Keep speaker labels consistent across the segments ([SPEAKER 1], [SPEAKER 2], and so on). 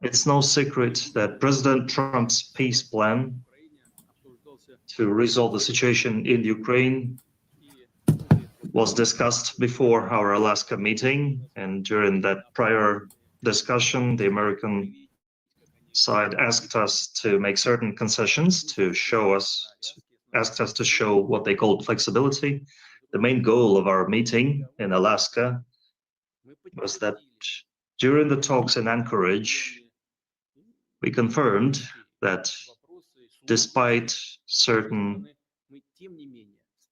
[SPEAKER 1] It's no secret that President Trump's peace plan to resolve the situation in Ukraine was discussed before our Alaska meeting, and during that prior discussion, the American side asked us to make certain concessions to show what they called flexibility. The main goal of our meeting in Alaska was that during the talks in Anchorage, we confirmed that despite certain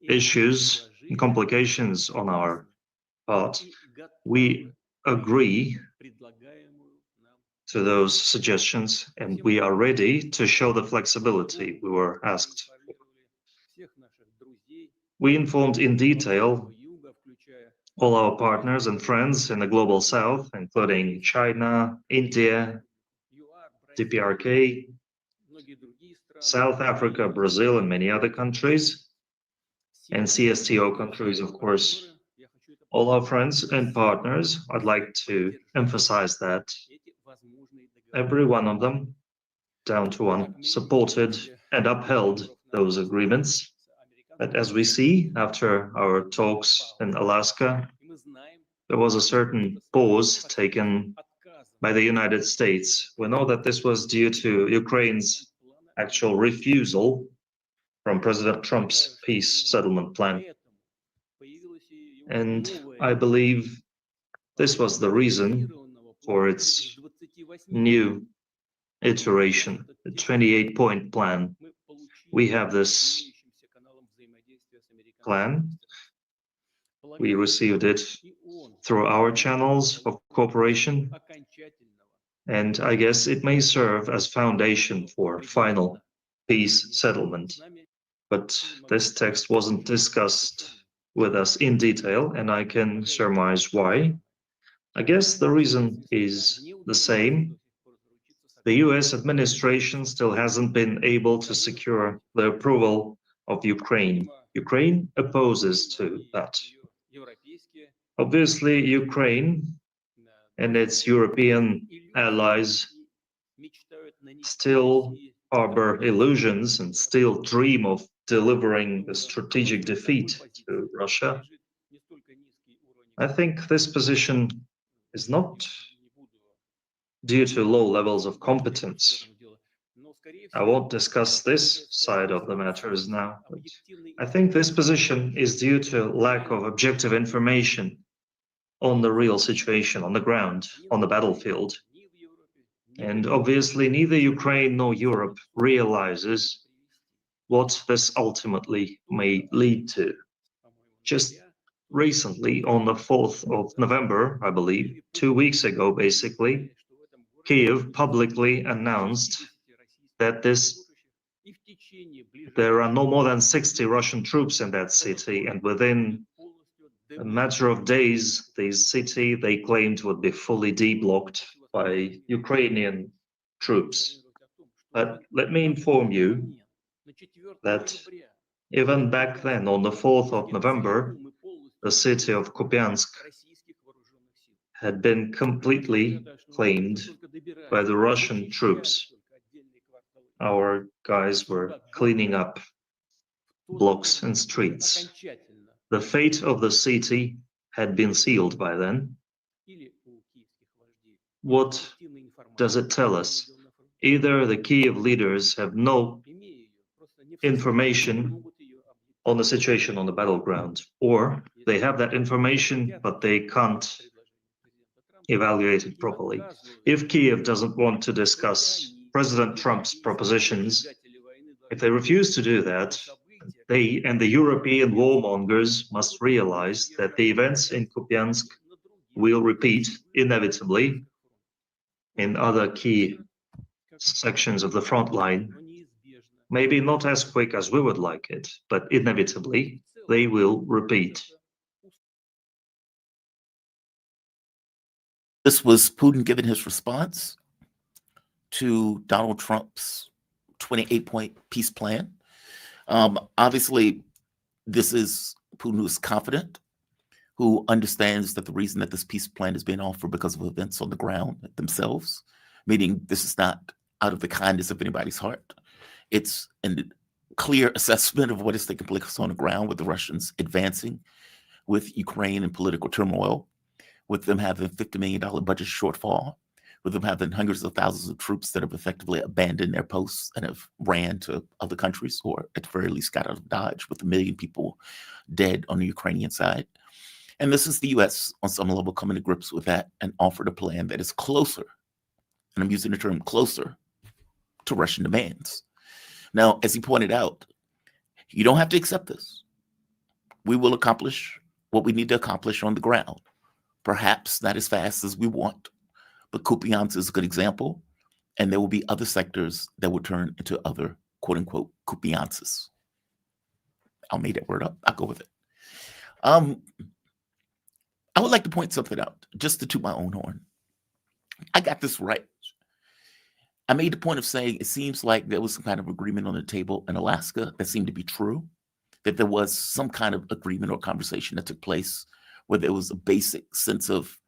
[SPEAKER 1] issues and complications on our part, we agree to those suggestions, and we are ready to show the flexibility we were asked. We informed in detail all our partners and friends in the Global South, including China, India, DPRK, South Africa, Brazil, and many other countries, and CSTO countries, of course. All our friends and partners, I'd like to emphasize that every one of them, down to one, supported and upheld those agreements. But as we see after our talks in Alaska, there was a certain pause taken by the United States. We know that this was due to Ukraine's actual refusal from President Trump's peace settlement plan. And I believe this was the reason for its new iteration, the 28-point plan. We have this plan. We received it through our channels of cooperation, and I guess it may serve as foundation for final peace settlement. But this text wasn't discussed with us in detail, and I can surmise why. I guess the reason is the same. The US administration still hasn't been able to secure the approval of Ukraine. Ukraine opposes to that. Obviously, Ukraine and its European allies still harbor illusions and still dream of delivering a strategic defeat to Russia. I think this position is not due to low levels of competence. I won't discuss this side of the matters now, but I think this position is due to lack of objective information on the real situation on the ground, on the battlefield. And obviously, neither Ukraine nor Europe realizes what this ultimately may lead to. Just recently, on the 4th of November, I believe, 2 weeks ago, basically, Kiev publicly announced that there are no more than 60 Russian troops in that city, and within a matter of days, this city, they claimed, would be fully deblocked by Ukrainian troops. But let me inform you that even back then, on the 4th of November, the city of Kupiansk had been completely claimed by the Russian troops. Our guys were cleaning up blocks and streets. The fate of the city had been sealed by then. What does it tell us? Either the Kiev leaders have no information on the situation on the battleground, or they have that information, but they can't evaluate it properly. If Kiev doesn't want to discuss President Trump's propositions, if they refuse to do that, they and the European warmongers must realize that the events in Kupiansk will repeat inevitably in other key sections of the front line. Maybe not as quick as we would like it, but inevitably they will repeat.
[SPEAKER 2] This was Putin giving his response to Donald Trump's 28-point peace plan. Obviously, this is Putin who is confident, who understands that the reason that this peace plan is being offered because of events on the ground themselves, meaning this is not out of the kindness of anybody's heart. It's a clear assessment of what is taking place on the ground, with the Russians advancing, with Ukraine in political turmoil, with them having a $50 million budget shortfall, with them having hundreds of thousands of troops that have effectively abandoned their posts and have ran to other countries, or at the very least got out of Dodge, with 1 million people dead on the Ukrainian side. And this is the US on some level coming to grips with that and offered a plan that is closer, and I'm using the term closer, to Russian demands. Now, as he pointed out, you don't have to accept this. We will accomplish what we need to accomplish on the ground. Perhaps not as fast as we want, but Kupiansk is a good example, and there will be other sectors that will turn into other quote-unquote Kupiansks. I'll make that word up. I'll go with it. I would like to point something out, just to toot my own horn. I got this right. I made the point of saying it seems like there was some kind of agreement on the table in Alaska that seemed to be true, that there was some kind of agreement or conversation that took place where there was a basic sense of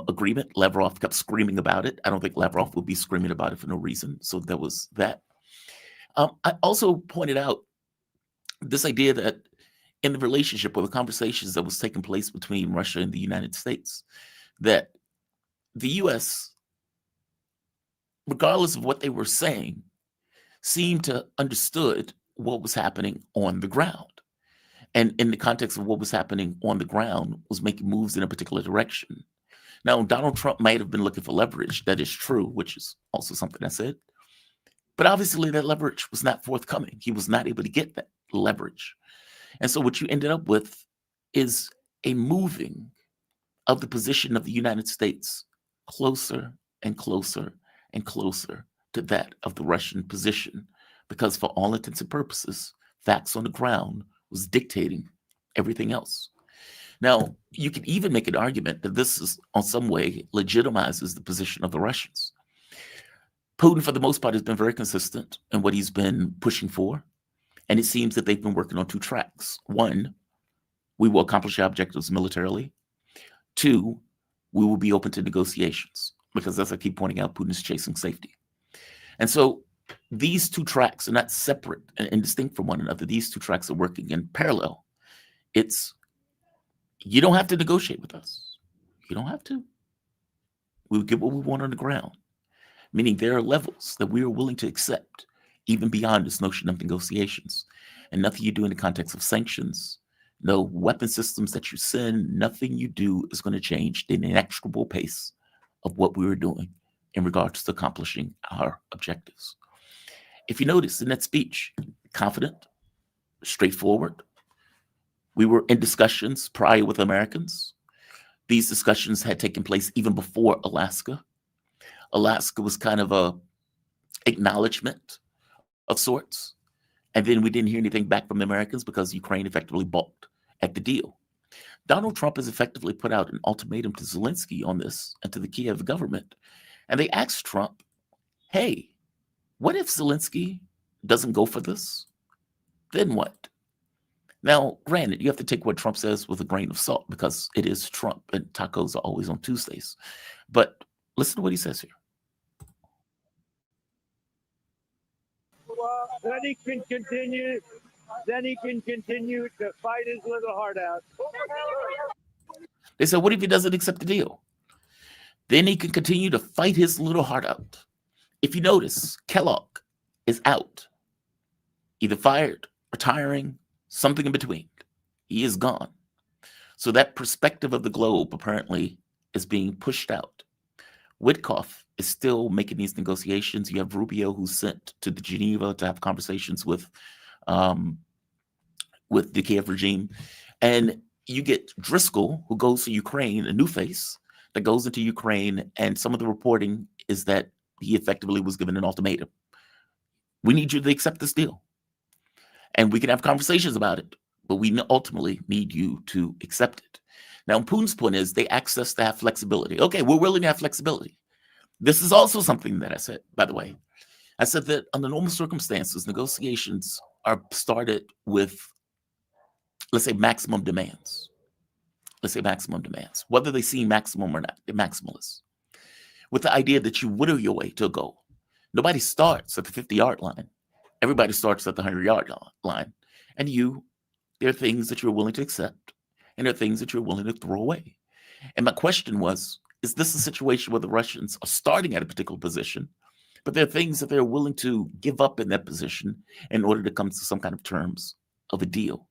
[SPEAKER 2] agreement. Lavrov kept screaming about it. I don't think Lavrov would be screaming about it for no reason. So there was that. I also pointed out this idea that in the relationship or the conversations that was taking place between Russia and the United States, that the U.S., regardless of what they were saying, seemed to understood what was happening on the ground. And in the context of what was happening on the ground, was making moves in a particular direction. Now, Donald Trump might have been looking for leverage. That is true, which is also something I said. But obviously that leverage was not forthcoming. He was not able to get that leverage. And so what you ended up with is a moving of the position of the United States closer and closer and closer to that of the Russian position, because for all intents and purposes, facts on the ground was dictating everything else. Now, you can even make an argument that this is, on some way, legitimizes the position of the Russians. Putin, for the most part, has been very consistent in what he's been pushing for. And it seems that they've been working on two tracks. One, we will accomplish our objectives militarily. Two, we will be open to negotiations, because as I keep pointing out, Putin is chasing safety. And so these two tracks are not separate and distinct from one another. These two tracks are working in parallel. It's, you don't have to negotiate with us. You don't have to. We'll get what we want on the ground. Meaning there are levels that we are willing to accept, even beyond this notion of negotiations. And nothing you do in the context of sanctions, no weapon systems that you send, nothing you do is going to change the inexorable pace of what we were doing in regards to accomplishing our objectives. If you notice in that speech, confident, straightforward. We were in discussions prior with Americans. These discussions had taken place even before Alaska. Alaska was kind of a acknowledgement of sorts. And then we didn't hear anything back from the Americans because Ukraine effectively balked at the deal. Donald Trump has effectively put out an ultimatum to Zelensky on this and to the Kiev government. And they asked Trump, hey, what if Zelensky doesn't go for this? Then what? Now, granted, you have to take what Trump says with a grain of salt, because it is Trump and tacos are always on Tuesdays. But listen to what he says here.
[SPEAKER 3] Then he can continue. Then he can continue to fight his little heart out.
[SPEAKER 2] They said, what if he doesn't accept the deal? Then he can continue to fight his little heart out. If you notice, Kellogg is out, either fired, retiring, something in between. He is gone. So that perspective of the globe apparently is being pushed out. Witkoff is still making these negotiations. You have Rubio, who's sent to Geneva to have conversations with the Kiev regime. And you get Driscoll, who goes to Ukraine, a new face that goes into Ukraine. And some of the reporting is that he effectively was given an ultimatum. We need you to accept this deal. And we can have conversations about it, but we ultimately need you to accept it. Now, Putin's point is they asked us to have flexibility. Okay, we're willing to have flexibility. This is also something that I said, by the way. I said that under normal circumstances, negotiations are started with, let's say, maximum demands. Let's say maximum demands. Whether they seem maximum or not, they're maximalists. with the idea that you whittle your way to a goal. Nobody starts at the 50-yard line. Everybody starts at the 100-yard line. And there are things that you're willing to accept, and there are things that you're willing to throw away. And my question was, is this a situation where the Russians are starting at a particular position, but there are things that they're willing to give up in that position in order to come to some kind of terms of a deal?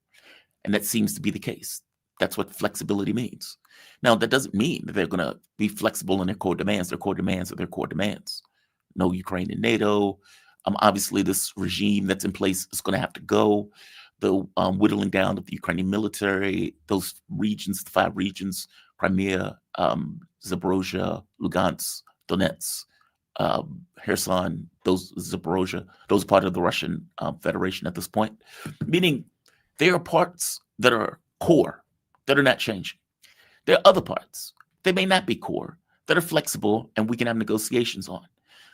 [SPEAKER 2] And that seems to be the case. That's what flexibility means. Now, that doesn't mean that they're going to be flexible in their core demands. Their core demands are their core demands. No Ukraine in NATO. Obviously, this regime that's in place is going to have to go. The whittling down of the Ukrainian military, those regions, the 5 regions, Crimea, Zaporozhye, Lugansk, Donetsk, Kherson, those Zaporozhye, those are part of the Russian Federation at this point. Meaning there are parts that are core, that are not changing. There are other parts, they may not be core, that are flexible and we can have negotiations on.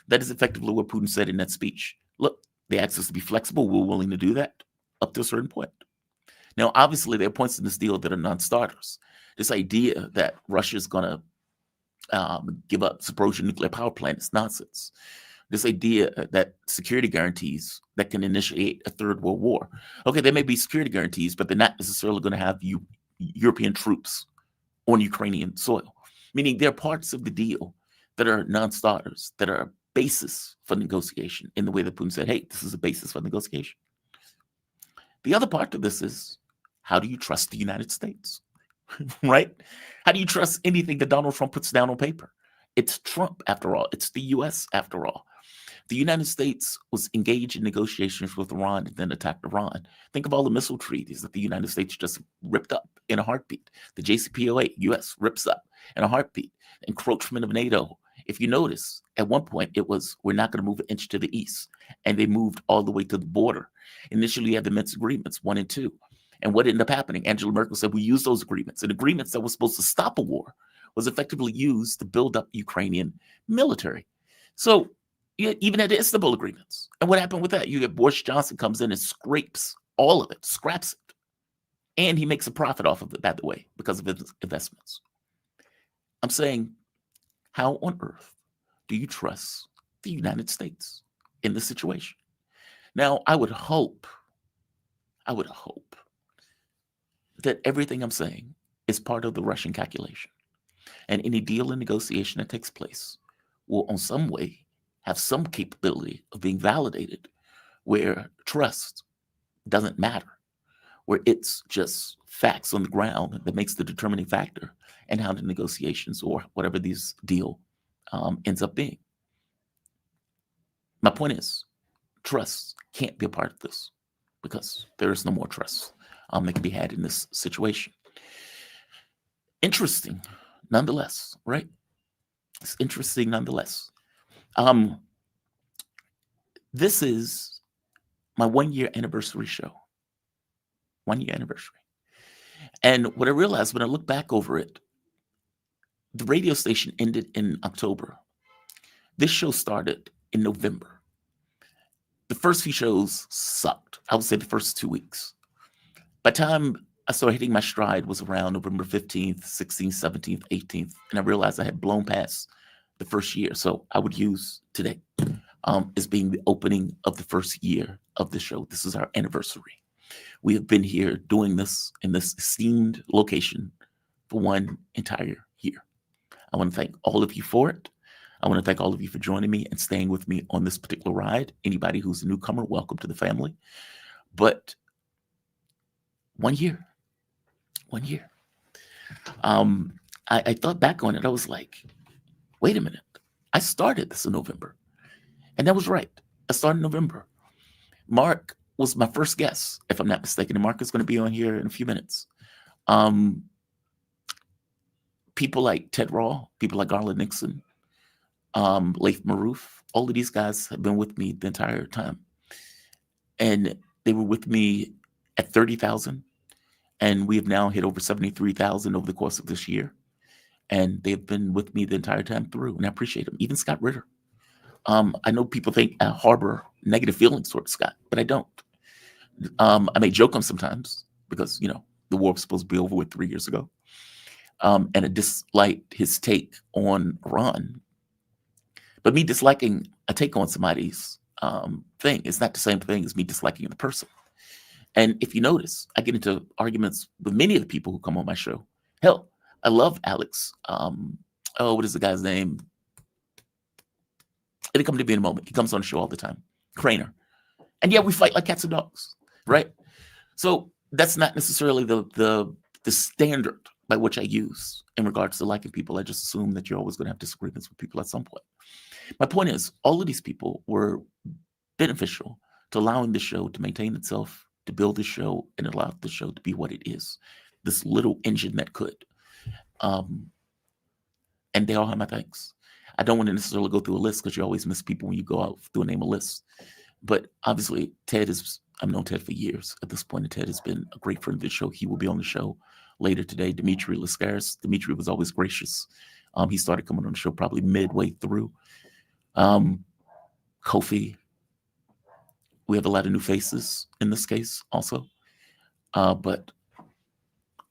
[SPEAKER 2] That is effectively what Putin said in that speech. Look, they asked us to be flexible. We're willing to do that up to a certain point. Now, obviously, there are points in this deal that are non-starters. This idea that Russia is going to give up Zaporozhye nuclear power plant is nonsense. This idea that security guarantees that can initiate a third world war. Okay, there may be security guarantees, but they're not necessarily going to have European troops on Ukrainian soil. Meaning there are parts of the deal that are non-starters, that are a basis for negotiation in the way that Putin said, hey, this is a basis for negotiation. The other part of this is, how do you trust the United States, right? How do you trust anything that Donald Trump puts down on paper? It's Trump, after all. It's the U.S., after all. The United States was engaged in negotiations with Iran and then attacked Iran. Think of all the missile treaties that the United States just ripped up in a heartbeat. The JCPOA, U.S. rips up in a heartbeat. Encroachment of NATO. If you notice, at one point it was, we're not going to move an inch to the east. And they moved all the way to the border. Initially, you had the Minsk agreements, 1 and 2. And what ended up happening? Angela Merkel said, we use those agreements. And agreements that were supposed to stop a war was effectively used to build up Ukrainian military. So you even had the Istanbul agreements. And what happened with that? You get Boris Johnson comes in and scrapes all of it, scraps it. And he makes a profit off of it, by the way, because of his investments. I'm saying, how on earth do you trust the United States in this situation? Now, I would hope that everything I'm saying is part of the Russian calculation. And any deal and negotiation that takes place will, in some way, have some capability of being validated where trust doesn't matter, where it's just facts on the ground that makes the determining factor and how the negotiations or whatever this deal ends up being. My point is, trust can't be a part of this because there is no more trust that can be had in this situation. Interesting, nonetheless, right? It's interesting, nonetheless. This is my 1-year anniversary show. 1-year anniversary. And what I realized when I look back over it, the radio station ended in October. This show started in November. The first few shows sucked. I would say the first 2 weeks. By the time I started hitting my stride was around November 15th, 16th, 17th, 18th. And I realized I had blown past the first year. So I would use today as being the opening of the first year of the show. This is our anniversary. We have been here doing this in this esteemed location for 1 entire year. I want to thank all of you for it. I want to thank all of you for joining me and staying with me on this particular ride. Anybody who's a newcomer, welcome to the family. But 1 year. 1 year. I thought back on it. I was like, wait a minute. I started this in November. And that was right. I started in November. Mark was my first guest, if I'm not mistaken. And Mark is going to be on here in a few minutes. People like Ted Rall, people like Garland Nixon, Laith Maroof, all of these guys have been with me the entire time. And they were with me at 30,000. And we have now hit over 73,000 over the course of this year. And they've been with me the entire time through. And I appreciate them. Even Scott Ritter. I know people think I harbor negative feelings towards Scott, but I don't. I may joke him sometimes because, you know, the war was supposed to be over with 3 years ago. And I dislike his take on Iran. But me disliking a take on somebody's thing is not the same thing as me disliking the person. And if you notice, I get into arguments with many of the people who come on my show. Hell, I love Alex. What is the guy's name? It'll come to me in a moment. He comes on the show all the time. Craner. And yeah, we fight like cats and dogs, right? So that's not necessarily the standard by which I use in regards to liking people. I just assume that you're always going to have disagreements with people at some point. My point is, all of these people were beneficial to allowing the show to maintain itself, to build the show, and allow the show to be what it is, this little engine that could. And they all have my thanks. I don't want to necessarily go through a list because you always miss people when you go out through a name a list. But obviously, I've known Ted for years at this point, and Ted has been a great friend of the show. He will be on the show later today. Dimitri Lascaris. Dimitri was always gracious. He started coming on the show probably midway through. Kofi. We have a lot of new faces in this case also. But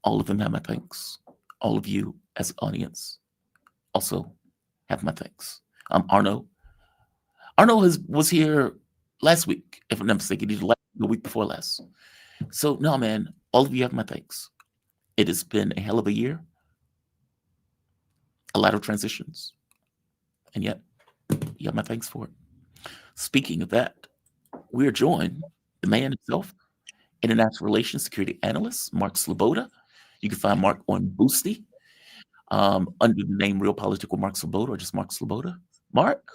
[SPEAKER 2] all of them have my thanks. All of you as an audience also have my thanks. Arno was here last week, if I'm not mistaken. He did the week before last. So no, man, all of you have my thanks. It has been a hell of a year. A lot of transitions. And yet, you have my thanks for it. Speaking of that, we are joined, the man himself, International Relations Security Analyst, Mark Sleboda. You can find Mark on Boosty under the name Real Political Mark Sleboda or just Mark Sleboda. Mark,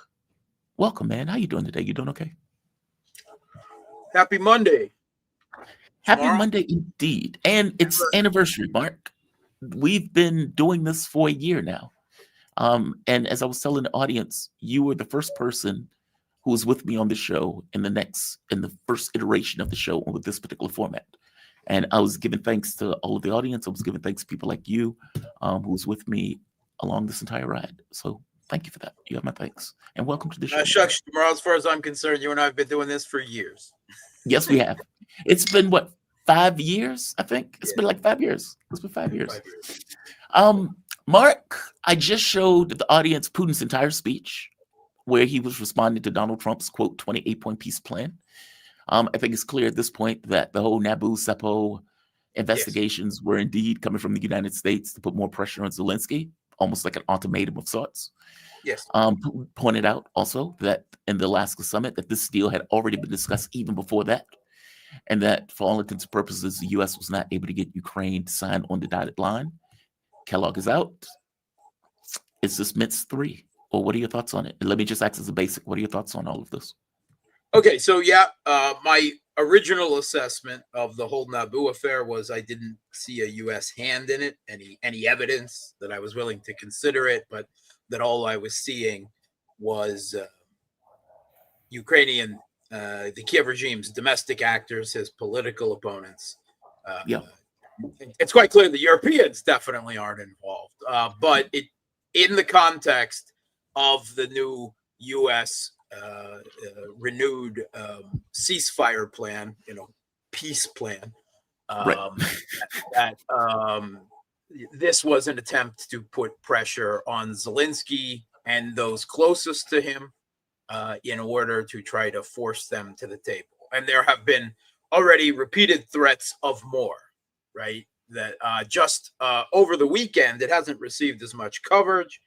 [SPEAKER 2] welcome, man. How you doing today? You doing okay?
[SPEAKER 4] Happy Monday.
[SPEAKER 2] Happy Monday indeed. And it's anniversary, Mark. We've been doing this for a year now. And as I was telling the audience, you were the first person who was with me on the show in the first iteration of the show with this particular format. And I was giving thanks to all of the audience. I was giving thanks to people like you, who was with me along this entire ride. So thank you for that. You have my thanks. And welcome to the show.
[SPEAKER 4] Shucks, Jamal, as far as I'm concerned, you and I have been doing this for years.
[SPEAKER 2] Yes, we have. It's been, what, 5 years, I think? It's been like 5 years. It's been 5 years. Mark, I just showed the audience Putin's entire speech where he was responding to Donald Trump's, quote, 28-point peace plan. I think it's clear at this point that the whole Seppo investigations were indeed coming from the United States to put more pressure on Zelensky, almost like an ultimatum of sorts.
[SPEAKER 4] Yes.
[SPEAKER 2] Putin pointed out also that in the Alaska summit that this deal had already been discussed even before that, and that for all intents and purposes, the U.S. was not able to get Ukraine to sign on the dotted line. Kellogg is out. Is this Minsk 3? Or what are your thoughts on it? And let me just ask as a basic, what are your thoughts on all of this?
[SPEAKER 4] Okay, so my original assessment of the whole Naboo affair was I didn't see a U.S. hand in it, any evidence that I was willing to consider it, but that all I was seeing was Ukrainian, the Kiev regime's domestic actors, his political opponents. It's quite clear the Europeans definitely aren't involved, but in the context of the new U.S. Renewed ceasefire plan, peace plan, that this was an attempt to put pressure on Zelensky and those closest to him in order to try to force them to the table. And there have been already repeated threats of more, right? That just over the weekend, it hasn't received as much coverage,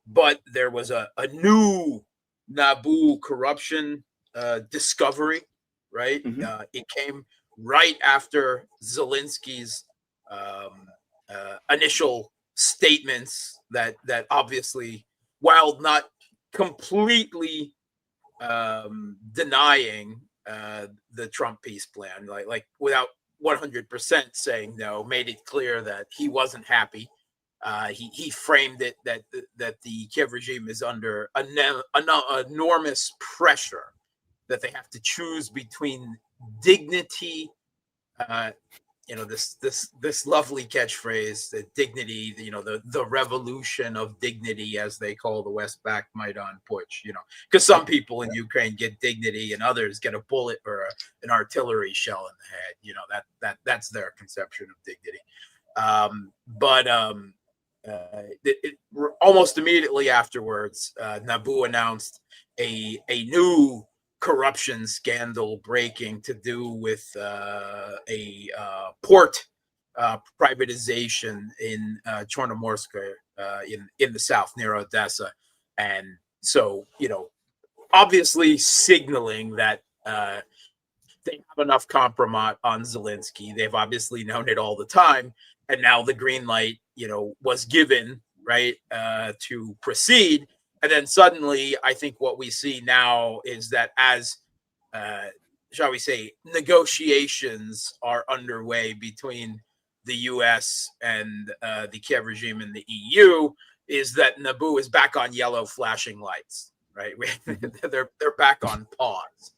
[SPEAKER 4] but there was a new Naboo corruption discovery, right?
[SPEAKER 2] Mm-hmm.
[SPEAKER 4] It came right after Zelensky's initial statements that obviously, while not completely denying the Trump peace plan, like without 100% saying no, made it clear that he wasn't happy. He framed it that the Kiev regime is under enormous pressure, that they have to choose between dignity, this lovely catchphrase, the dignity, the revolution of dignity, as they call the West-backed Maidan Putsch, because some people in Ukraine get dignity and others get a bullet or an artillery shell in the head. That's their conception of dignity. almost immediately afterwards, Naboo announced a new corruption scandal breaking to do with a port privatization in Chornomorsk in the south near Odessa. And so, obviously signaling that they have enough compromise on Zelensky. They've obviously known it all the time. And now the green light, was given, right, to proceed. And then suddenly, I think what we see now is that as, shall we say, negotiations are underway between the U.S. and the Kiev regime and the EU, is that Naboo is back on yellow flashing lights, right? They're back on pause.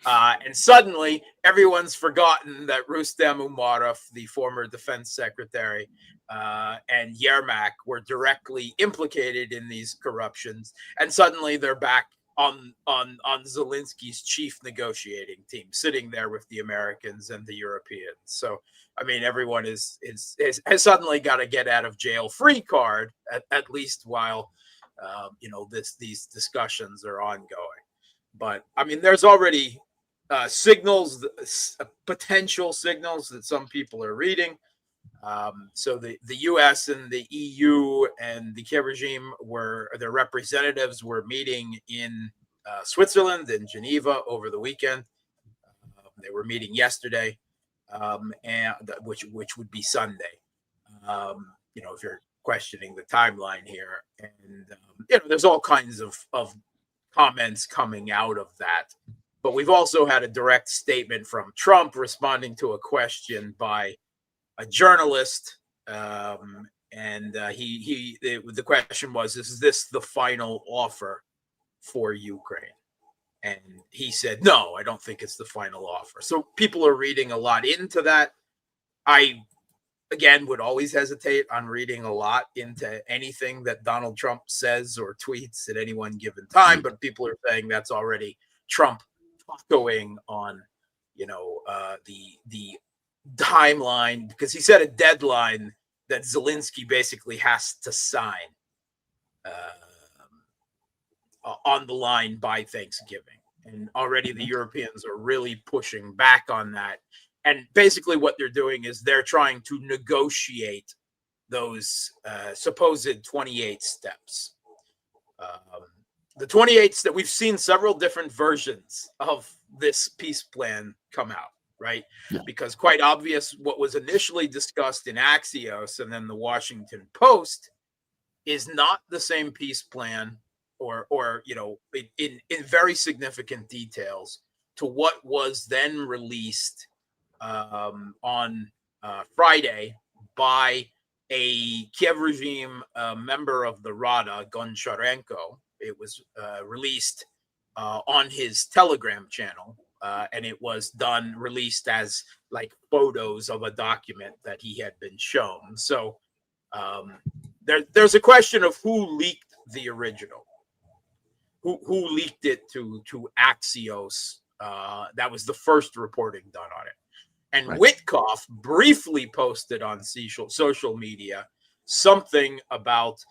[SPEAKER 4] And suddenly, everyone's forgotten that Rustem Umarov, the former defense secretary, and Yermak were directly implicated in these corruptions. And suddenly, they're back on Zelensky's chief negotiating team, sitting there with the Americans and the Europeans. So, I mean, everyone has suddenly got a get out of jail free card, at least while these discussions are ongoing. But I mean, there's already signals, potential signals that some people are reading. So the U.S. and the EU and the Kiev regime their representatives were meeting in Switzerland, in Geneva, over the weekend. They were meeting yesterday, and which would be Sunday. If you're questioning the timeline here, and there's all kinds of comments coming out of that. But we've also had a direct statement from Trump responding to a question by a journalist, and the question was, "Is this the final offer for Ukraine?" And he said, "No, I don't think it's the final offer." So people are reading a lot into that. I, again, would always hesitate on reading a lot into anything that Donald Trump says or tweets at any one given time. But people are saying that's already Trump going on, the timeline, because he set a deadline that Zelensky basically has to sign on the line by Thanksgiving. And already the Europeans are really pushing back on that. And basically what they're doing is they're trying to negotiate those supposed 28 steps. The 28s that we've seen several different versions of this peace plan come out, right?
[SPEAKER 2] Yeah.
[SPEAKER 4] Because quite obvious, what was initially discussed in Axios and then the Washington Post is not the same peace plan or in very significant details to what was then released on Friday by a Kiev regime member of the Rada, Goncharenko. It was released on his Telegram channel, and it was released as like photos of a document that he had been shown. So there's a question of who leaked the original, who leaked it to Axios. That was the first reporting done on it. And right. Witkoff briefly posted on social media something about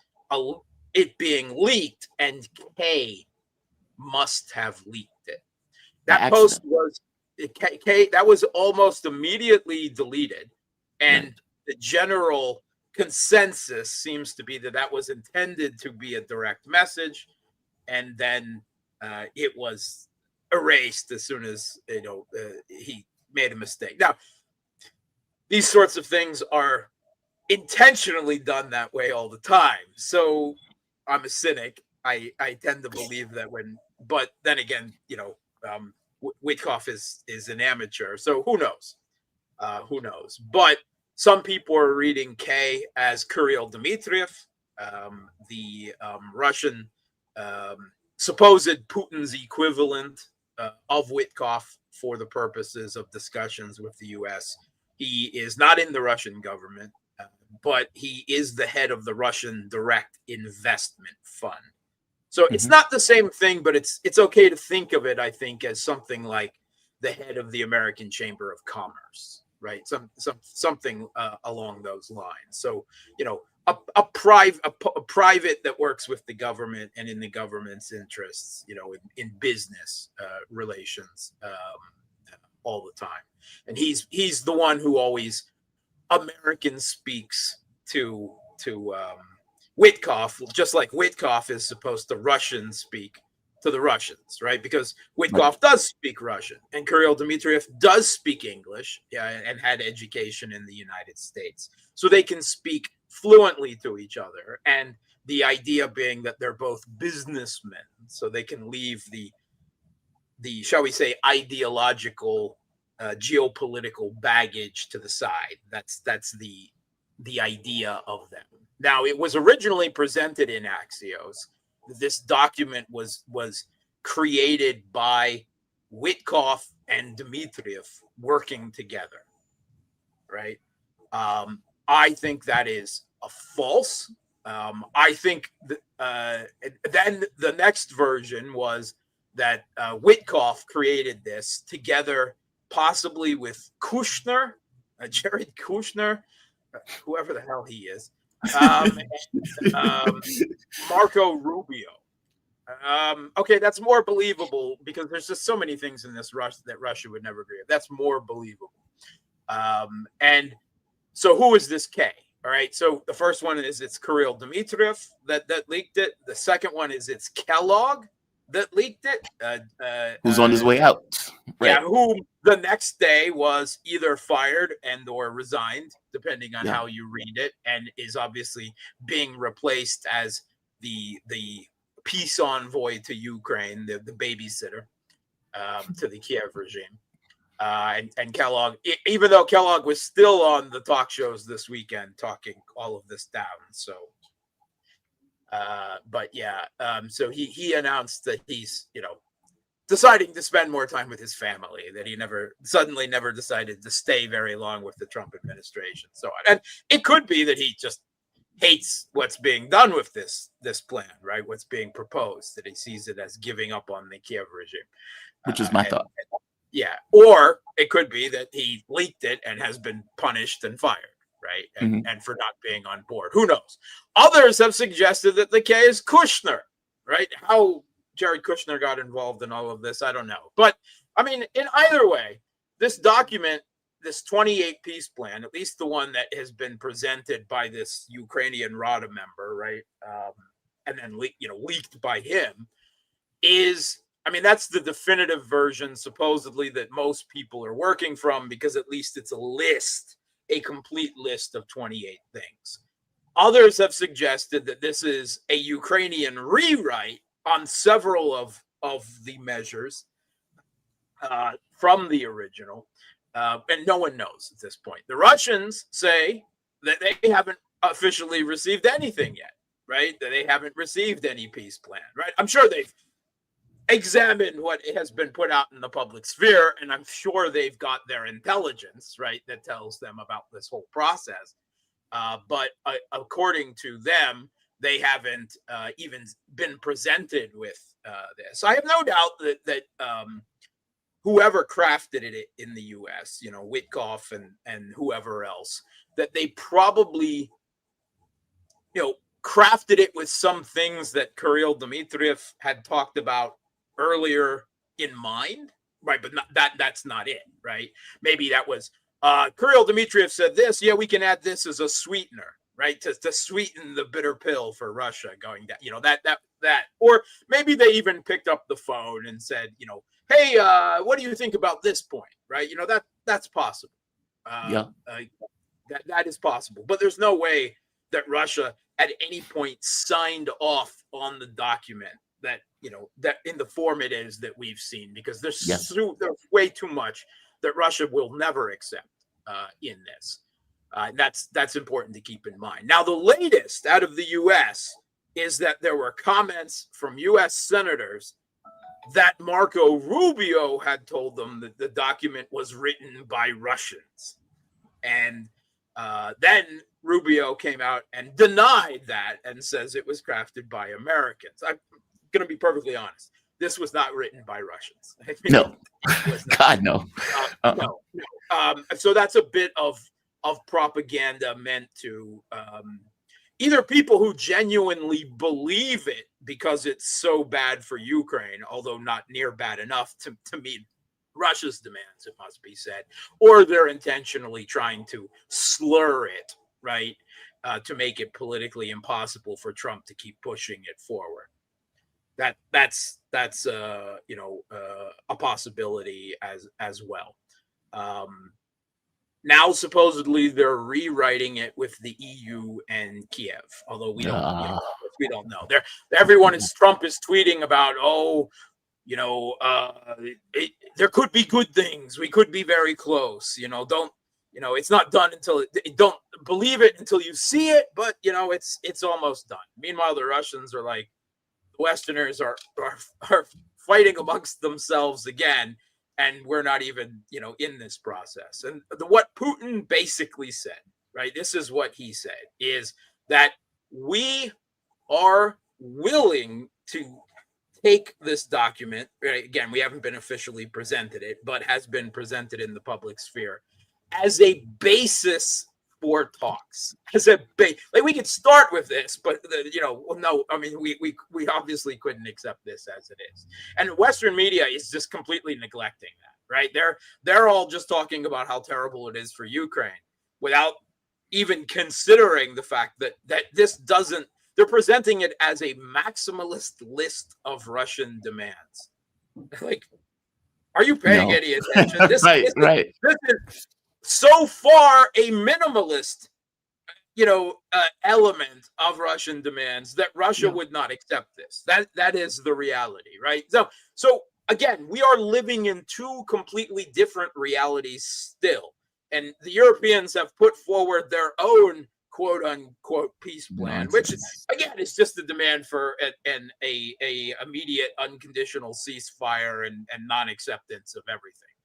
[SPEAKER 4] it being leaked, and K must have leaked it. That post was K. That was almost immediately deleted, and right. The general consensus seems to be that was intended to be a direct message, and then it was erased as soon as he made a mistake. Now, these sorts of things are intentionally done that way all the time. So I'm a cynic. I tend to believe that but then again, Witkoff is an amateur. So who knows? Who knows? But some people are reading K as Kirill Dmitriev, the Russian supposed Putin's equivalent of Witkoff for the purposes of discussions with the U.S. He is not in the Russian government, but he is the head of the Russian Direct Investment Fund. So it's not the same thing, but it's okay to think of it, I think, as something like the head of the American Chamber of Commerce, right? Something along those lines. So, a private that works with the government and in the government's interests, in business relations all the time. And he's the one who always American speaks to Witkoff, just like Witkoff is supposed to Russian speak to the Russians, right? Because Witkoff does speak Russian, and Kirill Dmitriev does speak English, and had education in the United States, so they can speak fluently to each other. And the idea being that they're both businessmen, so they can leave the shall we say ideological, geopolitical baggage to the side. That's the idea of them. Now, it was originally presented in Axios. This document was created by Witkoff and Dmitriev working together, right? I think that is a false. I think then the next version was that Witkoff created this together, possibly with Kushner, Jared Kushner, whoever the hell he is, Marco Rubio. Okay, that's more believable because there's just so many things in this that Russia would never agree with. That's more believable. And so who is this K? All right, so the first one is it's Kirill Dmitriev that leaked it. The second one is it's Kellogg that leaked it.
[SPEAKER 2] Who's on his way out.
[SPEAKER 4] Right. Yeah, who the next day was either fired and or resigned, depending on how you read it, and is obviously being replaced as the peace envoy to Ukraine, the babysitter to the Kiev regime. And Kellogg, even though Kellogg was still on the talk shows this weekend talking all of this down. So, but yeah, so he announced that he's, deciding to spend more time with his family, that he never decided to stay very long with the Trump administration. So, and it could be that he just hates what's being done with this plan, right? What's being proposed, that he sees it as giving up on the Kiev regime.
[SPEAKER 2] Which is my thought.
[SPEAKER 4] Yeah. Or it could be that he leaked it and has been punished and fired, right? And for not being on board. Who knows? Others have suggested that the K is Kushner, right? How Jared Kushner got involved in all of this, I don't know. But, I mean, in either way, this document, this 28-piece plan, at least the one that has been presented by this Ukrainian Rada member, right, and then leaked by him, is, I mean, that's the definitive version, supposedly, that most people are working from, because at least it's a complete list of 28 things. Others have suggested that this is a Ukrainian rewrite on several of the measures from the original, and no one knows at this point. The Russians say that they haven't officially received anything yet, right? That they haven't received any peace plan, right? I'm sure they've examined what has been put out in the public sphere, and I'm sure they've got their intelligence, right, that tells them about this whole process. But according to them, they haven't even been presented with this. I have no doubt that whoever crafted it in the U.S., Witkoff and whoever else, that they probably, crafted it with some things that Kirill Dmitriev had talked about earlier in mind, right? But that's not it, right? Maybe that was Kirill Dmitriev said this. Yeah, we can add this as a sweetener, right? To sweeten the bitter pill for Russia going down, that, or maybe they even picked up the phone and said, hey, what do you think about this point, right? That's possible. That is possible, but there's no way that Russia at any point signed off on the document that, that in the form it is that we've seen, because there's way too much that Russia will never accept in this. That's important to keep in mind. Now, the latest out of the U.S. is that there were comments from U.S. senators that Marco Rubio had told them that the document was written by Russians. And then Rubio came out and denied that and says it was crafted by Americans. I'm going to be perfectly honest. This was not written by Russians.
[SPEAKER 2] No. God, no.
[SPEAKER 4] No. So that's a bit of propaganda meant to either people who genuinely believe it because it's so bad for Ukraine, although not near bad enough to meet Russia's demands, it must be said, or they're intentionally trying to slur it, right, to make it politically impossible for Trump to keep pushing it forward. That's a possibility as well. Now supposedly they're rewriting it with the EU and Kiev, although we don't know. Trump is tweeting about, there could be good things. We could be very close. It's not done until don't believe it until you see it, but it's almost done. Meanwhile, the Russians are like, the Westerners are fighting amongst themselves again, and we're not even in this process. And what Putin basically said, right? This is what he said, is that we are willing to take this document, right? Again, we haven't been officially presented it, but has been presented in the public sphere as a basis for talks. We could start with this, but no. I mean, we obviously couldn't accept this as it is, and Western media is just completely neglecting that. Right? They're all just talking about how terrible it is for Ukraine, without even considering the fact that this doesn't. They're presenting it as a maximalist list of Russian demands. Like, are you paying any attention? This is so far a minimalist, element of Russian demands that Russia would not accept this. That is the reality, right? So again, we are living in two completely different realities still, and the Europeans have put forward their own quote unquote peace plan, which again is just a demand for an immediate unconditional ceasefire and non-acceptance of everything.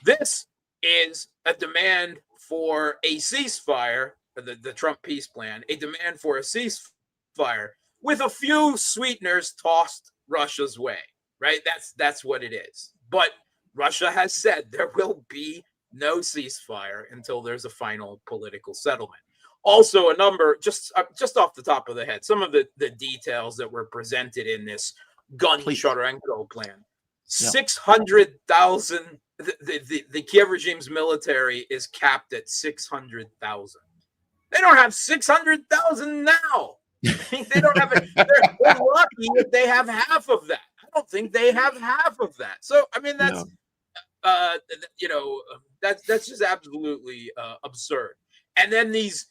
[SPEAKER 4] This is a demand for a ceasefire, the Trump peace plan, a demand for a ceasefire with a few sweeteners tossed Russia's way, right? That's what it is. But Russia has said there will be no ceasefire until there's a final political settlement. Also, a number, just off the top of the head, some of the details that were presented in this Gun-Sharenko plan. 600,000. The Kiev regime's military is capped at 600,000. They don't have 600,000 now. They don't have it. They're lucky if they have half of that. I don't think they have half of that. So I mean, that's that's just absolutely absurd. And then these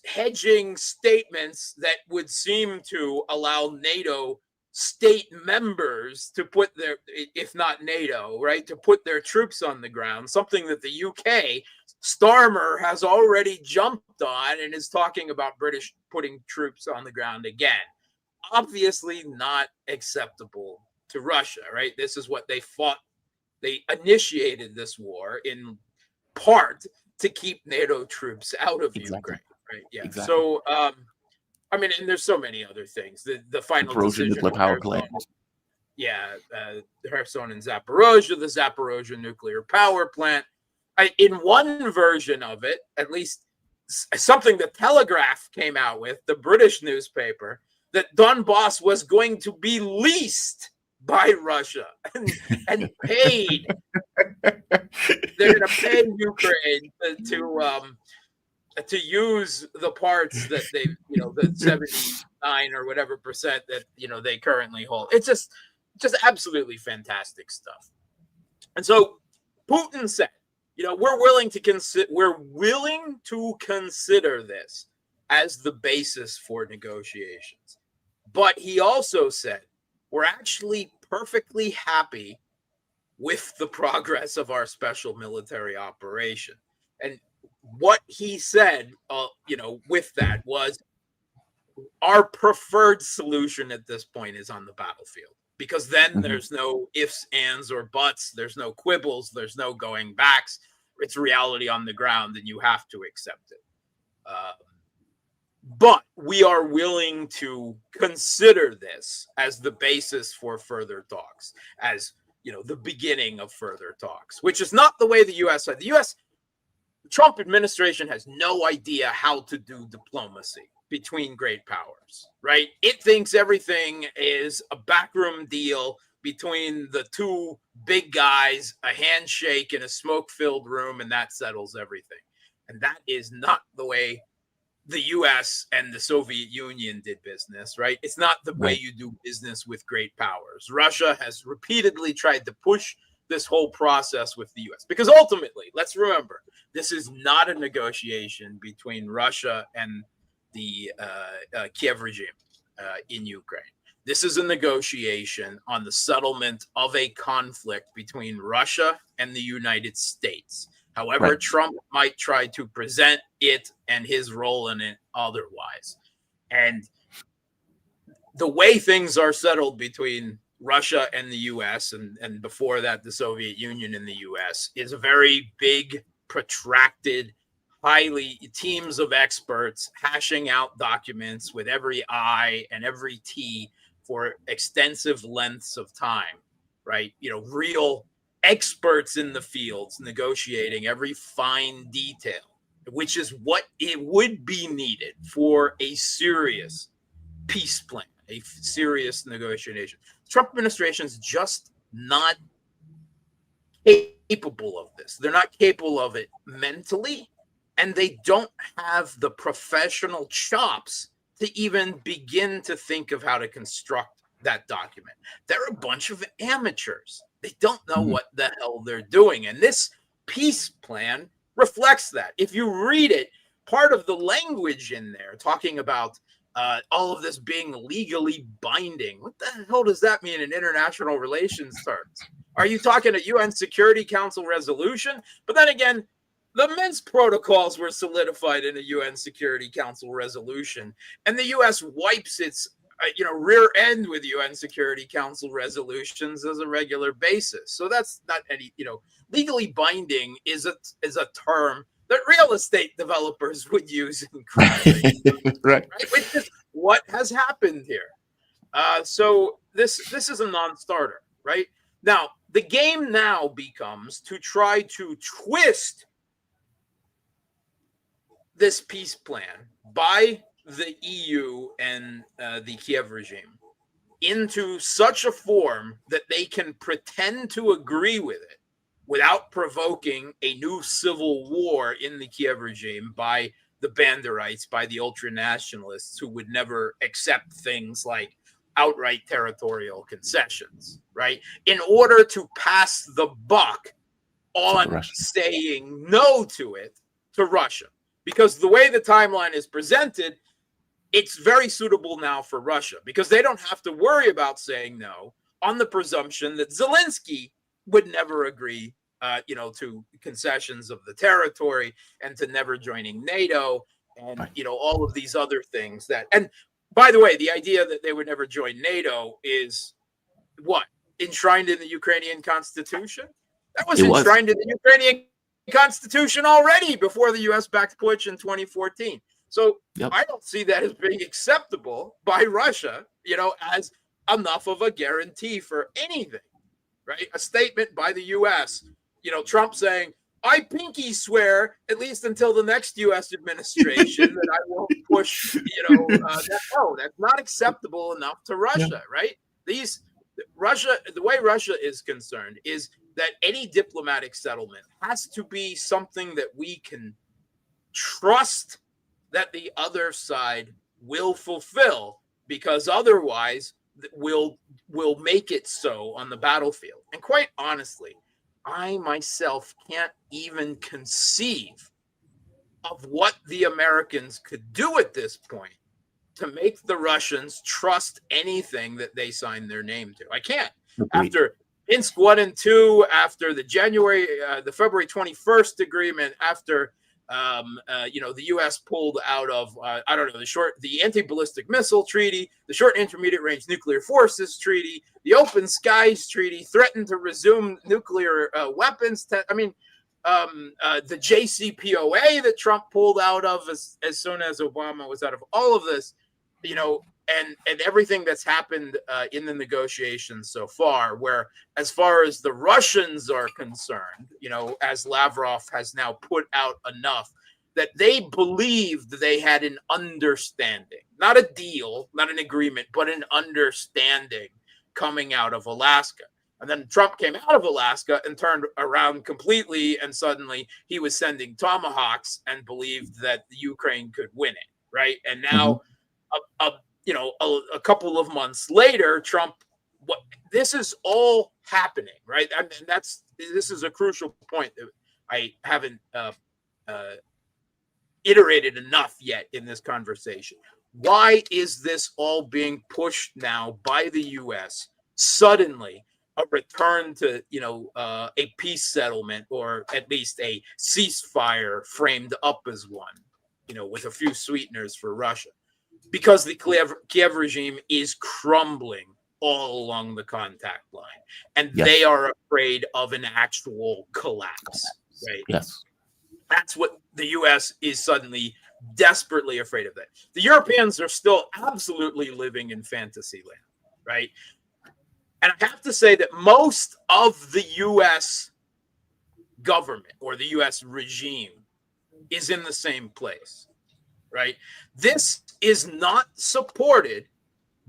[SPEAKER 4] hedging statements that would seem to allow NATO state members to put their, if not NATO, right, to put their troops on the ground, something that the UK, Starmer, has already jumped on and is talking about British putting troops on the ground again. Obviously not acceptable to Russia, right? This is what they fought. They initiated this war in part to keep NATO troops out of Ukraine, right? Yeah. Exactly. So, I mean, and there's so many other things. The final decision.
[SPEAKER 2] Nuclear power plant.
[SPEAKER 4] Yeah, Kherson and Zaporozhye, the Zaporozhye nuclear power plant. In one version of it, at least something the Telegraph came out with, the British newspaper, that Donbass was going to be leased by Russia and paid. They're going to pay Ukraine to use the parts that they, the 79 or whatever percent that, they currently hold. It's just absolutely fantastic stuff. And so Putin said, we're willing to consider this as the basis for negotiations. But he also said, we're actually perfectly happy with the progress of our special military operation. And what he said, with that was our preferred solution at this point is on the battlefield, because then there's no ifs, ands, or buts. There's no quibbles. There's no going backs. It's reality on the ground, and you have to accept it. But we are willing to consider this as the basis for further talks, as the beginning of further talks, which is not the way the U.S. The Trump administration has no idea how to do diplomacy, between great powers, right? It thinks everything is a backroom deal between the two big guys, a handshake in a smoke-filled room, and that settles everything. And that is not the way the US and the Soviet Union did business, right? It's not the way you do business with great powers. Russia has repeatedly tried to push this whole process with the US because ultimately, let's remember, this is not a negotiation between Russia and the Kiev regime in Ukraine. This is a negotiation on the settlement of a conflict between Russia and the United States. However, Trump might try to present it and his role in it otherwise. And the way things are settled between Russia and the US, and before that, the Soviet Union and the US, is a very big, protracted, highly teams of experts hashing out documents with every I and every T for extensive lengths of time, right? You know, real experts in the fields negotiating every fine detail, which is what it would be needed for a serious peace plan, a serious negotiation. Trump administration's just not capable of this. They're not capable of it mentally, and they don't have the professional chops to even begin to think of how to construct that document. They're a bunch of amateurs. They don't know what the hell they're doing. And this peace plan reflects that. If you read it, part of the language in there talking about all of this being legally binding. What the hell does that mean in international relations terms? Are you talking a UN Security Council resolution? But then again, the Minsk protocols were solidified in a UN Security Council resolution, and the U.S. wipes its rear end with UN Security Council resolutions as a regular basis. So that's not any, legally binding is a term that real estate developers would use in crypto. right? Which is what has happened here. So this is a non-starter, right? Now, the game now becomes to try to twist this peace plan by the EU and the Kiev regime into such a form that they can pretend to agree with it without provoking a new civil war in the Kiev regime by the Banderites, by the ultranationalists who would never accept things like outright territorial concessions, right? In order to pass the buck on saying no to it to Russia. Because the way the timeline is presented, it's very suitable now for Russia because they don't have to worry about saying no on the presumption that Zelensky would never agree, to concessions of the territory and to never joining NATO and, all of these other things that, and by the way, the idea that they would never join NATO is what? Enshrined in the Ukrainian constitution? That was enshrined in the Ukrainian constitution already before the U.S. backed Putin in 2014. So I don't see that as being acceptable by Russia, as enough of a guarantee for anything, right? A statement by the U.S., Trump saying, I pinky swear, at least until the next U.S. administration, that I won't push, that's not acceptable enough to Russia, right? The way Russia is concerned is that any diplomatic settlement has to be something that we can trust that the other side will fulfill, because otherwise we'll make it so on the battlefield. And quite honestly, I myself can't even conceive of what the Americans could do at this point to make the Russians trust anything that they sign their name to. I can't. After Minsk 1 and 2, after the February 21st agreement, after the U.S. pulled out of the anti-ballistic missile treaty, the short and intermediate range nuclear forces treaty, the open skies treaty, threatened to resume nuclear weapons. The JCPOA that Trump pulled out of as soon as Obama was out of all of this, and everything that's happened in the negotiations so far, where as far as the Russians are concerned, as Lavrov has now put out enough, that they believed they had an understanding, not a deal, not an agreement, but an understanding coming out of Alaska. And then Trump came out of Alaska and turned around completely, and suddenly he was sending tomahawks and believed that the Ukraine could win it, right? And now, a couple of months later, Trump. This is all happening, right? I mean, this is a crucial point that I haven't iterated enough yet in this conversation. Why is this all being pushed now by the U.S. suddenly? A return to, a peace settlement, or at least a ceasefire framed up as one, with a few sweeteners for Russia, because the Kiev regime is crumbling all along the contact line, and they are afraid of an actual collapse, right?
[SPEAKER 2] Yes.
[SPEAKER 4] That's what the U.S. is suddenly desperately afraid of. That the Europeans are still absolutely living in fantasy land, right? And I have to say that most of the U.S. government or the U.S. regime is in the same place, right? This is not supported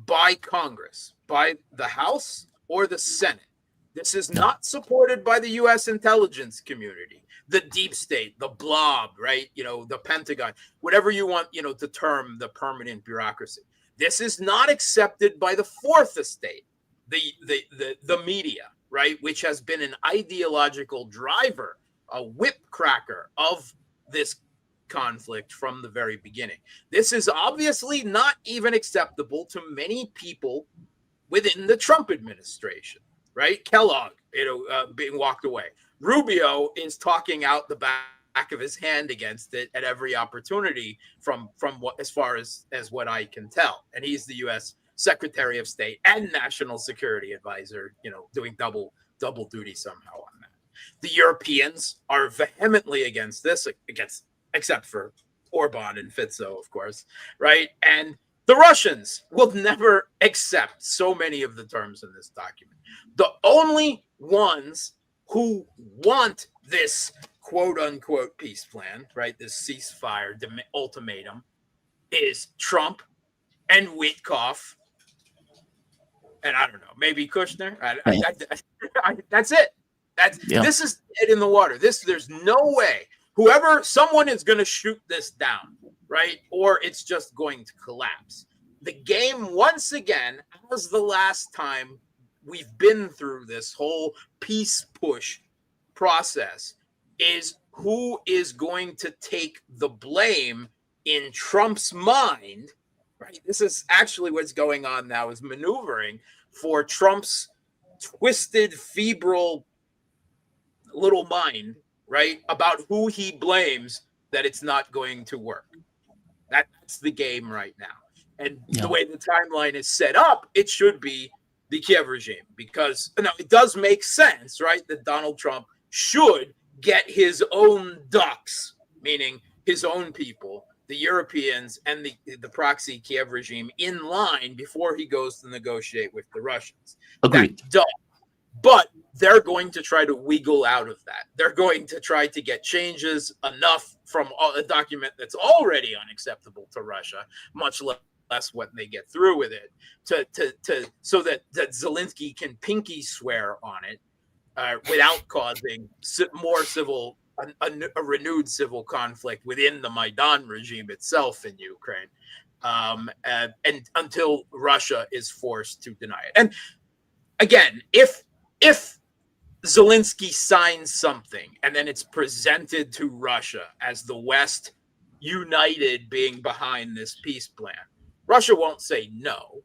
[SPEAKER 4] by Congress, by the House or the Senate. This is not supported by the U.S. intelligence community, the deep state, the blob, right? The Pentagon, whatever you want, to term the permanent bureaucracy. This is not accepted by the fourth estate, the media, right? Which has been an ideological driver, a whip cracker of this conflict from the very beginning. This is obviously not even acceptable to many people within the Trump administration, right? Kellogg, being walked away. Rubio is talking out the back of his hand against it at every opportunity from what, as far as what I can tell. And he's the U.S. Secretary of State and National Security Advisor, doing double duty somehow on that. The Europeans are vehemently against this, except for Orban and Fico, of course, right? And the Russians will never accept so many of the terms in this document. The only ones who want this quote-unquote peace plan, right, this ceasefire ultimatum, is Trump and Witkoff, and I don't know, maybe Kushner. That's it. This is it in the water. There's no way. Someone is going to shoot this down, right? Or it's just going to collapse. The game, once again, as the last time we've been through this whole peace push process, is who is going to take the blame in Trump's mind, right? This is actually what's going on now, is maneuvering for Trump's twisted, febrile little mind, right, about who he blames that it's not going to work. That's the game right now. And the way the timeline is set up, it should be the Kiev regime, because it does make sense, right, that Donald Trump should get his own ducks, meaning his own people, the Europeans and the proxy Kiev regime, in line before he goes to negotiate with the Russians.
[SPEAKER 2] Agreed.
[SPEAKER 4] But they're going to try to wiggle out of that. They're going to try to get changes enough from a document that's already unacceptable to Russia, much less when they get through with it, so that Zelensky can pinky swear on it without causing a renewed civil conflict within the Maidan regime itself in Ukraine, and until Russia is forced to deny it. And again, if Zelensky signs something and then it's presented to Russia as the West united being behind this peace plan, Russia won't say no,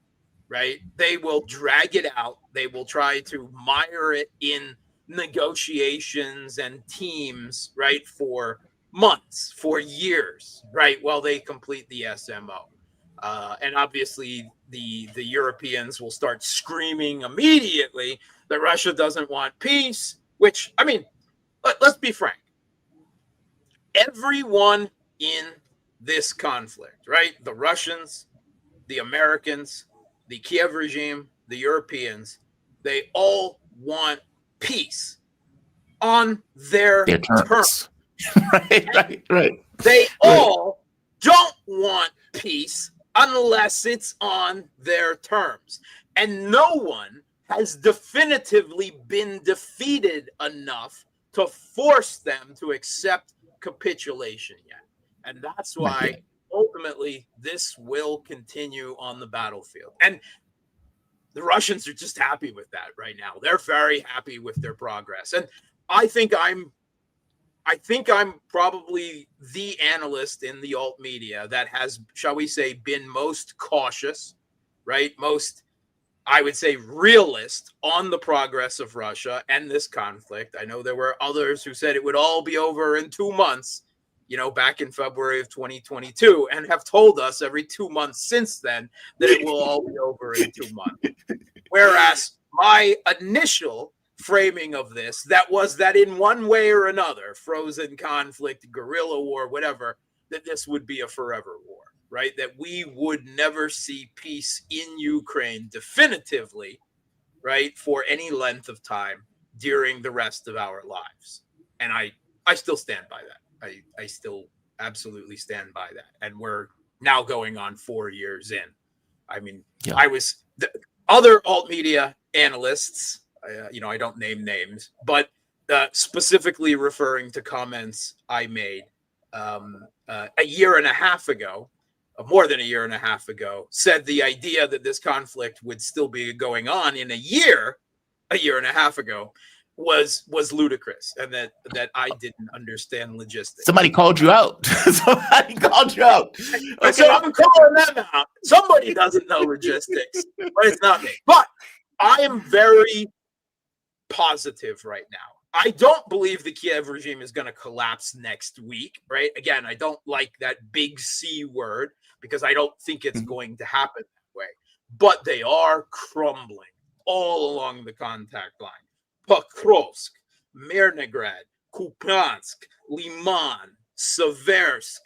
[SPEAKER 4] right? They will drag it out. They will try to mire it in negotiations and teams, right, for months, for years, right, while they complete the SMO. And obviously the Europeans will start screaming immediately that Russia doesn't want peace, which, I mean, let's be frank. Everyone in this conflict, right, the Russians, the Americans, the Kiev regime, the Europeans, they all want peace on their terms.
[SPEAKER 2] Right.
[SPEAKER 4] They all don't want peace unless it's on their terms. And no one has definitively been defeated enough to force them to accept capitulation yet. And that's why ultimately this will continue on the battlefield. And the Russians are just happy with that right now. They're very happy with their progress. And I think I'm probably the analyst in the alt media that has, shall we say, been most cautious, right? Most, I would say, realist on the progress of Russia and this conflict. I know there were others who said it would all be over in 2 months, back in February of 2022, and have told us every 2 months since then that it will all be over in 2 months. Whereas my initial framing of this, that was that in one way or another, frozen conflict, guerrilla war, whatever, that this would be a forever war, right? That we would never see peace in Ukraine definitively, right, for any length of time during the rest of our lives. And I still stand by that. I still absolutely stand by that. And we're now going on 4 years in. I mean, I was the other alt media analysts, I don't name names, but specifically referring to comments I made a year and a half ago, more than a year and a half ago, said the idea that this conflict would still be going on in a year and a half ago, was ludicrous, and that I didn't understand logistics.
[SPEAKER 2] Somebody called you out. Somebody called you out.
[SPEAKER 4] Okay. So I'm calling them out. Somebody doesn't know logistics, but it's not me. But I am very positive right now. I don't believe the Kiev regime is going to collapse next week, right? Again, I don't like that big C word because I don't think it's going to happen that way. But they are crumbling all along the contact line. Pokrovsk, Mirnograd, Kupiansk, Liman, Seversk,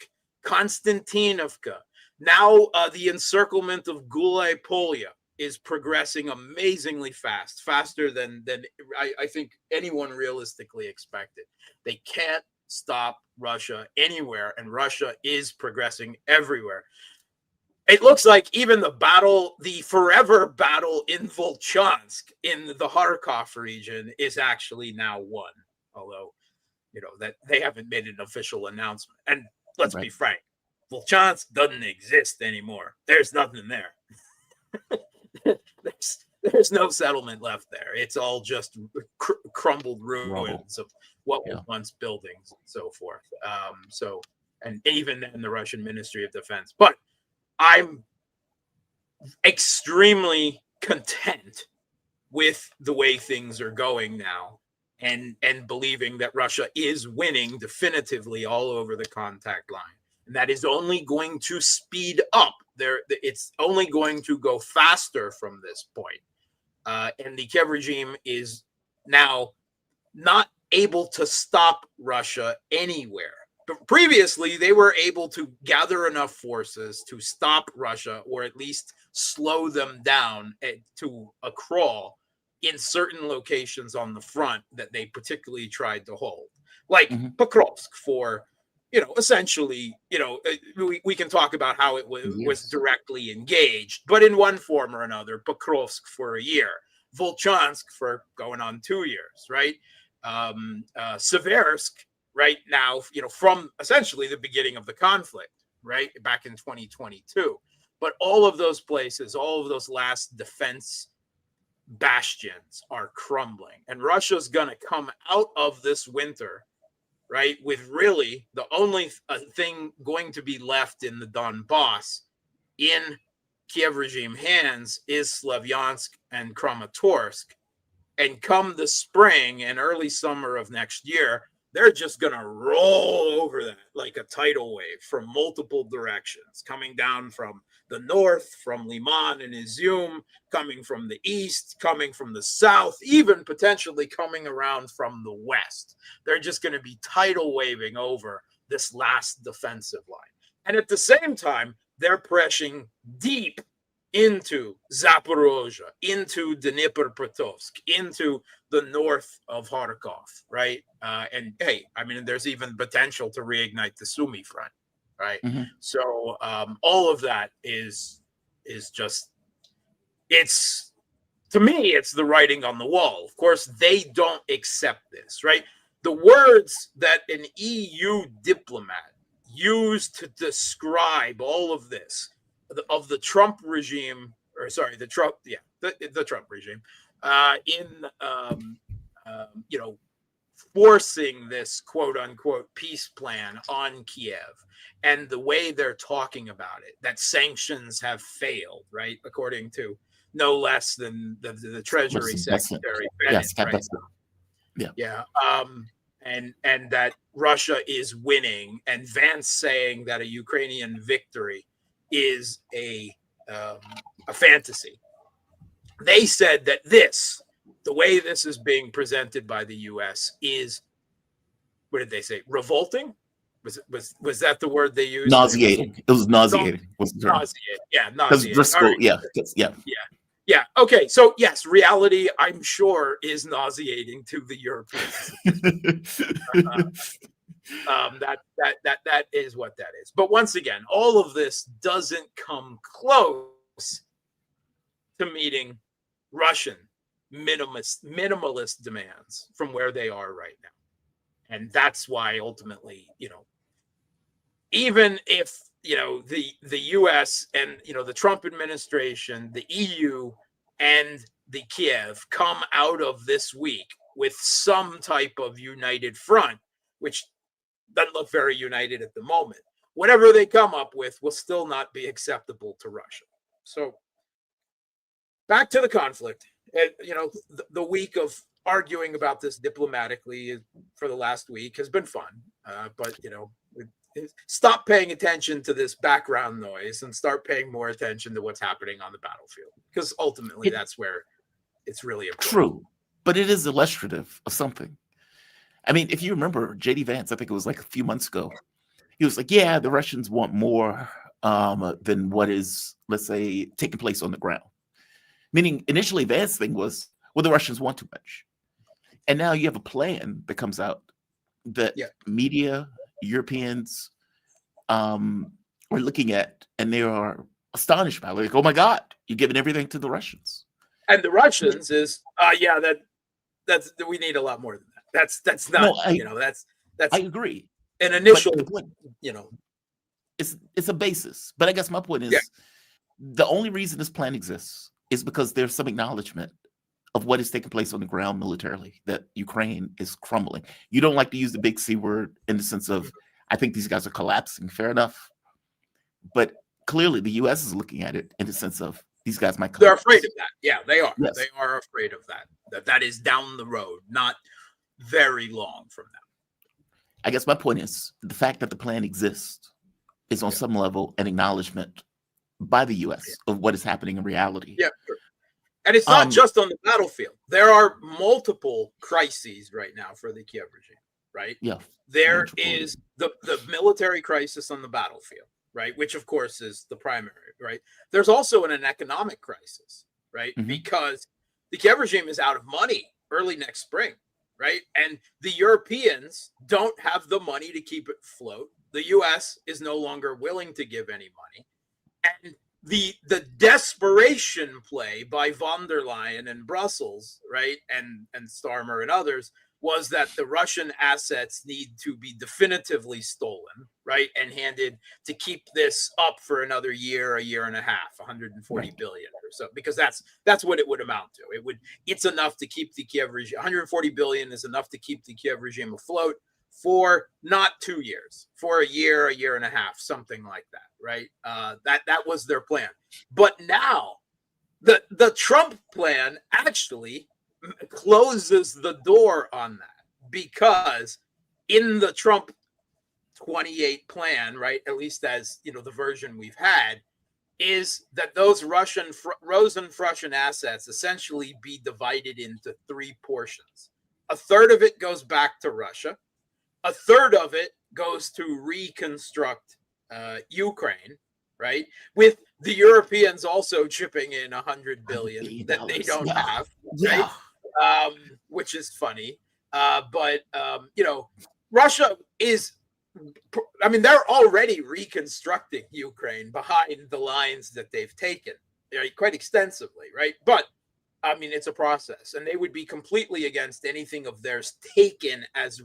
[SPEAKER 4] Konstantinovka. Now the encirclement of Gulay Polya is progressing amazingly fast, faster than I think anyone realistically expected. They can't stop Russia anywhere, and Russia is progressing everywhere. It looks like even the forever battle in Volchansk in the Kharkov region is actually now won, although, that they haven't made an official announcement. And let's be frank, Volchansk doesn't exist anymore. There's nothing there. There's no settlement left there. It's all just crumbled ruins of what was once buildings and so forth. And even in the Russian Ministry of Defense. But I'm extremely content with the way things are going now, and believing that Russia is winning definitively all over the contact line. And that is only going to speed up. It's only going to go faster from this point. And the Kiev regime is now not able to stop Russia anywhere. But previously, they were able to gather enough forces to stop Russia, or at least slow them down to a crawl in certain locations on the front that they particularly tried to hold, like Pokrovsk for, essentially, we can talk about how it was directly engaged, but in one form or another, Pokrovsk for a year, Volchansk for going on 2 years, right? Seversk right now, from essentially the beginning of the conflict, right, back in 2022. But all of those places, all of those last defense bastions are crumbling. And Russia's going to come out of this winter, right, with really the only thing going to be left in the Donbass in Kiev regime hands is Slavyansk and Kramatorsk. And come the spring and early summer of next year, they're just going to roll over that like a tidal wave from multiple directions, coming down from the north, from Liman and Izium, coming from the east, coming from the south, even potentially coming around from the west. They're just going to be tidal waving over this last defensive line. And at the same time, they're pressing deep into Zaporozhye, into Dnipropetrovsk, into the north of Kharkov, right? And hey, I mean, there's even potential to reignite the Sumy front, right? So all of that is just, it's, to me, it's the writing on the wall. Of course, they don't accept this, right? The words that an EU diplomat used to describe all of this, of the Trump regime, or sorry, the Trump regime, you know, forcing this quote unquote peace plan on Kiev, and the way they're talking about it, that sanctions have failed, right? According to no less than the Treasury Secretary Bennett, right? And that Russia is winning, and Vance saying that a Ukrainian victory is a fantasy. They said that the way this is being presented by the U.S. is, what did they say? Revolting? Was that the word they used?
[SPEAKER 2] Nauseating. It was nauseating.
[SPEAKER 4] Nauseating. Yeah, nauseating.
[SPEAKER 2] Driscoll, right.
[SPEAKER 4] Yeah. Okay. So yes, reality, I'm sure, is nauseating to the Europeans. That is what that is. But once again, all of this doesn't come close to meeting Russian minimalist demands from where they are right now. And that's why ultimately, you know, even if, you know, the US and, you know, the Trump administration, the EU and the Kiev come out of this week with some type of united front, which doesn't look very united at the moment, whatever they come up with will still not be acceptable to Russia. So back to the conflict. You know, the week of arguing about this diplomatically for the last week has been fun, but, you know, stop paying attention to this background noise and start paying more attention to what's happening on the battlefield, because ultimately that's where it's really important.
[SPEAKER 2] True, but it is illustrative of something. I mean, if you remember J.D. Vance, I think it was like a few months ago, he was like, yeah, the Russians want more than what is, let's say, taking place on the ground. Meaning initially Vance's thing was, well, the Russians want too much. And now you have a plan that comes out that media, Europeans are looking at, and they are astonished by it. Like, oh my God, you're giving everything to the Russians.
[SPEAKER 4] And the Russians is, that's we need a lot more than that. That's not,
[SPEAKER 2] no,
[SPEAKER 4] you know, that's
[SPEAKER 2] I agree.
[SPEAKER 4] An initial, you know,
[SPEAKER 2] it's a basis. But I guess my point is the only reason this plan exists is because there's some acknowledgement of what is taking place on the ground militarily, that Ukraine is crumbling. You don't like to use the big C word in the sense of, I think these guys are collapsing, fair enough. But clearly the US is looking at it in the sense of, these guys might collapse.
[SPEAKER 4] They're afraid of that. Yeah, they are.
[SPEAKER 2] Yes.
[SPEAKER 4] They are afraid of that. That is down the road, not very long from now.
[SPEAKER 2] I guess my point is, the fact that the plan exists is on some level an acknowledgement by the US of what is happening in reality.
[SPEAKER 4] Yeah, sure. And it's not just on the battlefield. There are multiple crises right now for the Kiev regime, right?
[SPEAKER 2] Yeah.
[SPEAKER 4] There is the military crisis on the battlefield, right? Which of course is the primary, right? There's also an economic crisis, right? Mm-hmm. Because the Kiev regime is out of money early next spring, right? And the Europeans don't have the money to keep it afloat. The US is no longer willing to give any money. And the desperation play by von der Leyen and Brussels, right, and Starmer and others, was that the Russian assets need to be definitively stolen, right, and handed to keep this up for another year, a year and a half, 140 billion or so, because that's what it would amount to. It's enough to keep the Kiev regime. 140 billion is enough to keep the Kiev regime afloat for not 2 years, for a year and a half, something like that, right? That was their plan. But now the Trump plan actually closes the door on that, because in the Trump 28 plan, right, at least as, you know, the version we've had, is that those Rosen-Prussian assets essentially be divided into 3 portions. A third of it goes back to Russia. A third of it goes to reconstruct Ukraine, right? With the Europeans also chipping in $100 billion that they don't have, right? Which is funny. But Russia is, I mean, they're already reconstructing Ukraine behind the lines that they've taken, quite extensively, right? But I mean, it's a process, and they would be completely against anything of theirs taken as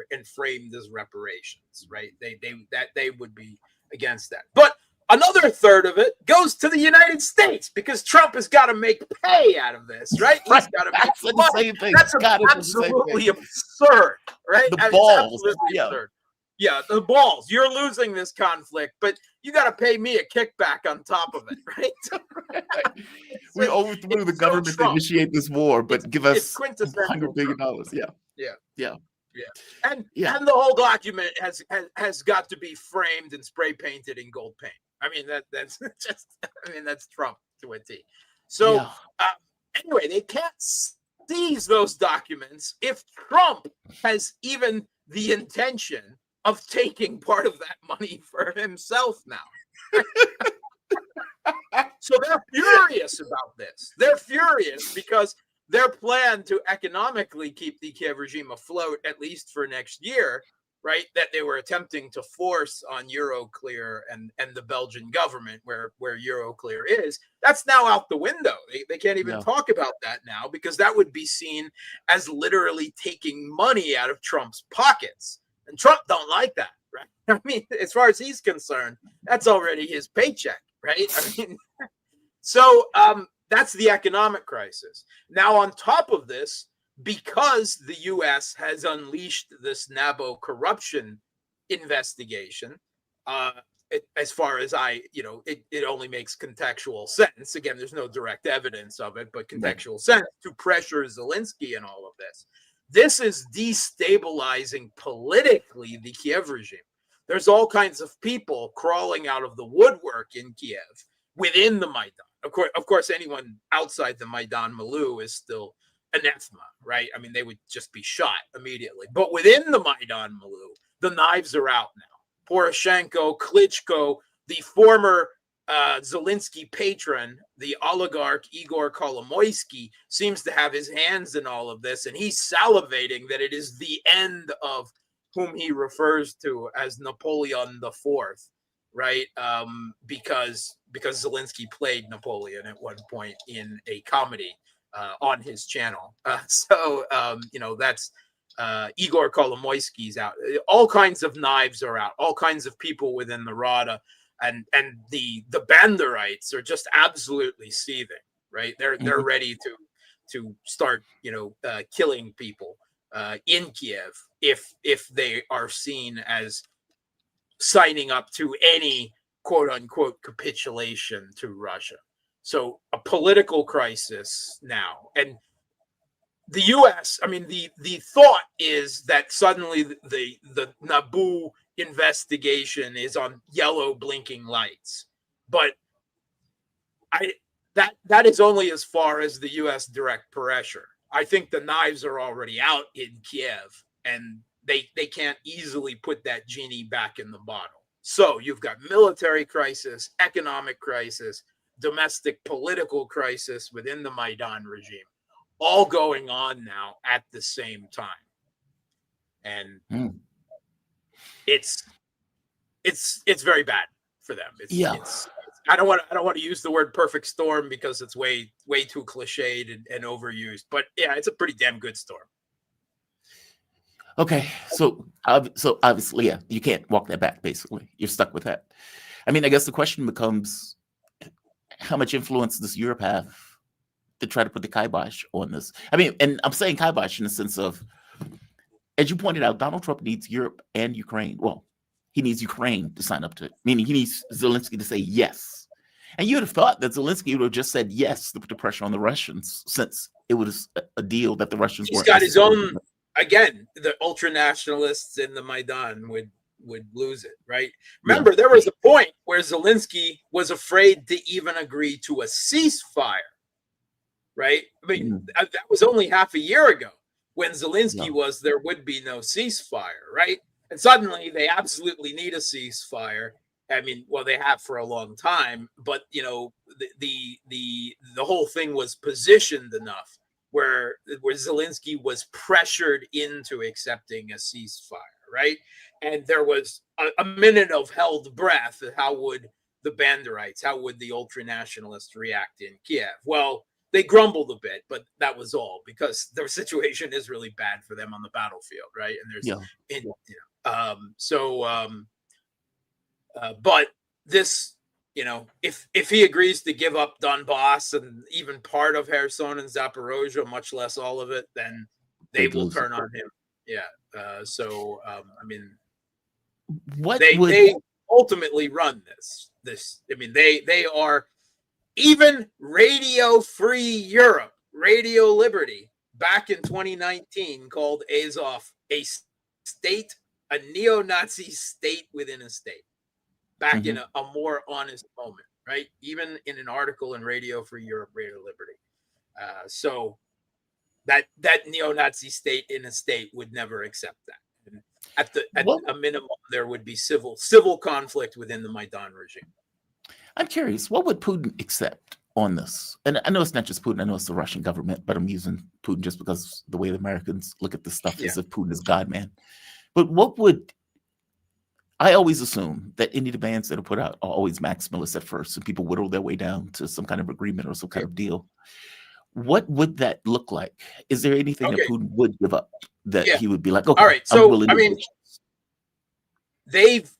[SPEAKER 4] and framed as reparations, right? They would be against that. But another third of it goes to the United States because Trump has got to make pay out of this, right? He's got to make money. That's absolutely absurd, right?
[SPEAKER 2] The balls,
[SPEAKER 4] absurd. Yeah, the balls. You're losing this conflict, but you got to pay me a kickback on top of it, right?
[SPEAKER 2] We overthrew the government to initiate this war, but give us $100 billion. Yeah.
[SPEAKER 4] And the whole document has got to be framed and spray painted in gold paint. I mean, that's just, that's Trump to a T. So anyway, they can't seize those documents if Trump has even the intention of taking part of that money for himself now. So they're furious about this. They're furious because their plan to economically keep the Kiev regime afloat, at least for next year, right, that they were attempting to force on Euroclear and the Belgian government where Euroclear is, that's now out the window. They can't even talk about that now because that would be seen as literally taking money out of Trump's pockets. And Trump don't like that, right? I mean, as far as he's concerned, that's already his paycheck, right? I mean, so that's the economic crisis. Now, on top of this, because the U.S. has unleashed this NABO corruption investigation, as far as it only makes contextual sense. Again, there's no direct evidence of it, but contextual sense to pressure Zelensky and all of this. This is destabilizing politically the Kiev regime. There's all kinds of people crawling out of the woodwork in Kiev within the Maidan. Of course, anyone outside the Maidan milieu is still anathema, right? I mean, they would just be shot immediately. But within the Maidan milieu, the knives are out now. Poroshenko, Klitschko, the former Zelensky patron, the oligarch Igor Kolomoisky, seems to have his hands in all of this, and he's salivating that it is the end of whom he refers to as Napoleon IV, right? Because Zelensky played Napoleon at one point in a comedy on his channel. So that's Igor Kolomoisky's out. All kinds of knives are out. All kinds of people within the Rada. And the Banderites are just absolutely seething, right? They're ready to start, killing people in Kiev if they are seen as signing up to any quote unquote capitulation to Russia. So a political crisis now, and the U.S. I mean, the thought is that suddenly the Naboo investigation is on yellow blinking lights, but that is only as far as the U.S. direct pressure. I think the knives are already out in Kiev, and they can't easily put that genie back in the bottle. So you've got military crisis, economic crisis, domestic political crisis within the Maidan regime, all going on now at the same time. And it's very bad for them. I don't want to use the word perfect storm because it's way too cliched and overused, but yeah, it's a pretty damn good storm.
[SPEAKER 2] Okay, so obviously, you can't walk that back. Basically, you're stuck with that. I mean, I guess the question becomes, how much influence does Europe have to try to put the kibosh on this? I mean, and I'm saying kibosh in the sense of, as you pointed out, Donald Trump needs Europe and Ukraine. Well, he needs Ukraine to sign up to it, meaning he needs Zelensky to say yes. And you would have thought that Zelensky would have just said yes to put the pressure on the Russians, since it was a deal that the Russians weren't.
[SPEAKER 4] He's got his own. Again, the ultra nationalists in the Maidan would lose it, right? Remember, there was a point where Zelensky was afraid to even agree to a ceasefire, right? I mean, that was only half a year ago when Zelensky was, there would be no ceasefire, right? And suddenly they absolutely need a ceasefire. I mean, well, they have for a long time, but you know, the whole thing was positioned enough where Zelensky was pressured into accepting a ceasefire, right? And there was a minute of held breath. How would the Banderites, how would the ultranationalists react in Kiev? Well, they grumbled a bit, but that was all, because their situation is really bad for them on the battlefield, right? And there's, but this, you know, if he agrees to give up Donbass and even part of Kherson and Zaporozhye, much less all of it, then they will turn on him. Yeah. I mean, they ultimately run this. I mean, they are, even Radio Free Europe, Radio Liberty, back in 2019 called Azov a state, a neo-Nazi state within a state. Back in a more honest moment, right? Even in an article in Radio Free Europe, Radio Liberty. So that neo-Nazi state in a state would never accept that. And at a minimum, there would be civil conflict within the Maidan regime.
[SPEAKER 2] I'm curious, what would Putin accept on this? And I know it's not just Putin, I know it's the Russian government, but I'm using Putin just because the way the Americans look at this stuff is if Putin is God, man. But what would, I always assume that any demands that are put out are always maximalist at first, and people whittle their way down to some kind of agreement or some kind of deal. What would that look like? Is there anything that Putin would give up that he would be like, okay,
[SPEAKER 4] all right, so I mean, they've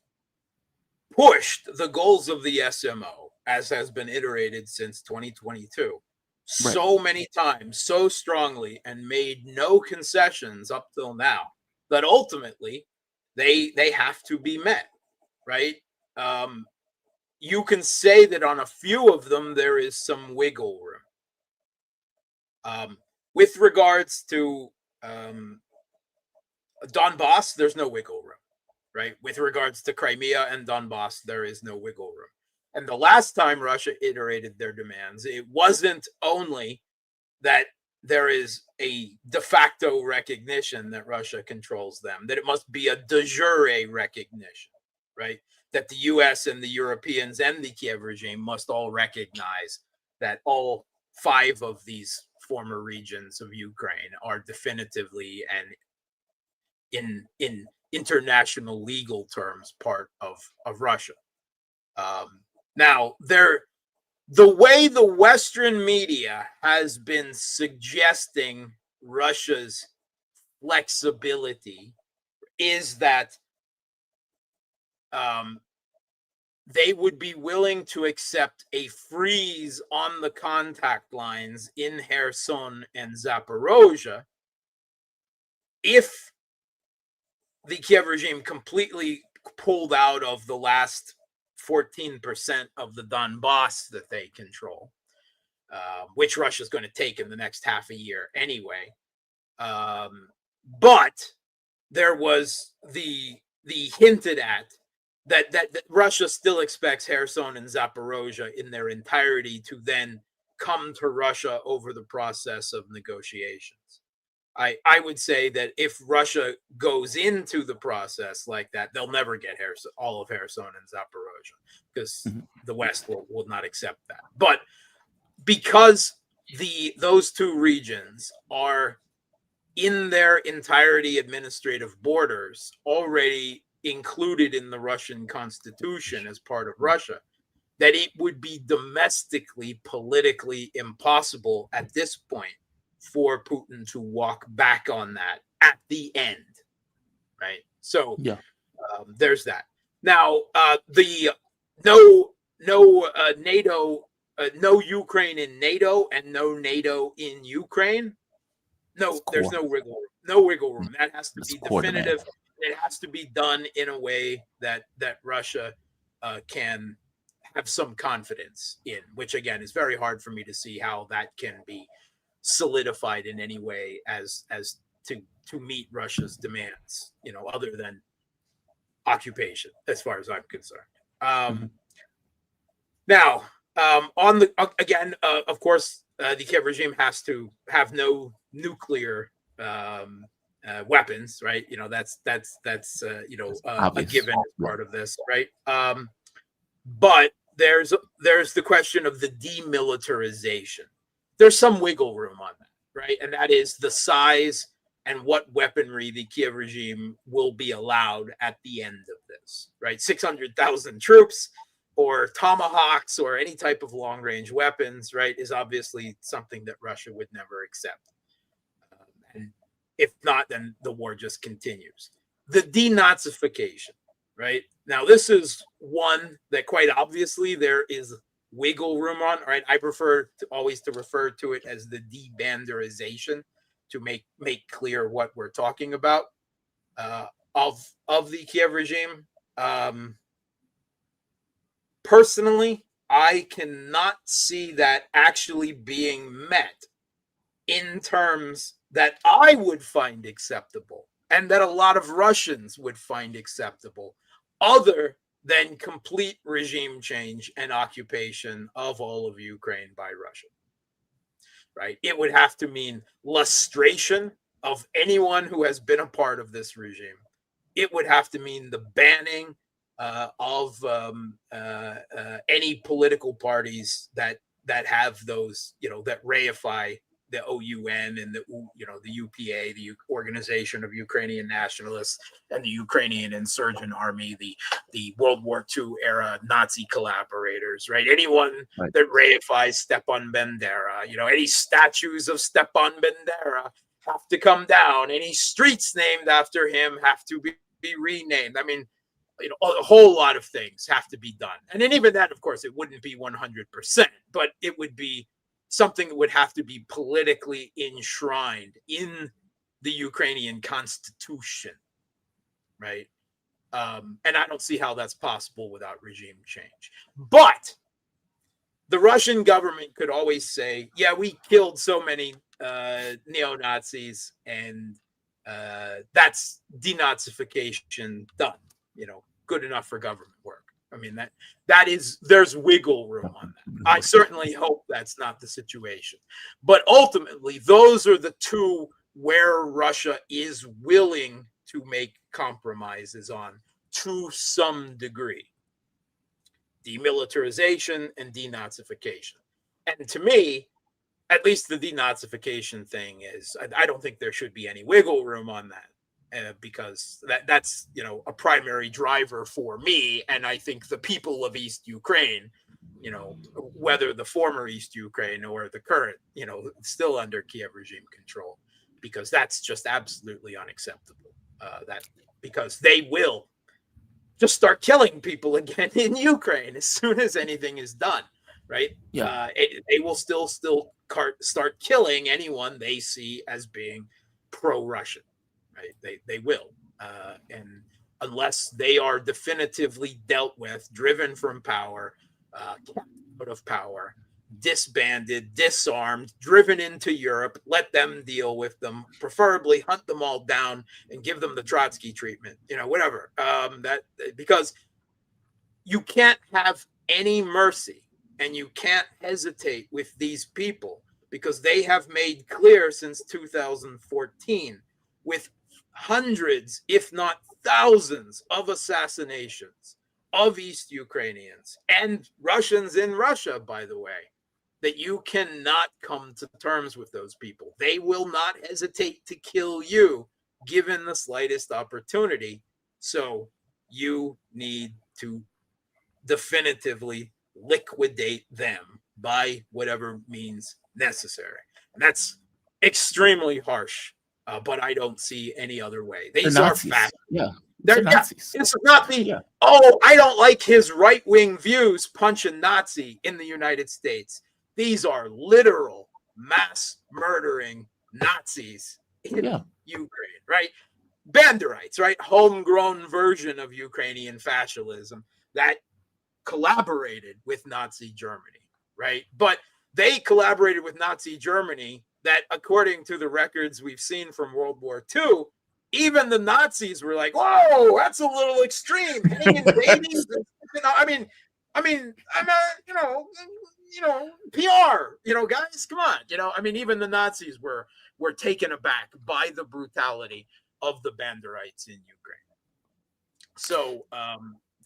[SPEAKER 4] pushed the goals of the SMO, as has been iterated since 2022, so many times, so strongly, and made no concessions up till now, that ultimately they have to be met, right? You can say that on a few of them there is some wiggle room. With regards to Donbass, there's no wiggle room, right? With regards to Crimea and Donbass, there is no wiggle room. And the last time Russia iterated their demands, it wasn't only that there is a de facto recognition that Russia controls them, that it must be a de jure recognition, right? That the US and the Europeans and the Kiev regime must all recognize that all 5 of these former regions of Ukraine are definitively and in international legal terms part of Russia. Now, the way the Western media has been suggesting Russia's flexibility is that they would be willing to accept a freeze on the contact lines in Kherson and Zaporozhye if the Kiev regime completely pulled out of the last 14% of the Donbass that they control, which Russia is going to take in the next half a year anyway. But there was the hinted at that Russia still expects Kherson and Zaporozhye in their entirety to then come to Russia over the process of negotiations. I would say that if Russia goes into the process like that, they'll never get all of Kherson and Zaporozhye because the West will not accept that. But because those 2 regions are in their entirety administrative borders already included in the Russian constitution as part of Russia, that it would be domestically, politically impossible at this point for Putin to walk back on that at the end, right? So there's that. Now, the no NATO, no Ukraine in NATO, and no NATO in Ukraine. No, there's no wiggle room. No wiggle room. That has to be definitive. It has to be done in a way that Russia can have some confidence in, which again is very hard for me to see how that can be solidified in any way as to meet Russia's demands, you know, other than occupation, as far as I'm concerned. Now, on the again, of course, the Kiev regime has to have no nuclear weapons, right? You know, that's you know a given as part of this, right? But there's the question of the demilitarization. There's some wiggle room on that, right? And that is the size and what weaponry the Kiev regime will be allowed at the end of this, right? 600,000 troops or tomahawks or any type of long-range weapons, right, is obviously something that Russia would never accept. And if not, then the war just continues. The denazification, right? Now, this is one that quite obviously there is wiggle room on, right? I prefer to always to refer to it as the debanderization to make clear what we're talking about of the Kiev regime. Personally, I cannot see that actually being met in terms that I would find acceptable and that a lot of Russians would find acceptable, other than complete regime change and occupation of all of Ukraine by Russia. Right? It would have to mean lustration of anyone who has been a part of this regime. It would have to mean the banning of any political parties that have those, that reify the OUN and the UPA, the Organization of Ukrainian Nationalists, and the Ukrainian Insurgent Army, the World War II era Nazi collaborators, right? Anyone that reifies Stepan Bandera, any statues of Stepan Bandera have to come down. Any streets named after him have to be renamed. I mean, a whole lot of things have to be done. And then even that, of course, it wouldn't be 100%, but it would be something that would have to be politically enshrined in the Ukrainian constitution, right? And I don't see how that's possible without regime change. But the Russian government could always say, yeah, we killed so many neo-Nazis, and that's denazification done, good enough for government work. I mean, there's wiggle room on that. I certainly hope that's not the situation. But ultimately, those are the two where Russia is willing to make compromises on to some degree. Demilitarization and denazification. And to me, at least the denazification thing is, I don't think there should be any wiggle room on that. Because that's a primary driver for me, and I think the people of East Ukraine, whether the former East Ukraine or the current, still under Kiev regime control, because that's just absolutely unacceptable. Because they will just start killing people again in Ukraine as soon as anything is done, right?
[SPEAKER 2] Yeah.
[SPEAKER 4] They will still start killing anyone they see as being pro-Russian. Right? They will, and unless they are definitively dealt with, driven from power, out of power, disbanded, disarmed, driven into Europe, let them deal with them. Preferably hunt them all down and give them the Trotsky treatment. Whatever. Because you can't have any mercy and you can't hesitate with these people, because they have made clear since 2014, with hundreds, if not thousands, of assassinations of East Ukrainians and Russians in Russia, by the way, that you cannot come to terms with those people. They will not hesitate to kill you given the slightest opportunity. So you need to definitively liquidate them by whatever means necessary. And that's extremely harsh. But I don't see any other way. These are facts.
[SPEAKER 2] Yeah.
[SPEAKER 4] They're Nazis. It's not the, I don't like his right-wing views, punch a Nazi in the United States. These are literal mass murdering Nazis in Ukraine, right? Banderites, right? Homegrown version of Ukrainian fascism that collaborated with Nazi Germany, right? But they collaborated with Nazi Germany that, according to the records we've seen from World War II, even the Nazis were like, "Whoa, that's a little extreme." Invading, I'm PR, guys, come on, even the Nazis were taken aback by the brutality of the Banderites in Ukraine. So,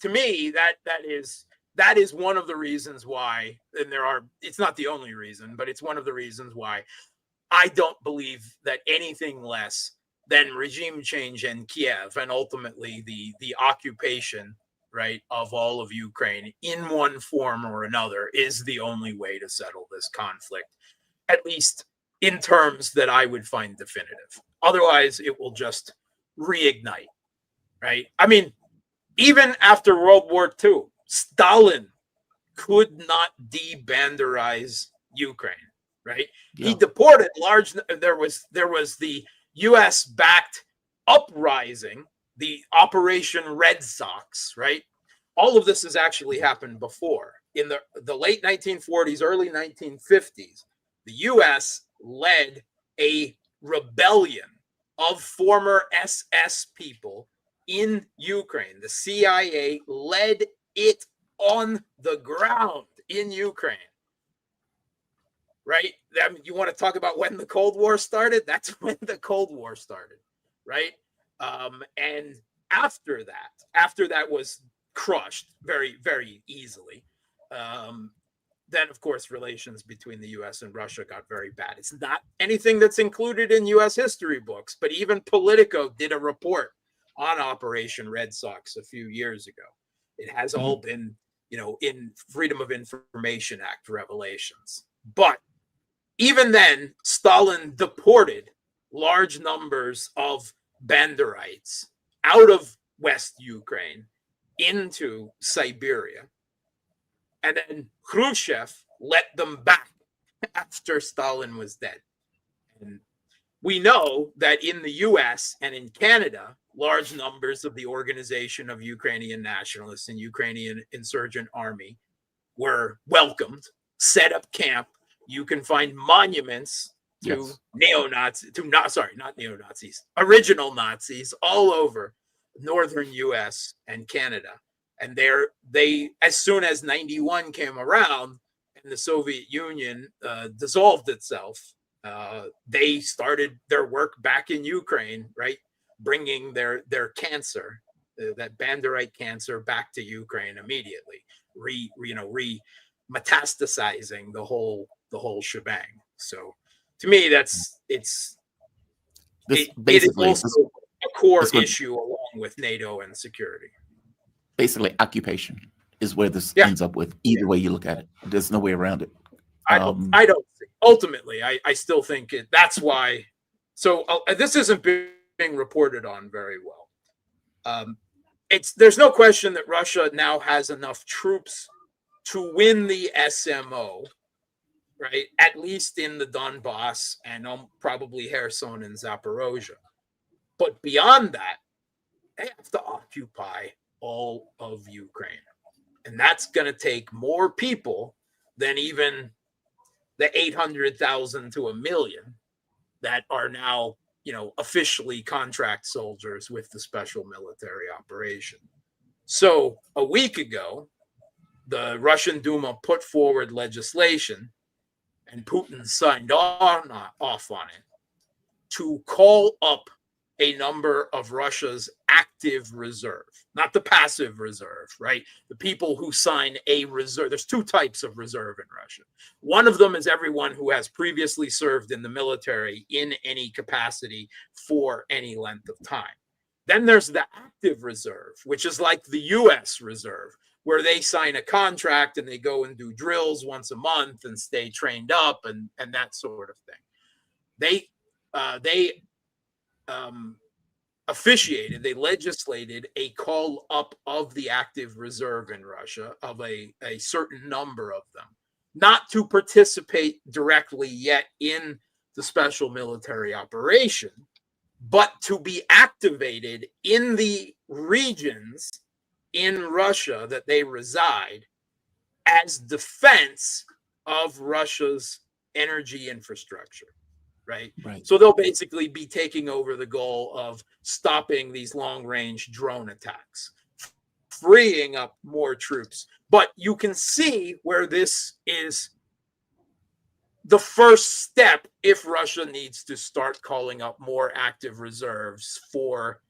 [SPEAKER 4] to me, that is that is one of the reasons why, and it's not the only reason, but it's one of the reasons why I don't believe that anything less than regime change in Kiev and ultimately the occupation, right, of all of Ukraine in one form or another is the only way to settle this conflict, at least in terms that I would find definitive. Otherwise, it will just reignite, right? I mean, even after World War II, Stalin could not de-banderize Ukraine, right?
[SPEAKER 2] Yeah.
[SPEAKER 4] He deported there was the US-backed uprising, the Operation Red Sox, right? All of this has actually happened before. In the late 1940s, early 1950s, the US led a rebellion of former SS people in Ukraine. The CIA led it on the ground in Ukraine. Right? I mean, you want to talk about when the Cold War started? That's when the Cold War started, right? And after that was crushed very, very easily. Then, of course, relations between the U.S. and Russia got very bad. It's not anything that's included in U.S. history books, but even Politico did a report on Operation Red Sox a few years ago. It has all been, in Freedom of Information Act revelations. But even then, Stalin deported large numbers of Banderites out of West Ukraine into Siberia. And then Khrushchev let them back after Stalin was dead. And we know that in the US and in Canada, large numbers of the Organization of Ukrainian Nationalists and Ukrainian Insurgent Army were welcomed, set up camp. You can find monuments to original Nazis all over northern US and Canada. And they, as soon as 91 came around and the Soviet Union dissolved itself, they started their work back in Ukraine, right? Bringing their cancer, that Banderite cancer, back to Ukraine immediately, metastasizing the whole shebang. So to me, it is also a core issue along with NATO and security.
[SPEAKER 2] Basically, occupation is where this ends up with. Either way you look at it, there's no way around it.
[SPEAKER 4] I don't think, ultimately, I still think that's why. So this isn't being reported on very well. There's no question that Russia now has enough troops to win the SMO, right? At least in the Donbass and probably Kherson and Zaporozhye. But beyond that, they have to occupy all of Ukraine. And that's going to take more people than even the 800,000 to 1 million that are now, officially contract soldiers with the special military operation. So a week ago, the Russian Duma put forward legislation and Putin signed off on it to call up a number of Russia's active reserve, not the passive reserve, right? The people who sign a reserve. There's two types of reserve in Russia. One of them is everyone who has previously served in the military in any capacity for any length of time. Then there's the active reserve, which is like the U.S. reserve, where they sign a contract and they go and do drills once a month and stay trained up and that sort of thing. They they legislated a call up of the active reserve in Russia of a certain number of them, not to participate directly yet in the special military operation, but to be activated in the regions in Russia that they reside as defense of Russia's energy infrastructure. Right. So they'll basically be taking over the goal of stopping these long-range drone attacks, freeing up more troops. But you can see where this is the first step if Russia needs to start calling up more active reserves for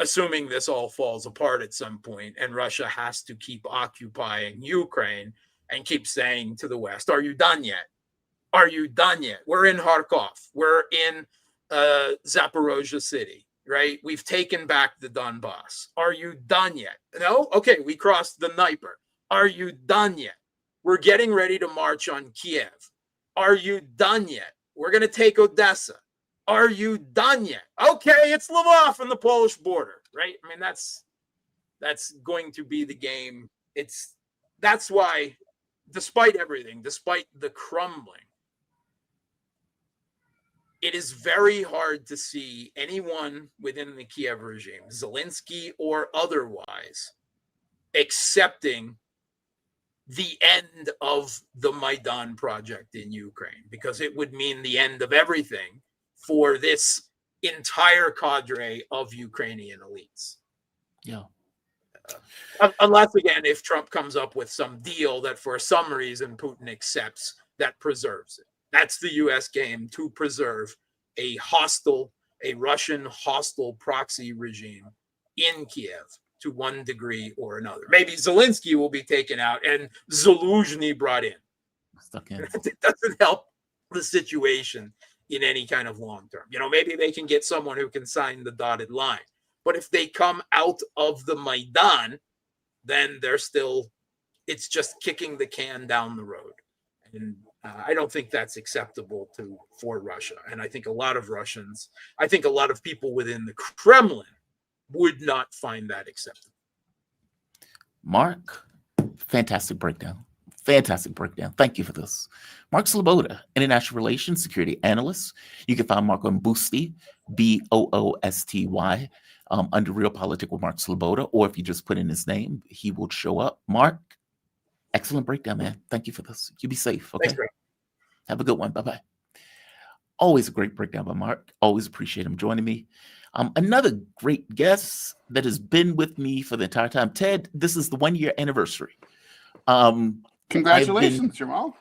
[SPEAKER 4] assuming this all falls apart at some point and Russia has to keep occupying Ukraine and keep saying to the West, are you done yet? Are you done yet? We're in Kharkov. We're in Zaporozhye city, right? We've taken back the Donbass. Are you done yet? No? Okay, we crossed the Dnieper. Are you done yet? We're getting ready to march on Kiev. Are you done yet? We're going to take Odessa. Are you done yet? Okay, it's Lvov on the Polish border, right? I mean, that's going to be the game. That's why, despite everything, despite the crumbling, it is very hard to see anyone within the Kiev regime, Zelensky or otherwise, accepting the end of the Maidan project in Ukraine, because it would mean the end of everything for this entire cadre of Ukrainian elites.
[SPEAKER 2] Yeah.
[SPEAKER 4] Unless, again, if Trump comes up with some deal that for some reason Putin accepts that preserves it. That's the U.S. game, to preserve a Russian hostile proxy regime in Kiev to one degree or another. Maybe Zelensky will be taken out and Zaluzhny brought in.
[SPEAKER 2] Stuck in.
[SPEAKER 4] It doesn't help the situation in any kind of long term. Maybe they can get someone who can sign the dotted line. But if they come out of the Maidan, then it's just kicking the can down the road. And I don't think that's acceptable for Russia. And I think a lot of Russians, I think a lot of people within the Kremlin would not find that acceptable.
[SPEAKER 2] Mark, fantastic breakdown. Fantastic breakdown. Thank you for this. Mark Sleboda, International Relations Security Analyst. You can find Mark on Boosty, Boosty, under Real Politic with Mark Sleboda, or if you just put in his name, he will show up. Mark, excellent breakdown, man. Thank you for this. You be safe, okay?
[SPEAKER 4] Thanks,
[SPEAKER 2] have a good one. Bye-bye. Always a great breakdown by Mark. Always appreciate him joining me. Another great guest that has been with me for the entire time. Ted, this is the 1-year anniversary.
[SPEAKER 5] Congratulations, Jamal.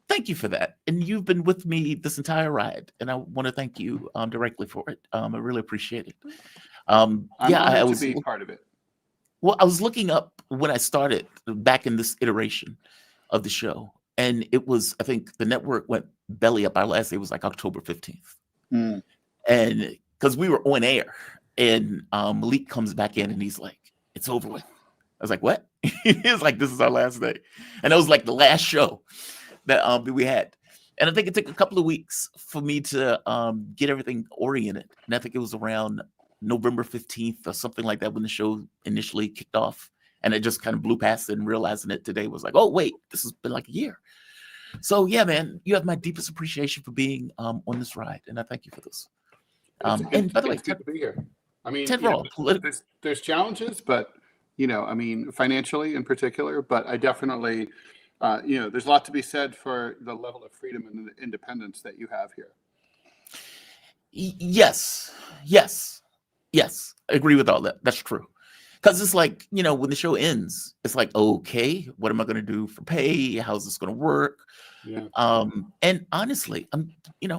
[SPEAKER 2] Thank you for that. And you've been with me this entire ride. And I want to thank you directly for it. I really appreciate it.
[SPEAKER 5] I'm honored to be part of it.
[SPEAKER 2] Well, I was looking up when I started back in this iteration of the show. And it was, I think the network went belly up. Our last day was like October 15th.
[SPEAKER 5] Mm.
[SPEAKER 2] And because we were on air, and Malik comes back in and he's like, it's over with. I was like, what? He was like, this is our last day. And that was like the last show that we had. And I think it took a couple of weeks for me to get everything oriented. And I think it was around November 15th or something like that when the show initially kicked off. And it just kind of blew past it, and realizing it today was like, oh, wait, this has been like a year. So, yeah, man, you have my deepest appreciation for being on this ride. And I thank you for this. And by the way,
[SPEAKER 5] it's good to be here. I mean,
[SPEAKER 2] Ted Rall,
[SPEAKER 5] there's challenges, but, financially in particular, but I definitely, there's a lot to be said for the level of freedom and independence that you have here.
[SPEAKER 2] Yes. I agree with all that. That's true. Because it's like, when the show ends, it's like, okay, what am I going to do for pay? How's this going to work?
[SPEAKER 5] Yeah.
[SPEAKER 2] And honestly, I'm,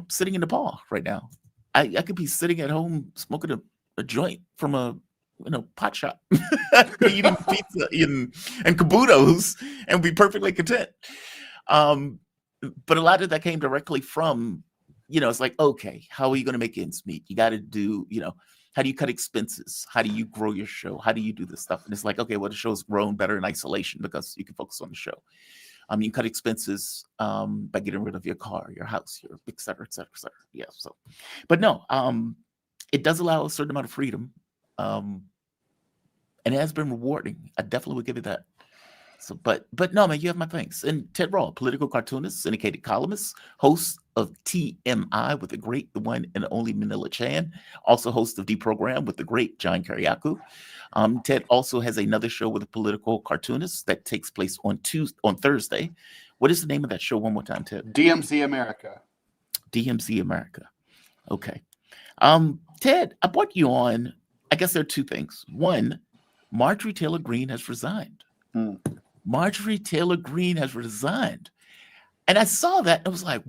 [SPEAKER 2] sitting in the bar right now. I could be sitting at home smoking a joint from a, pot shop, eating pizza and Kabutos, and be perfectly content. But a lot of that came directly from, it's like, okay, how are you going to make ends meet? You got to do, how do you cut expenses? How do you grow your show? How do you do this stuff? And it's like, okay, well, the show's grown better in isolation because you can focus on the show. You cut expenses by getting rid of your car, your house, your et cetera, et cetera, et cetera. Yeah. So, but no, it does allow a certain amount of freedom. And it has been rewarding. I definitely would give you that. So, but no, man, you have my thanks. And Ted Rall, political cartoonist, syndicated columnist, host of TMI with the great, the one and only Manila Chan, also host of Deprogram with the great John Kariakou. Ted also has another show with a political cartoonist that takes place on Thursday. What is the name of that show one more time, Ted?
[SPEAKER 5] DMZ America.
[SPEAKER 2] DMZ America. Okay. Ted, I brought you on. I guess there are two things. One, Marjorie Taylor Greene has resigned. Marjorie Taylor Greene has resigned. And I saw that and I was like,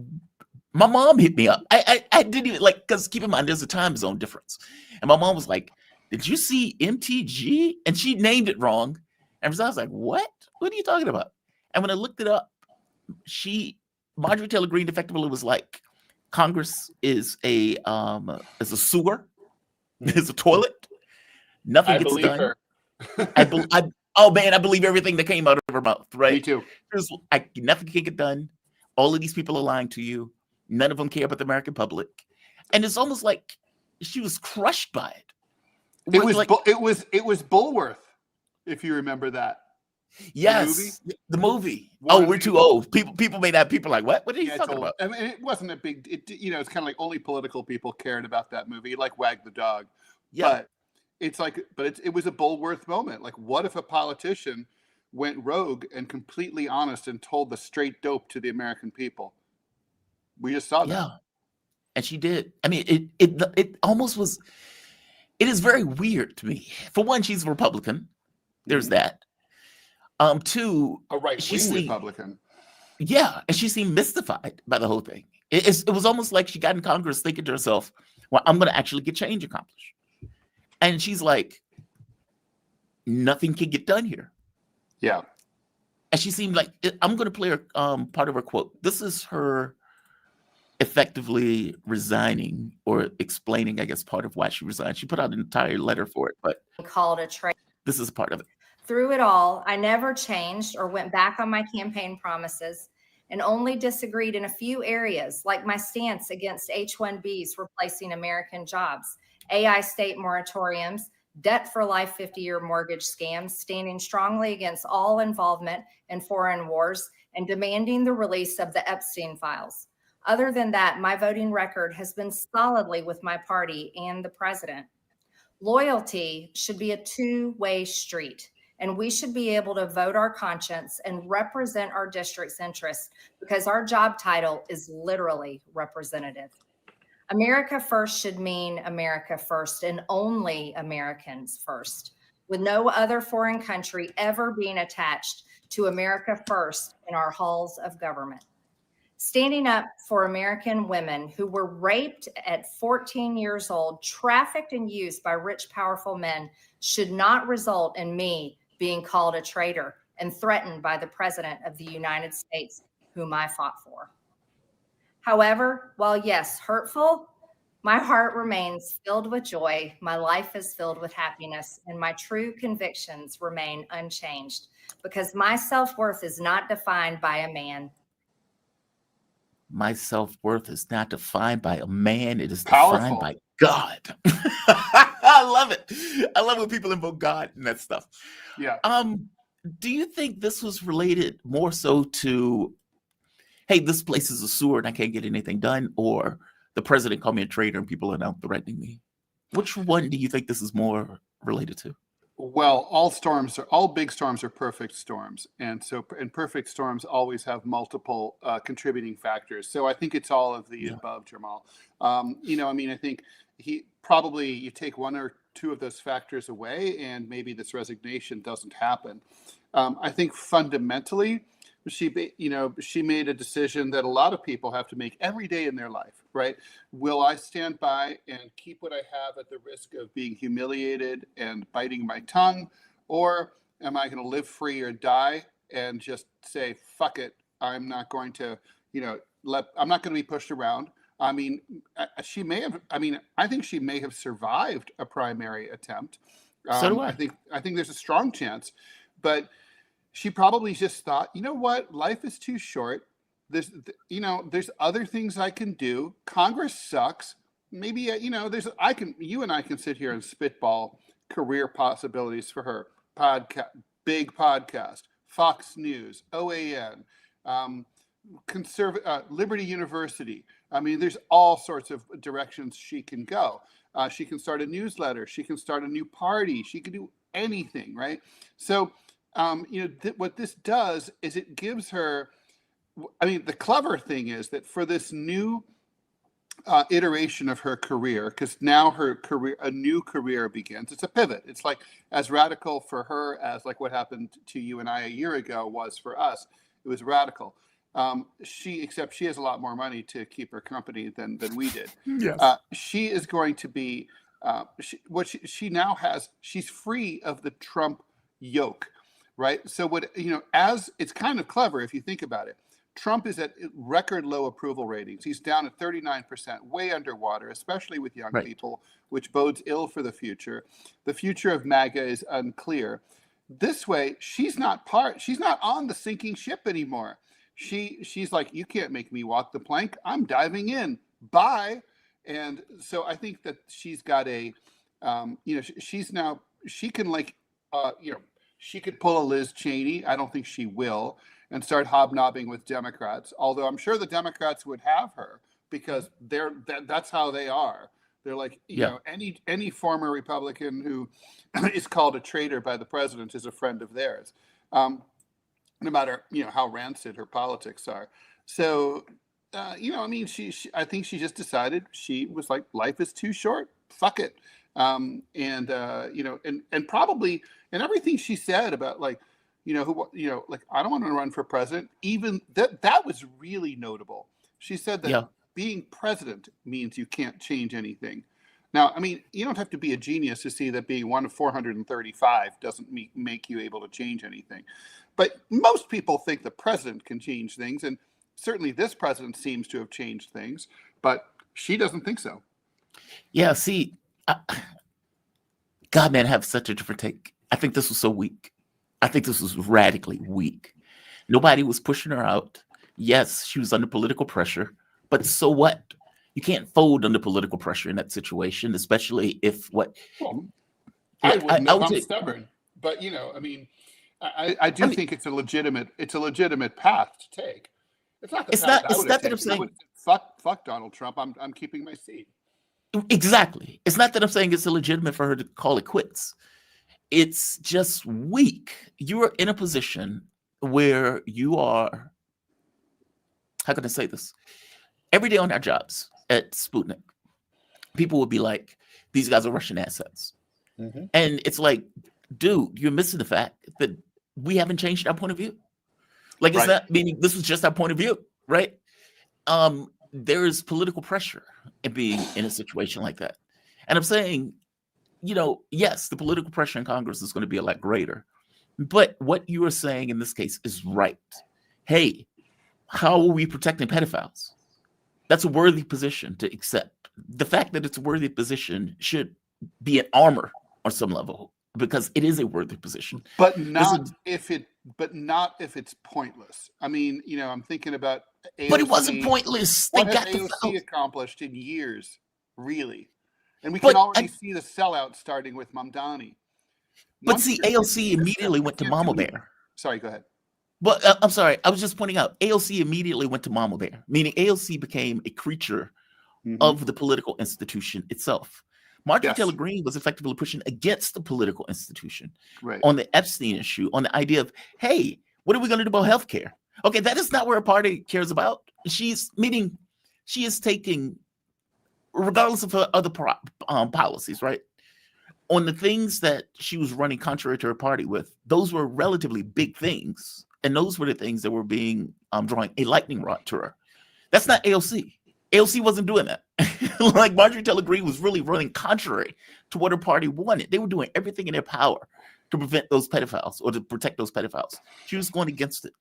[SPEAKER 2] my mom hit me up. I didn't even because keep in mind, there's a time zone difference. And my mom was like, did you see MTG? And she named it wrong. And I was like, what? What are you talking about? And when I looked it up, Marjorie Taylor Greene effectively was like, Congress is a sewer, is a toilet. Nothing gets
[SPEAKER 5] believe
[SPEAKER 2] done.
[SPEAKER 5] her.
[SPEAKER 2] Oh man, I believe everything that came out of her mouth, right?
[SPEAKER 5] Me too.
[SPEAKER 2] Nothing can get done. All of these people are lying to you. None of them care about the American public. And it's almost like she was crushed by it.
[SPEAKER 5] It was Bulworth, if you remember that.
[SPEAKER 2] Yes, the movie. Oh, we're too old. People may not. People are like, what? What are you talking about?
[SPEAKER 5] I mean, it wasn't a big. It's kind of like only political people cared about that movie, like Wag the Dog. Yeah. But it was a Bulworth moment. Like, what if a politician went rogue and completely honest and told the straight dope to the American people? We just saw that. Yeah,
[SPEAKER 2] and she did. I mean, it almost was. It is very weird to me. For one, she's a Republican. There's that. Two,
[SPEAKER 5] a right-wing Republican.
[SPEAKER 2] Yeah, and she seemed mystified by the whole thing. It was almost like she got in Congress thinking to herself, well, I'm going to actually get change accomplished. And she's like, nothing can get done here.
[SPEAKER 5] Yeah.
[SPEAKER 2] And she seemed like, I'm going to play her, part of her quote. This is her effectively resigning or explaining, I guess, part of why she resigned. She put out an entire letter for it, but
[SPEAKER 6] called a traitor.
[SPEAKER 2] This is a part of it.
[SPEAKER 6] Through it all, I never changed or went back on my campaign promises and only disagreed in a few areas, like my stance against H-1Bs replacing American jobs, AI state moratoriums, debt for life 50-year mortgage scams, standing strongly against all involvement in foreign wars, and demanding the release of the Epstein files. Other than that, my voting record has been solidly with my party and the president. Loyalty should be a two-way street, and we should be able to vote our conscience and represent our district's interests because our job title is literally representative. America first should mean America first and only Americans first, with no other foreign country ever being attached to America first in our halls of government. Standing up for American women who were raped at 14 years old, trafficked and used by rich, powerful men should not result in me being called a traitor and threatened by the President of the United States, whom I fought for. However, while yes, hurtful, my heart remains filled with joy, my life is filled with happiness, and my true convictions remain unchanged because my self-worth is not defined by a man.
[SPEAKER 2] My self-worth is not defined by a man. It is
[SPEAKER 5] Powerful.
[SPEAKER 2] Defined by God. I love it. I love when people invoke God and that stuff.
[SPEAKER 5] Yeah.
[SPEAKER 2] Do you think this was related more so to, hey, this place is a sewer and I can't get anything done, or the president called me a traitor and people are now threatening me? Which one do you think this is more related to?
[SPEAKER 5] Well, all big storms are perfect storms. And perfect storms always have multiple contributing factors. So I think it's all of the above, Jamal. I think you take one or two of those factors away and maybe this resignation doesn't happen. I think fundamentally, she made a decision that a lot of people have to make every day in their life, right? Will I stand by and keep what I have at the risk of being humiliated and biting my tongue? Or am I going to live free or die and just say, fuck it, I'm not going to, I'm not going to be pushed around. I mean, I think she may have survived a primary attempt.
[SPEAKER 2] So do I.
[SPEAKER 5] I think there's a strong chance, but she probably just thought, you know what? Life is too short. There's other things I can do. Congress sucks. Maybe, you and I can sit here and spitball career possibilities for her. Big podcast, Fox News, OAN, Liberty University. I mean, there's all sorts of directions she can go. She can start a newsletter. She can start a new party. She can do anything, right? So, what this does is it gives her, the clever thing is that for this new iteration of her career, because now a new career begins. It's a pivot. It's like as radical for her as like what happened to you and I a year ago was for us. It was radical. Except she has a lot more money to keep her company than we did.
[SPEAKER 2] Yes.
[SPEAKER 5] She is going to be she now has, she's free of the Trump yoke, right? So what, as it's kind of clever if you think about it. Trump is at record low approval ratings. He's down at 39%, way underwater, especially with young people, which bodes ill for the future. The future of MAGA is unclear. This way, she's not on the sinking ship anymore. She's like, you can't make me walk the plank. I'm diving in. Bye. And so I think that she's got a, she can she could pull a Liz Cheney. I don't think she will, and start hobnobbing with Democrats. Although I'm sure the Democrats would have her because that's how they are. They're like, any former Republican who is called a traitor by the president is a friend of theirs, no matter how rancid her politics are. So, I think she just decided, she was like, life is too short. Fuck it. And probably, and everything she said about like, I don't want to run for president. Even that was really notable. She said that being president means you can't change anything. Now, I mean, you don't have to be a genius to see that being one of 435 doesn't make you able to change anything. But most people think the president can change things, and certainly this president seems to have changed things, but she doesn't think so.
[SPEAKER 2] Yeah, see, God, man, I have such a different take. I think this was so weak. I think this was radically weak. Nobody was pushing her out. Yes, she was under political pressure, but so what? You can't fold under political pressure in that situation, especially if what.
[SPEAKER 5] Well, I wouldn't if I'm stubborn, but I do think it's a legitimate path to take. It's not the path I would have taken. I'm saying fuck Donald Trump. I'm keeping my seat.
[SPEAKER 2] Exactly. It's not that I'm saying it's illegitimate for her to call it quits. It's just weak. You are in a position where you are, how can I say this? Every day on our jobs at Sputnik, people would be like, these guys are Russian assets. Mm-hmm. And it's like, dude, you're missing the fact that we haven't changed our point of view. Like, it's not meaning this was just our point of view, right? There is political pressure in being in a situation like that. And I'm saying, yes, the political pressure in Congress is going to be a lot greater. But what you are saying in this case is right. Hey, how are we protecting pedophiles? That's a worthy position to accept. The fact that it's a worthy position should be an armor on some level, because it is a worthy position.
[SPEAKER 5] But not if it's pointless. I mean, I'm thinking about AOC.
[SPEAKER 2] But it wasn't pointless.
[SPEAKER 5] What has AOC accomplished in years, really? And we can already see the sellout starting with Mamdani.
[SPEAKER 2] But see, AOC immediately went to Mama Bear.
[SPEAKER 5] Sorry, go ahead.
[SPEAKER 2] But I'm sorry, I was just pointing out, AOC immediately went to Mama Bear, meaning AOC became a creature of the political institution itself. Marjorie Taylor Greene was effectively pushing against the political institution on the Epstein issue, on the idea of, hey, what are we going to do about healthcare? Okay, that is not where a party cares about. She is taking, regardless of her other policies, right? On the things that she was running contrary to her party with, those were relatively big things. And those were the things that were being drawing a lightning rod to her. That's not AOC. AOC wasn't doing that. Like, Marjorie Taylor Greene was really running contrary to what her party wanted. They were doing everything in their power to prevent those pedophiles or to protect those pedophiles. She was going against it.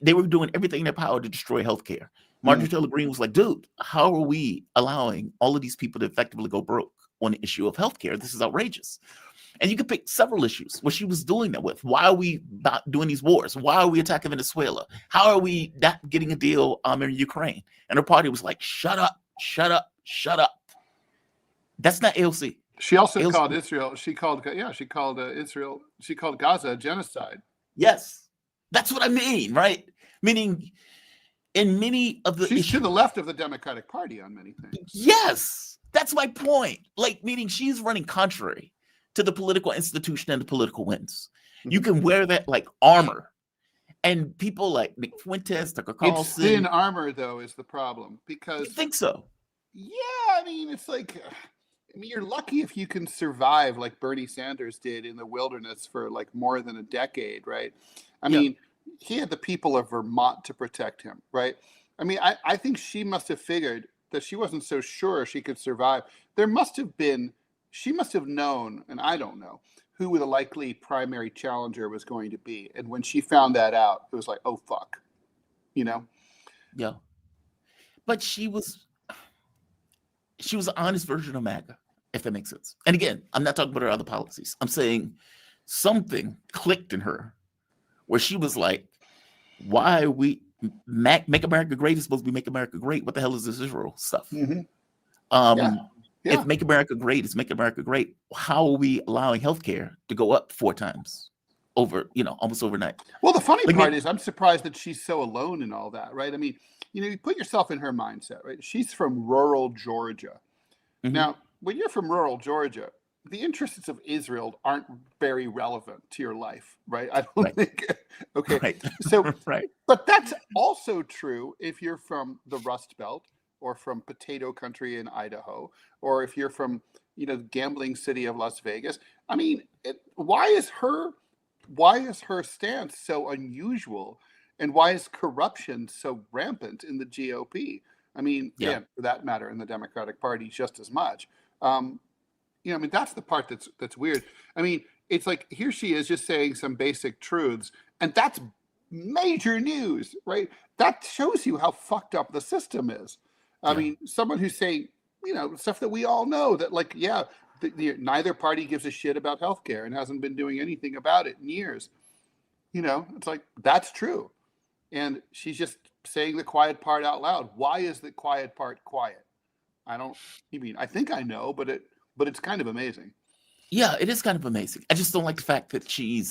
[SPEAKER 2] They were doing everything in their power to destroy healthcare. Marjorie Taylor Greene was like, dude, how are we allowing all of these people to effectively go broke on the issue of healthcare? This is outrageous. And you could pick several issues what she was doing that with. Why are we not doing these wars? Why are we attacking Venezuela? How are we not getting a deal in Ukraine? And her party was like, shut up, shut up, shut up. That's not AOC.
[SPEAKER 5] She also called Israel. She called Israel. She called Gaza a genocide.
[SPEAKER 2] Yes, that's what I mean, right? Meaning, in many of the
[SPEAKER 5] she's to the left of the Democratic Party on many things.
[SPEAKER 2] Yes, that's my point. Like, meaning she's running contrary to the political institution and the political winds. You can wear that like armor. And people like Nick Fuentes, Tucker Carlson.
[SPEAKER 5] It's thin armor, though, is the problem. Because
[SPEAKER 2] you think so?
[SPEAKER 5] Yeah, I mean, it's like, you're lucky if you can survive like Bernie Sanders did in the wilderness for like more than a decade, right? I mean, he had the people of Vermont to protect him, right? I mean, I think she must have figured that she wasn't so sure she could survive. There must have been she must have known, and I don't know, who the likely primary challenger was going to be. And when she found that out, it was like, oh, fuck, you know?
[SPEAKER 2] Yeah. But she was an honest version of MAGA, if that makes sense. And again, I'm not talking about her other policies. I'm saying something clicked in her where she was like, why are we make America great is supposed to be make America great. What the hell is this Israel stuff?
[SPEAKER 5] Yeah.
[SPEAKER 2] If make America great is make America great, how are we allowing healthcare to go up 4 times over, almost overnight?
[SPEAKER 5] Well, the funny part is I'm surprised that she's so alone in all that, right? I mean, you put yourself in her mindset, right? She's from rural Georgia.
[SPEAKER 2] Mhm.
[SPEAKER 5] Now, when you're from rural Georgia, the interests of Israel aren't very relevant to your life, right? I don't think. Okay.
[SPEAKER 2] Right.
[SPEAKER 5] So,
[SPEAKER 2] Right.
[SPEAKER 5] But that's also true if you're from the Rust Belt or from potato country in Idaho, or if you're from, gambling city of Las Vegas. I mean, why is her stance so unusual, and why is corruption so rampant in the GOP? I mean, and for that matter, in the Democratic Party just as much. That's the part that's weird. I mean, it's like here she is just saying some basic truths, and that's major news, right? That shows you how fucked up the system is. I mean, someone who's saying, stuff that we all know, that like, neither party gives a shit about healthcare and hasn't been doing anything about it in years. It's like, that's true. And she's just saying the quiet part out loud. Why is the quiet part quiet? I think I know, but it's kind of amazing.
[SPEAKER 2] Yeah, it is kind of amazing. I just don't like the fact that you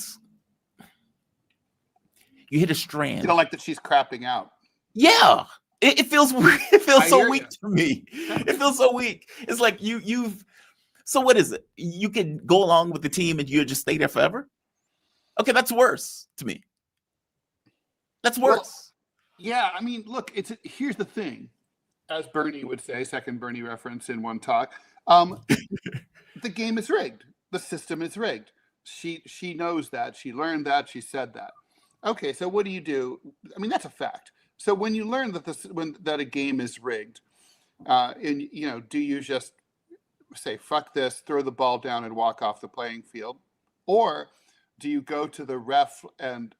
[SPEAKER 2] hit a strand.
[SPEAKER 5] You don't like that she's crapping out.
[SPEAKER 2] Yeah. It feels weird. It feels so weak to me.
[SPEAKER 5] Exactly.
[SPEAKER 2] It feels so weak. It's like so what is it? You can go along with the team and you just stay there forever? Okay, that's worse to me. That's worse.
[SPEAKER 5] Well, I mean, look, here's the thing. As Bernie would say, second Bernie reference in one talk, the game is rigged. The system is rigged. She knows that. She learned that. She said that. Okay, so what do you do? I mean, that's a fact. So when you learn that a game is rigged, do you just say fuck this, throw the ball down, and walk off the playing field, or do you go to the ref and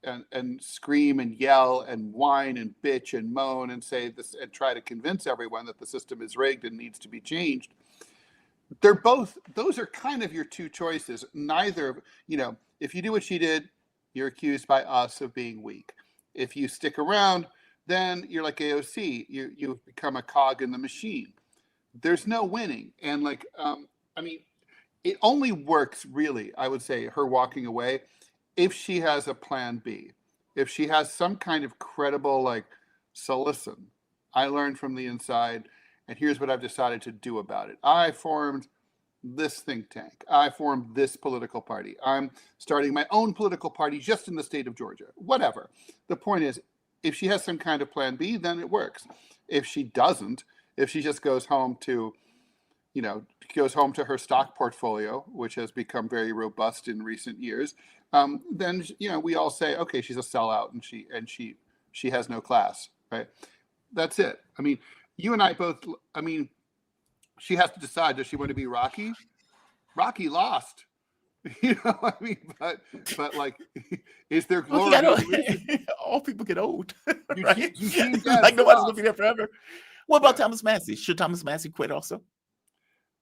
[SPEAKER 5] scream and yell and whine and bitch and moan and say this and try to convince everyone that the system is rigged and needs to be changed? Those are kind of your two choices. Neither, if you do what she did, you're accused by us of being weak. If you stick around, then you're like AOC. You've become a cog in the machine. There's no winning. And it only works, really, I would say, her walking away, if she has a plan B. If she has some kind of credible, so listen, I learned from the inside, and here's what I've decided to do about it. I formed this think tank. I formed this political party. I'm starting my own political party just in the state of Georgia. Whatever. The point is, if she has some kind of plan B, then it works. If she doesn't, if she just goes home to her stock portfolio, which has become very robust in recent years, then we all say, okay, she's a sellout and she has no class, right? That's it. I mean, you and I both. I mean, she has to decide: does she want to be Rocky? Rocky lost. I mean, but is there glory?
[SPEAKER 2] All people get old.
[SPEAKER 5] Right?
[SPEAKER 2] Nobody's gonna be there forever. What about Thomas Massey? Should Thomas Massey quit also?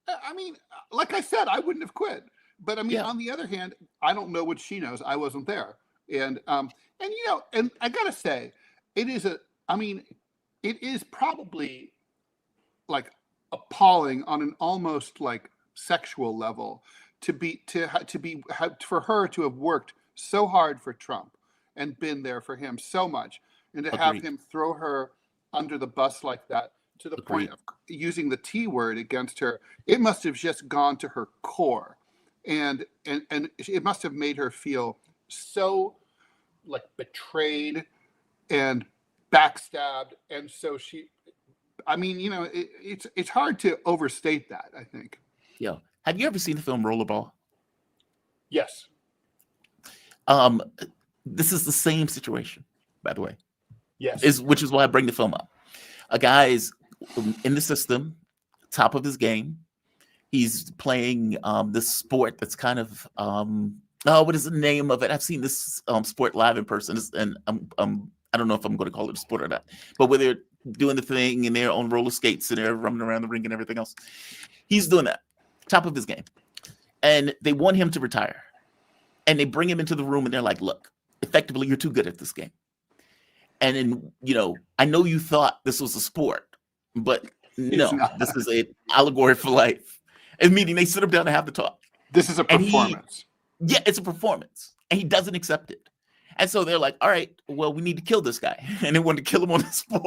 [SPEAKER 5] I mean, like I said, I wouldn't have quit. But I mean, on the other hand, I don't know what she knows. I wasn't there, and I gotta say, it is probably appalling on an almost sexual level for her to have worked so hard for Trump and been there for him so much, and to have him throw her under the bus like that, to the point of using the T word against her. It must have just gone to her core, and it must have made her feel so betrayed and backstabbed. And so it's hard to overstate that, I think.
[SPEAKER 2] Yeah. Have you ever seen the film Rollerball?
[SPEAKER 5] Yes.
[SPEAKER 2] This is the same situation, by the way.
[SPEAKER 5] Yes.
[SPEAKER 2] Which is why I bring the film up. A guy is in the system, top of his game, He's playing this sport that's kind of what is the name of it? I've seen this sport live in person, and I don't know if I'm going to call it a sport or not, but where they're doing the thing and they're on roller skates and they're running around the ring and everything else. He's doing that, top of his game. And they want him to retire. And they bring him into the room and they're like, look, effectively, you're too good at this game. And then, I know you thought this was a sport, but no, this is an allegory for life. And meaning they sit him down and have the talk.
[SPEAKER 5] This is a performance.
[SPEAKER 2] Yeah, it's a performance. And he doesn't accept it. And so they're like, all right, well, we need to kill this guy. And they want to kill him on the sport,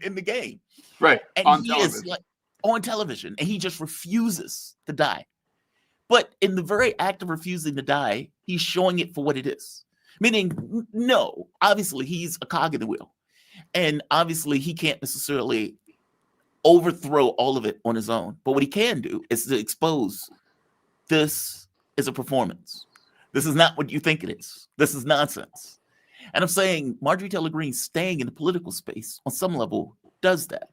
[SPEAKER 2] in the game.
[SPEAKER 5] Right.
[SPEAKER 2] And
[SPEAKER 5] on
[SPEAKER 2] he
[SPEAKER 5] television.
[SPEAKER 2] is like on television. And he just refuses to die. But in the very act of refusing to die, he's showing it for what it is. Meaning, no, obviously he's a cog in the wheel. And obviously he can't necessarily overthrow all of it on his own. But what he can do is to expose this is a performance. This is not what you think it is. This is nonsense. And I'm saying Marjorie Taylor Greene staying in the political space on some level does that.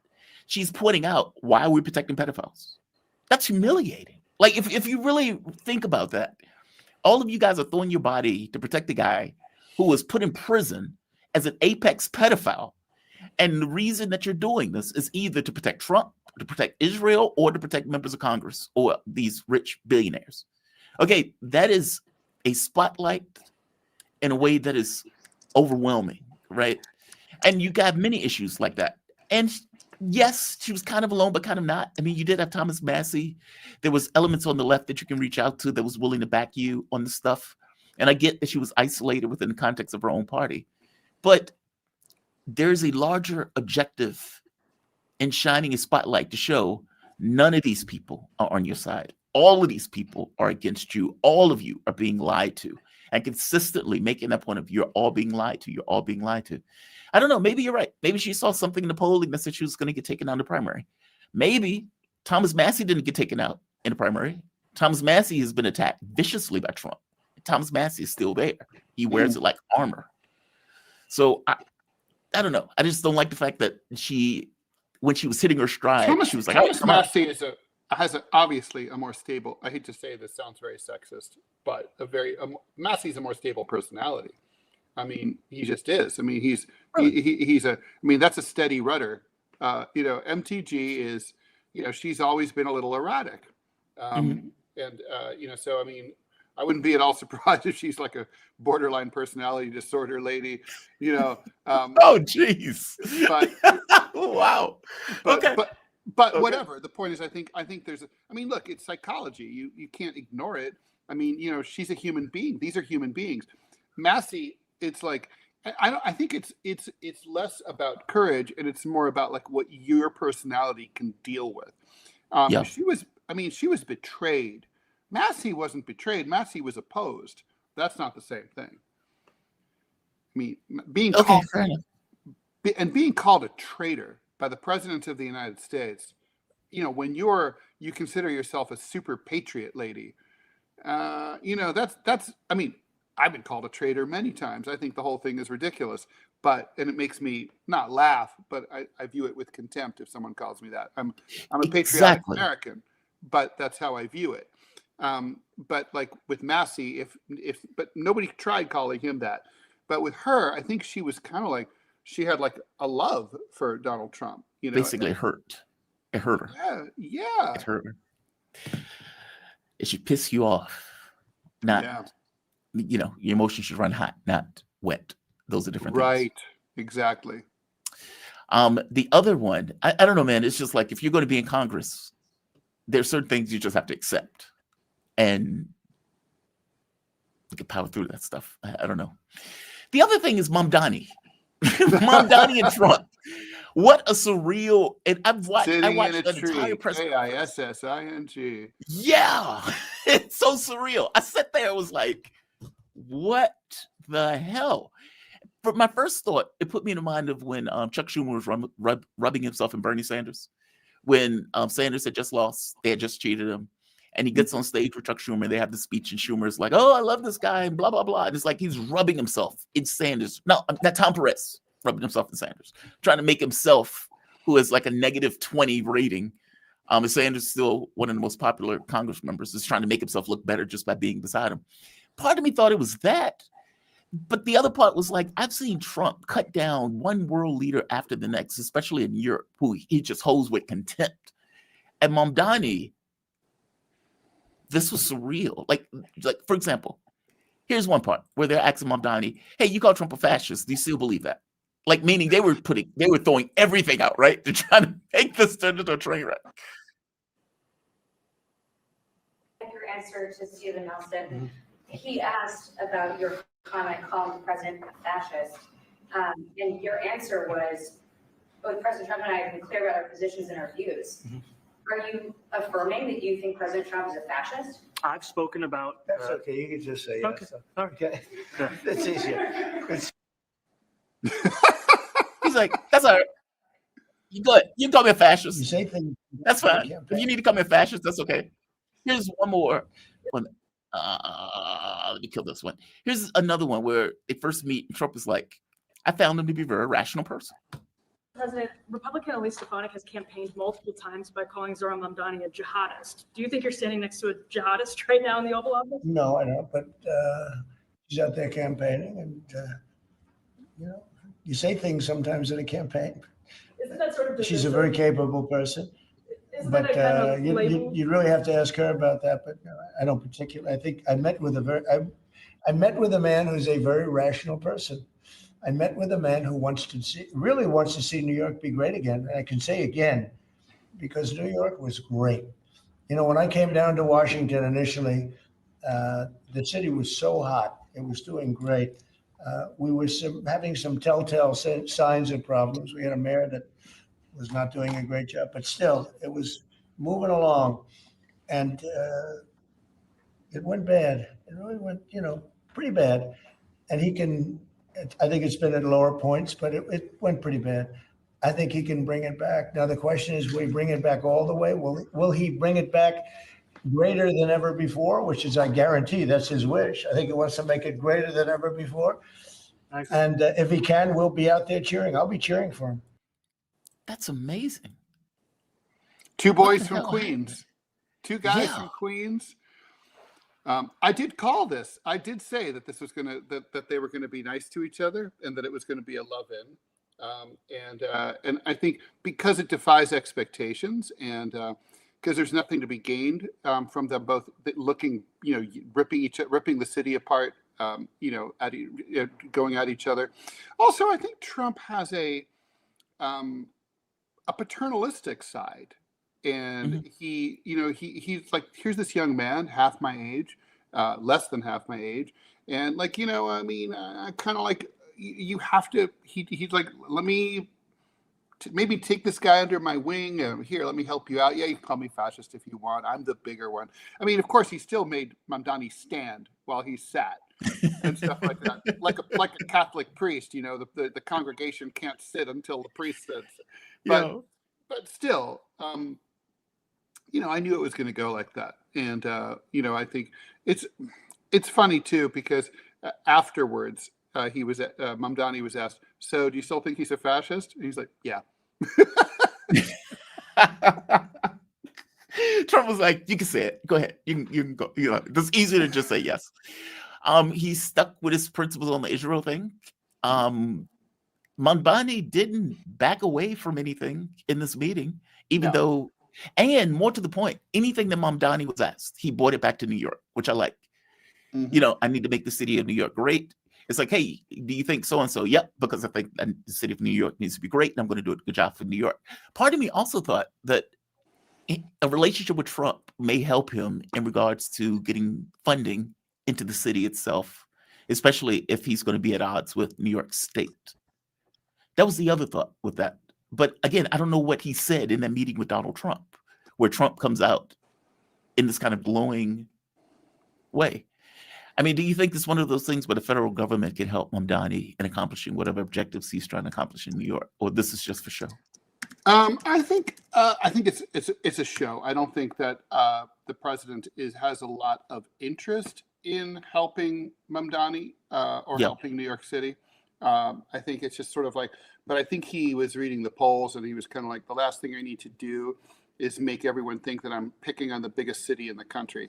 [SPEAKER 2] She's pointing out, why are we protecting pedophiles? That's humiliating. Like, if you really think about that, all of you guys are throwing your body to protect the guy who was put in prison as an apex pedophile. And the reason that you're doing this is either to protect Trump, to protect Israel, or to protect members of Congress or these rich billionaires. Okay, that is a spotlight in a way that is overwhelming, right? And you got many issues like that. And yes, she was kind of alone, but kind of not. I mean, you did have Thomas Massey. There was elements on the left that you can reach out to that was willing to back you on the stuff. And I get that she was isolated within the context of her own party. But there's a larger objective in shining a spotlight to show none of these people are on your side. All of these people are against you. All of you are being lied to. And consistently making that point of you're all being lied to. You're all being lied to. I don't know. Maybe you're right. Maybe she saw something in the polling that said she was going to get taken out in the primary. Maybe Thomas Massey didn't get taken out in the primary. Thomas Massey has been attacked viciously by Trump. Thomas Massey is still there. He wears it like armor. So I don't know. I just don't like the fact that when she was hitting her stride, she was like,
[SPEAKER 5] Thomas Massey has obviously a more stable, I hate to say this, sounds very sexist, but Massey's a more stable personality. I mean, he just is. I mean, he's that's a steady rudder. MTG is, she's always been a little erratic. So, I mean, I wouldn't be at all surprised if she's like a borderline personality disorder lady,
[SPEAKER 2] oh, geez.
[SPEAKER 5] But
[SPEAKER 2] wow.
[SPEAKER 5] Okay. But whatever. The point is, I think there's look, it's psychology. You can't ignore it. I mean, she's a human being. These are human beings. Massey, it's like, I think it's less about courage and it's more about like what your personality can deal with. She was betrayed. Massey wasn't betrayed. Massey was opposed. That's not the same thing. I mean, being called a traitor by the president of the United States, when you consider yourself a super patriot lady, that's. I mean, I've been called a traitor many times. I think the whole thing is ridiculous, and it makes me not laugh, but I view it with contempt if someone calls me that. I'm a patriotic American, but that's how I view it. But like with Massey, but nobody tried calling him that. But with her, I think she was kind of like, she had like a love for Donald Trump.
[SPEAKER 2] Basically, it hurt. It hurt her.
[SPEAKER 5] Yeah.
[SPEAKER 2] It hurt her. It should piss you off. Your emotions should run hot, not wet. Those are different things.
[SPEAKER 5] Right. Exactly.
[SPEAKER 2] The other one, I don't know, man. It's just like, if you're going to be in Congress, there's certain things you just have to accept. And we can power through that stuff. I don't know. The other thing is Mamdani. Mamdani and Trump. What a surreal. And I watched an entire press conference.
[SPEAKER 5] AISSING.
[SPEAKER 2] Yeah. It's so surreal. I sat there, it was like, what the hell? For my first thought, it put me in the mind of when Chuck Schumer was rubbing himself in Bernie Sanders. When Sanders had just lost, they had just cheated him. And he gets on stage with Chuck Schumer. They have the speech, and Schumer's like, "Oh, I love this guy," and blah blah blah. And it's like he's rubbing himself in Sanders. No, not Tom Perez rubbing himself in Sanders, trying to make himself, who has like a -20 rating, Sanders still one of the most popular Congress members, is trying to make himself look better just by being beside him. Part of me thought it was that, but the other part was like, I've seen Trump cut down one world leader after the next, especially in Europe, who he just holds with contempt. And Mamdani, this was surreal. Like for example, here's one part where they're asking Mamdani, hey, you call Trump a fascist. Do you still believe that? Like, meaning they were throwing everything out, right? To try to make this turn into a train wreck.
[SPEAKER 7] Your answer to Stephen Nelson, he asked about your comment calling the president a fascist. And your answer was, both President Trump and I have been clear about our positions and our views. Are you affirming that you think President Trump is a fascist?
[SPEAKER 3] I've spoken about.
[SPEAKER 8] That's okay. You can just say yes. Okay. That's easier.
[SPEAKER 2] He's like, that's all right. You good. You can call me a fascist.
[SPEAKER 8] You say things.
[SPEAKER 2] That's fine. If you need to call me a fascist, that's okay. Here's one more one. Let me kill this one. Here's another one where they first meet and Trump is like, I found him to be a very rational person.
[SPEAKER 9] President, Republican Elise Stefanik has campaigned multiple times by calling Zoran Mamdani a jihadist. Do you think you're standing next to a jihadist right now in the Oval Office?
[SPEAKER 8] No, I don't. But she's out there campaigning, and you say things sometimes in a campaign.
[SPEAKER 9] Isn't that sort of
[SPEAKER 8] She's a very capable person.
[SPEAKER 9] Isn't
[SPEAKER 8] But
[SPEAKER 9] that a kind of label?
[SPEAKER 8] you really have to ask her about that. But I don't particularly. I think I met with I met with a man who's a very rational person. I met with a man who really wants to see New York be great again. And I can say again, because New York was great. When I came down to Washington initially, the city was so hot. It was doing great. We were having some telltale signs of problems. We had a mayor that was not doing a great job, but still, it was moving along. And it went bad. It really went, pretty bad. And I think it's been at lower points, but it went pretty bad. I think he can bring it back. Now, the question is, will he bring it back all the way? Will he bring it back greater than ever before, which is, I guarantee, that's his wish. I think he wants to make it greater than ever before. And if he can, we'll be out there cheering. I'll be cheering for him.
[SPEAKER 2] That's amazing.
[SPEAKER 5] Two boys from Queens. Two guys from Queens. I did call this. I did say that this was that they were gonna be nice to each other and that it was gonna be a love-in. And I think because it defies expectations and because there's nothing to be gained from them both looking, ripping the city apart, going at each other. Also, I think Trump has a paternalistic side. And he's like, here's this young man, half my age, less than half my age. And like, I kind of like, you have to, he's like, let me maybe take this guy under my wing. Here, let me help you out. Yeah, you can call me fascist if you want. I'm the bigger one. I mean, of course, he still made Mamdani stand while he sat and stuff like that. Like a Catholic priest, the congregation can't sit until the priest sits. But still, I knew it was going to go like that. And, I think it's funny too, because afterwards Mamdani was asked, so do you still think he's a fascist? And he's like, yeah.
[SPEAKER 2] Trump was like, you can say it. Go ahead. You can go. It's easier to just say yes. He's stuck with his principles on the Israel thing. Mamdani didn't back away from anything in this meeting, even though, and more to the point, anything that Mamdani was asked, he brought it back to New York, which I like. I need to make the city of New York great. It's like, hey, do you think so-and-so? Yep, because I think the city of New York needs to be great, and I'm going to do a good job for New York. Part of me also thought that a relationship with Trump may help him in regards to getting funding into the city itself, especially if he's going to be at odds with New York State. That was the other thought with that. But again, I don't know what he said in that meeting with Donald Trump, where Trump comes out in this kind of glowing way. I mean, do you think this is one of those things where the federal government can help Mamdani in accomplishing whatever objectives he's trying to accomplish in New York, or this is just for show?
[SPEAKER 5] I think it's a show. I don't think that the president has a lot of interest in helping Mamdani or helping New York City. I think it's just sort of like, but I think he was reading the polls and he was kind of like, the last thing I need to do is make everyone think that I'm picking on the biggest city in the country.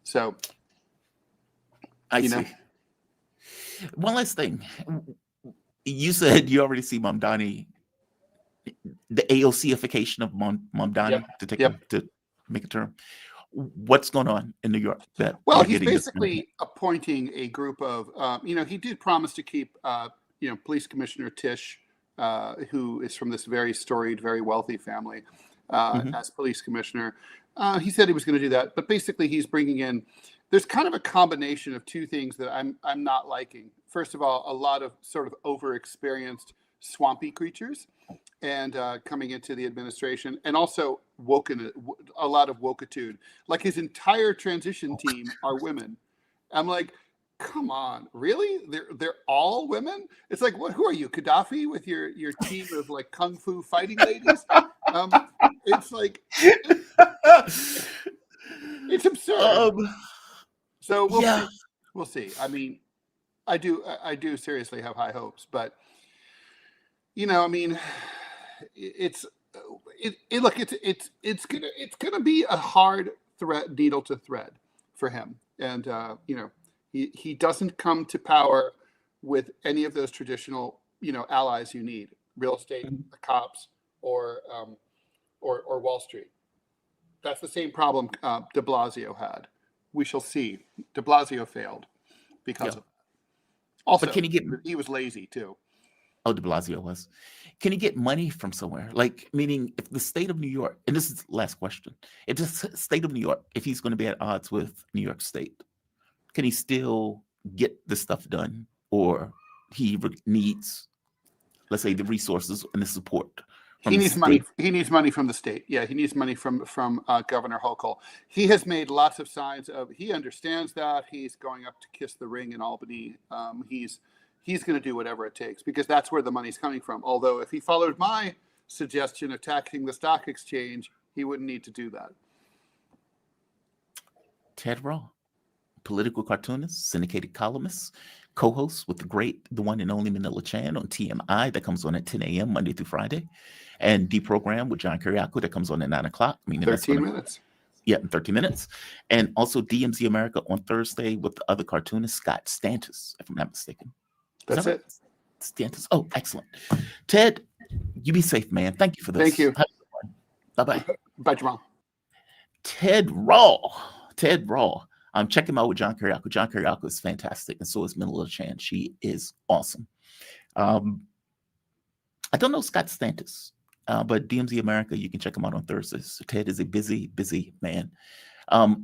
[SPEAKER 5] So,
[SPEAKER 2] I see. One last thing. You said you already see Mamdani, the AOC-ification of Mamdani, to make a term. What's going on in New York?
[SPEAKER 5] Well, he's basically appointing a group of, he did promise to keep, Police Commissioner Tisch, who is from this very storied, very wealthy family, as police commissioner. He said he was going to do that, but basically he's bringing in, there's kind of a combination of two things that I'm not liking. First of all, a lot of sort of over-experienced swampy creatures and coming into the administration, and also a lot of wokeitude. Like his entire transition team are women. I'm like, come on, really? They're all women? It's like, what? Who are you, Gaddafi, with your team of like kung fu fighting ladies? It's like it's absurd. So we'll see. I mean, I do seriously have high hopes, but it's gonna be a hard needle to thread for him, and he doesn't come to power with any of those traditional allies you need: real estate, the cops, or Wall Street. That's the same problem De Blasio had. We shall see. De Blasio failed because of that. Also,
[SPEAKER 2] but can he
[SPEAKER 5] was lazy too.
[SPEAKER 2] Oh, de Blasio was. Can he get money from somewhere? Like, meaning if the state of New York, and this is the last question, if the state of New York, if he's going to be at odds with New York State, can he still get this stuff done? Or he needs, let's say, the resources and the support?
[SPEAKER 5] He needs money. He needs money from the state. Yeah, he needs money from Governor Hochul. He has made lots of signs of he understands that. He's going up to kiss the ring in Albany. He's going to do whatever it takes because that's where the money's coming from. Although if he followed my suggestion of taxing the stock exchange, he wouldn't need to do that.
[SPEAKER 2] Ted Rall, political cartoonist, syndicated columnist, co-host with the one and only Manila Chan on TMI that comes on at 10 a.m. Monday through Friday, and Deprogram with John Kiriakou that comes on at 9 o'clock.
[SPEAKER 5] 13 minutes.
[SPEAKER 2] Yeah, in 30 minutes. And also DMZ America on Thursday with the other cartoonist, Scott Stantis, if I'm not mistaken.
[SPEAKER 5] That's it.
[SPEAKER 2] Stantis. Oh, excellent. Ted, you be safe, man. Thank you for this.
[SPEAKER 5] Thank you.
[SPEAKER 2] Bye-bye.
[SPEAKER 5] Bye, Jamal.
[SPEAKER 2] Ted Rall. Check him out with John Kiriakou. John Kiriakou is fantastic, and so is Manila Chan. She is awesome. I don't know Scott Stantis, but DMZ America, you can check him out on Thursdays. So Ted is a busy, busy man.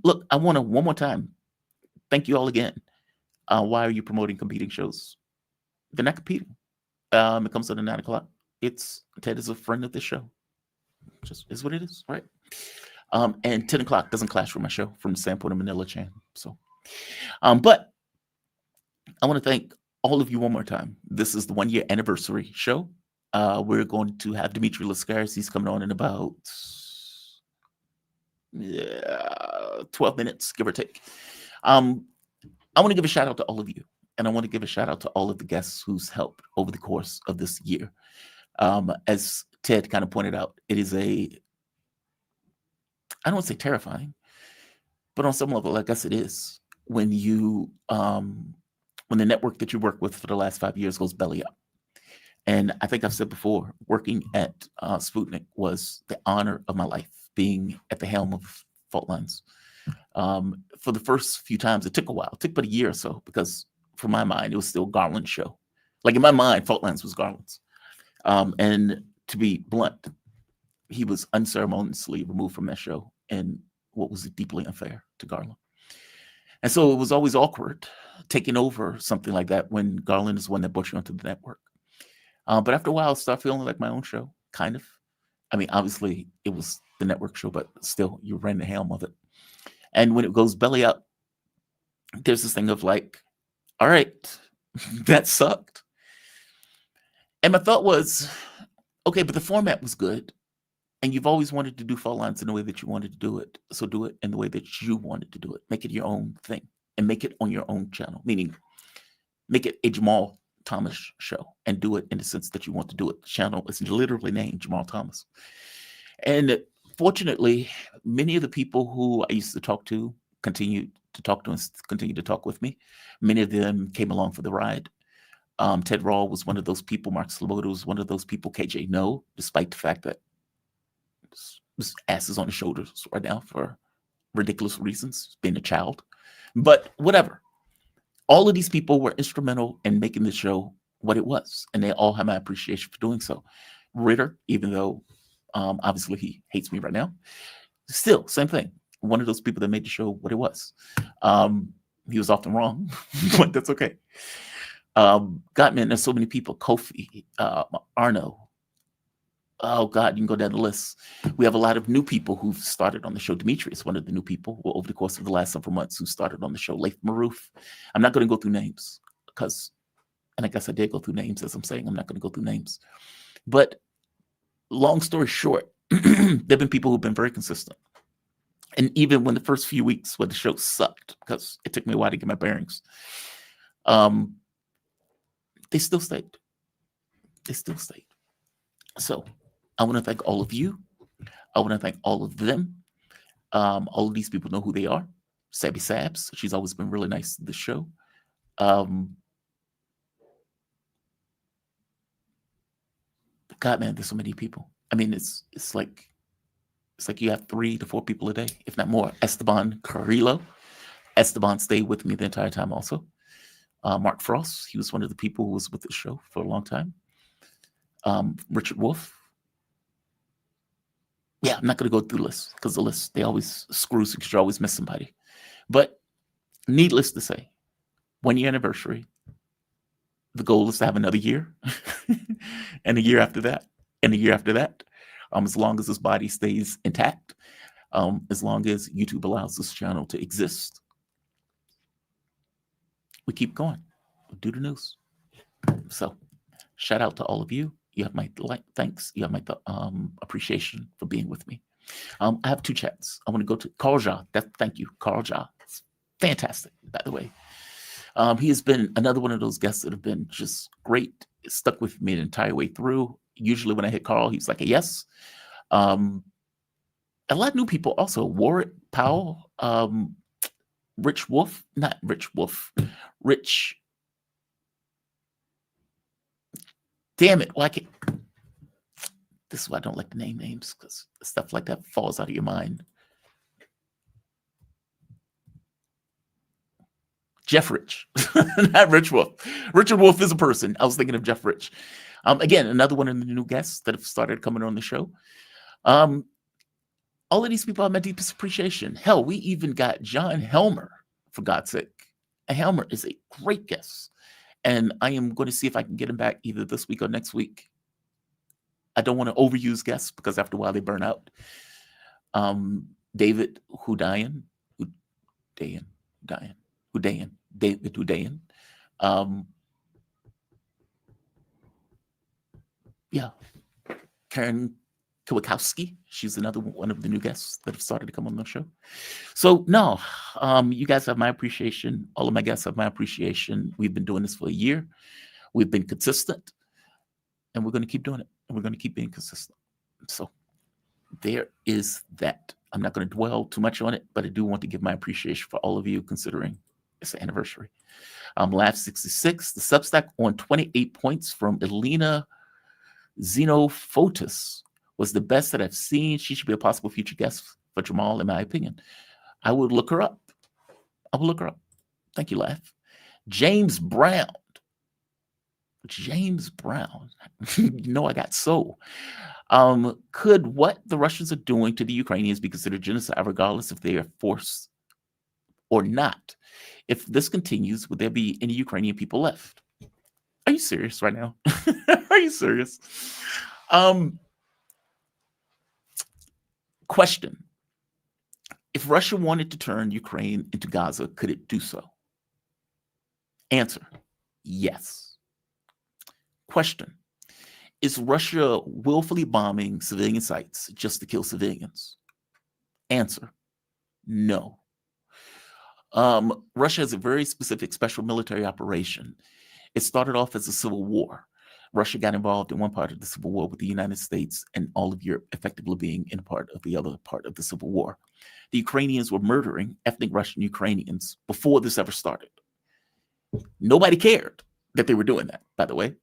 [SPEAKER 2] Look, I want to, one more time, thank you all again. Why are you promoting competing shows? They're not competing. It comes on at 9 o'clock. Ted is a friend of this show. Just is what it is, right? And 10 o'clock doesn't clash with my show from the standpoint of Manila Chan. So, but I want to thank all of you one more time. This is the 1-year anniversary show. We're going to have Dimitri Lascaris. He's coming on in about 12 minutes, give or take. I want to give a shout out to all of you. And I want to give a shout out to all of the guests who's helped over the course of this year. As Ted kind of pointed out, it is I don't want to say terrifying, but on some level, I guess it is when when the network that you work with for the last 5 years goes belly up. And I think I've said before, working at Sputnik was the honor of my life, being at the helm of Fault Lines. For the first few times, it took a while. It took about a year or so because, for my mind, it was still Garland's show. Like in my mind, Fault Lines was Garland's. And to be blunt, he was unceremoniously removed from that show and what was deeply unfair to Garland. And so it was always awkward taking over something like that when Garland is the one that brought you onto the network. But after a while, I started feeling like my own show, kind of. I mean, obviously, it was the network show, but still, you ran the helm of it. And when it goes belly up, there's this thing of like, all right, that sucked. And my thought was, okay, but the format was good. And you've always wanted to do Fault Lines in the way that you wanted to do it. So do it in the way that you wanted to do it. Make it your own thing and make it on your own channel, meaning make it a Jamal Thomas show and do it in the sense that you want to do it. The channel is literally named Jamal Thomas. And Fortunately, many of the people who I used to talk to continue to talk to and continue to talk with me. Many of them came along for the ride. Ted Rall was one of those people. Mark Sleboda was one of those people. KJ No, despite the fact that his ass is on his shoulders right now for ridiculous reasons, being a child. But whatever. All of these people were instrumental in making the show what it was, and they all have my appreciation for doing so. Ritter, even though obviously he hates me right now, still, same thing. One of those people that made the show what it was. He was often wrong, but that's okay. God, man, there's so many people. Kofi, Arno. Oh, God, you can go down the list. We have a lot of new people who've started on the show. Dimitri is one of the new people who, over the course of the last several months, who started on the show. Laith Maroof. I'm not going to go through names because, and I guess I did go through names as I'm saying. I'm not going to go through names. But long story short, there have been people who've been very consistent. And even when the first few weeks when the show sucked, because it took me a while to get my bearings, they still stayed. They still stayed. So I want to thank all of you. I want to thank all of them. All of these people know who they are. Sabby Sabs, she's always been really nice to the show. God, man, there's so many people. I mean, it's like you have 3 to 4 people a day, if not more. Esteban Carrillo. Esteban stayed with me the entire time also. Mark Frost, he was one of the people who was with the show for a long time. Richard Wolf. Yeah, I'm not going to go through the list because the list, they always screw because you always miss somebody. But needless to say, 1 year anniversary, the goal is to have another year and a year after that and a year after that. As long as this body stays intact, as long as YouTube allows this channel to exist, we keep going. We'll do the news. So shout out to all of you. You have my thanks. You have my appreciation for being with me. I have 2 chats. I want to go to Carl Ja. Thank you, Carl Ja. It's fantastic, by the way. He has been another one of those guests that have been just great. Stuck with me the entire way through. Usually when I hit Carl, he's like a yes. A lot of new people also. Warwick Powell, Rich Wolf, not Rich Wolf, Rich. Damn it. Well, I can't. This is why I don't like to name names, because stuff like that falls out of your mind. Jeff Rich, not Rich Wolf. Richard Wolf is a person. I was thinking of Jeff Rich. Again, another one of the new guests that have started coming on the show. All of these people have my deepest appreciation. Hell, we even got John Helmer, for God's sake. And Helmer is a great guest. And I am going to see if I can get him back either this week or next week. I don't want to overuse guests because after a while they burn out. David Hudayan. Yeah. Karen Kowakowski. She's another one of the new guests that have started to come on the show. So no, you guys have my appreciation. All of my guests have my appreciation. We've been doing this for a year. We've been consistent, and we're going to keep doing it. And we're going to keep being consistent. So there is that. I'm not going to dwell too much on it, but I do want to give my appreciation for all of you considering it's the anniversary. Laugh 66, the Substack on 28 points from Elena Xenophotis was the best that I've seen. She should be a possible future guest for Jamal, in my opinion. I would look her up. I will look her up. Thank you, Laugh. James Brown. You know I got soul. Could what the Russians are doing to the Ukrainians be considered genocide, regardless if they are forced or not? If this continues, would there be any Ukrainian people left? Are you serious right now? Are you serious? Question. If Russia wanted to turn Ukraine into Gaza, could it do so? Answer. Yes. Question. Is Russia willfully bombing civilian sites just to kill civilians? Answer. No. Russia has a very specific special military operation. It started off as a civil war. Russia got involved in one part of the Civil War with the United States and all of Europe effectively being in part of the other part of the Civil War. The Ukrainians were murdering ethnic Russian Ukrainians before this ever started. Nobody cared that they were doing that, by the way.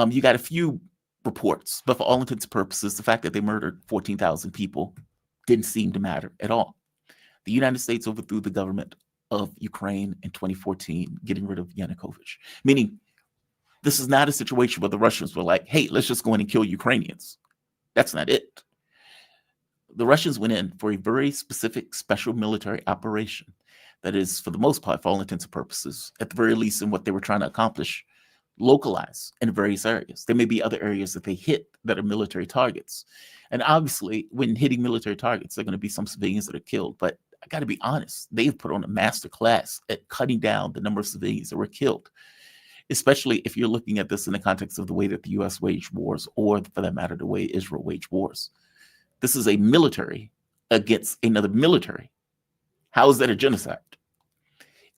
[SPEAKER 2] You got a few reports, but for all intents and purposes, the fact that they murdered 14,000 people didn't seem to matter at all. The United States overthrew the government of Ukraine in 2014, getting rid of Yanukovych, meaning this is not a situation where the Russians were like, hey, let's just go in and kill Ukrainians. That's not it. The Russians went in for a very specific special military operation that is, for the most part, for all intents and purposes, at the very least in what they were trying to accomplish, localized in various areas. There may be other areas that they hit that are military targets. And obviously, when hitting military targets, there are going to be some civilians that are killed. But I got to be honest, they've put on a master class at cutting down the number of civilians that were killed, especially if you're looking at this in the context of the way that the U.S. waged wars, or for that matter, the way Israel waged wars. This is a military against another military. How is that a genocide?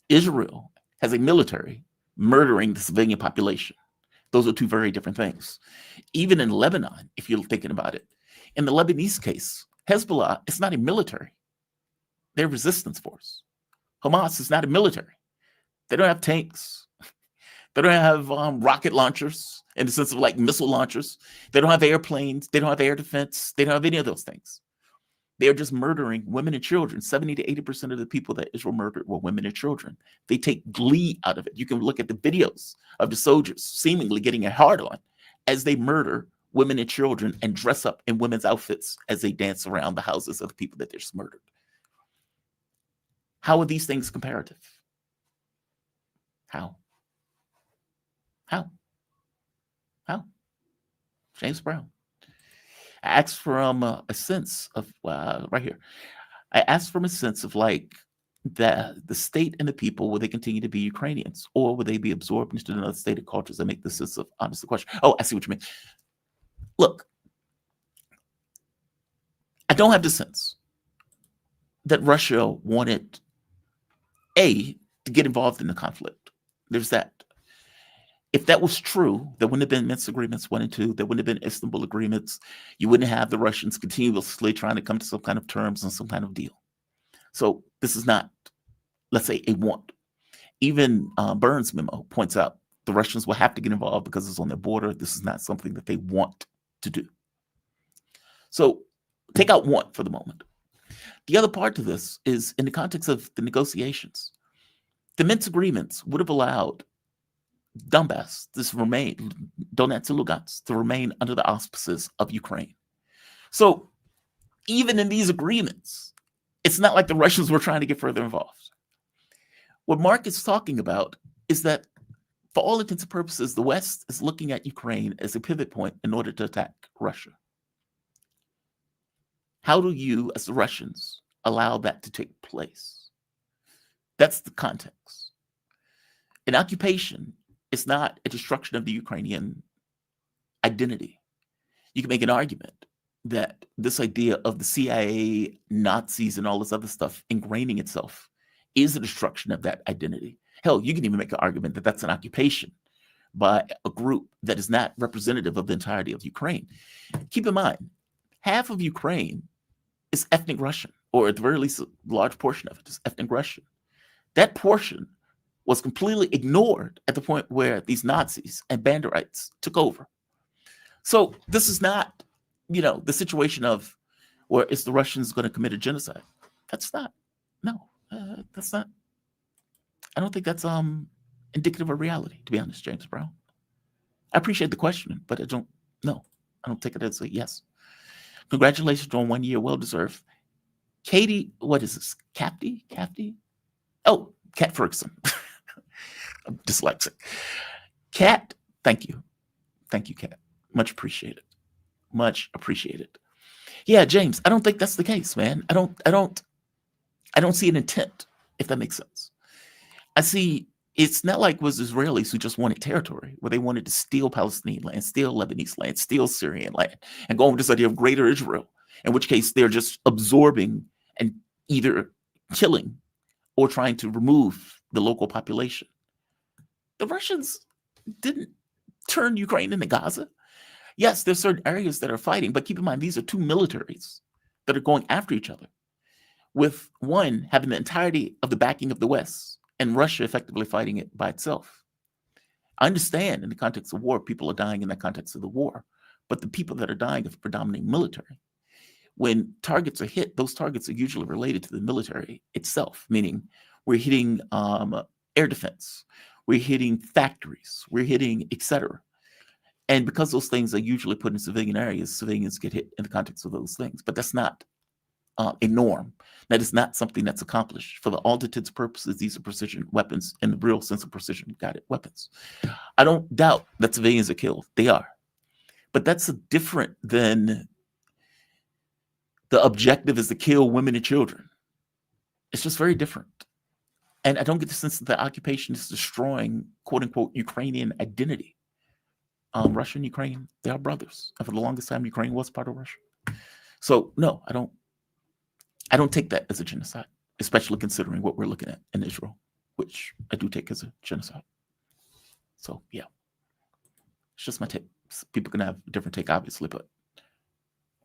[SPEAKER 2] Israel has a military murdering the civilian population. Those are two very different things. Even in Lebanon, if you're thinking about it, in the Lebanese case, Hezbollah is not a military. They're a resistance force. Hamas is not a military. They don't have tanks. They don't have rocket launchers in the sense of like missile launchers. They don't have airplanes. They don't have air defense. They don't have any of those things. They are just murdering women and children. 70 to 80% of the people that Israel murdered were women and children. They take glee out of it. You can look at the videos of the soldiers seemingly getting a hard on as they murder women and children and dress up in women's outfits as they dance around the houses of the people that they just murdered. How are these things comparative? How? James Brown. I asked from a sense of, right here, I asked from a sense of like the state and the people, will they continue to be Ukrainians, or will they be absorbed into another state of cultures that make this sense of honest question? Oh, I see what you mean. Look, I don't have the sense that Russia wanted, to get involved in the conflict. There's that. If that was true, there wouldn't have been Minsk agreements 1 and 2. There wouldn't have been Istanbul agreements. You wouldn't have the Russians continuously trying to come to some kind of terms and some kind of deal. So this is not, let's say, a want. Even Burns' memo points out the Russians will have to get involved because it's on their border. This is not something that they want to do. So take out want for the moment. The other part to this is in the context of the negotiations. The Minsk agreements would have allowed Donbass, Donetsk and Lugansk, to remain under the auspices of Ukraine. So even in these agreements, it's not like the Russians were trying to get further involved. What Mark is talking about is that for all intents and purposes, the West is looking at Ukraine as a pivot point in order to attack Russia. How do you, as the Russians, allow that to take place? That's the context. An occupation is not a destruction of the Ukrainian identity. You can make an argument that this idea of the CIA, Nazis, and all this other stuff ingraining itself is a destruction of that identity. Hell, you can even make an argument that that's an occupation by a group that is not representative of the entirety of Ukraine. Keep in mind, half of Ukraine is ethnic Russian, or at the very least, a large portion of it is ethnic Russian. That portion was completely ignored at the point where these Nazis and Banderites took over. So this is not, the situation of where is the Russians going to commit a genocide? That's not, that's not. I don't think that's indicative of reality, to be honest, James Brown. I appreciate the question, but I don't take it as a yes. Congratulations on 1 year, well-deserved. Katie, what is this? Capty? Oh, Kat Ferguson. I'm dyslexic. Kat, thank you. Thank you, Kat. Much appreciated. Much appreciated. Yeah, James, I don't think that's the case, man. I don't see an intent, if that makes sense. I see it's not like it was Israelis who just wanted territory, where they wanted to steal Palestinian land, steal Lebanese land, steal Syrian land, and go over this idea of greater Israel, in which case they're just absorbing and either killing or trying to remove the local population. The Russians didn't turn Ukraine into Gaza? Yes, there's certain areas that are fighting, but keep in mind, these are two militaries that are going after each other, with one having the entirety of the backing of the West and Russia effectively fighting it by itself. I understand in the context of war, people are dying in the context of the war, but the people that are dying are predominantly military. When targets are hit, those targets are usually related to the military itself, meaning we're hitting air defense, we're hitting factories, we're hitting etc. And because those things are usually put in civilian areas, civilians get hit in the context of those things. But that's not a norm. That is not something that's accomplished. For all intents and purposes, these are precision weapons in the real sense of precision guided weapons. I don't doubt that civilians are killed. They are. But that's different than the objective is to kill women and children. It's just very different. And I don't get the sense that the occupation is destroying, quote unquote, Ukrainian identity. Russia and Ukraine, they are brothers. And for the longest time, Ukraine was part of Russia. So no, I don't take that as a genocide, especially considering what we're looking at in Israel, which I do take as a genocide. So yeah, it's just my take. People can have a different take, obviously, but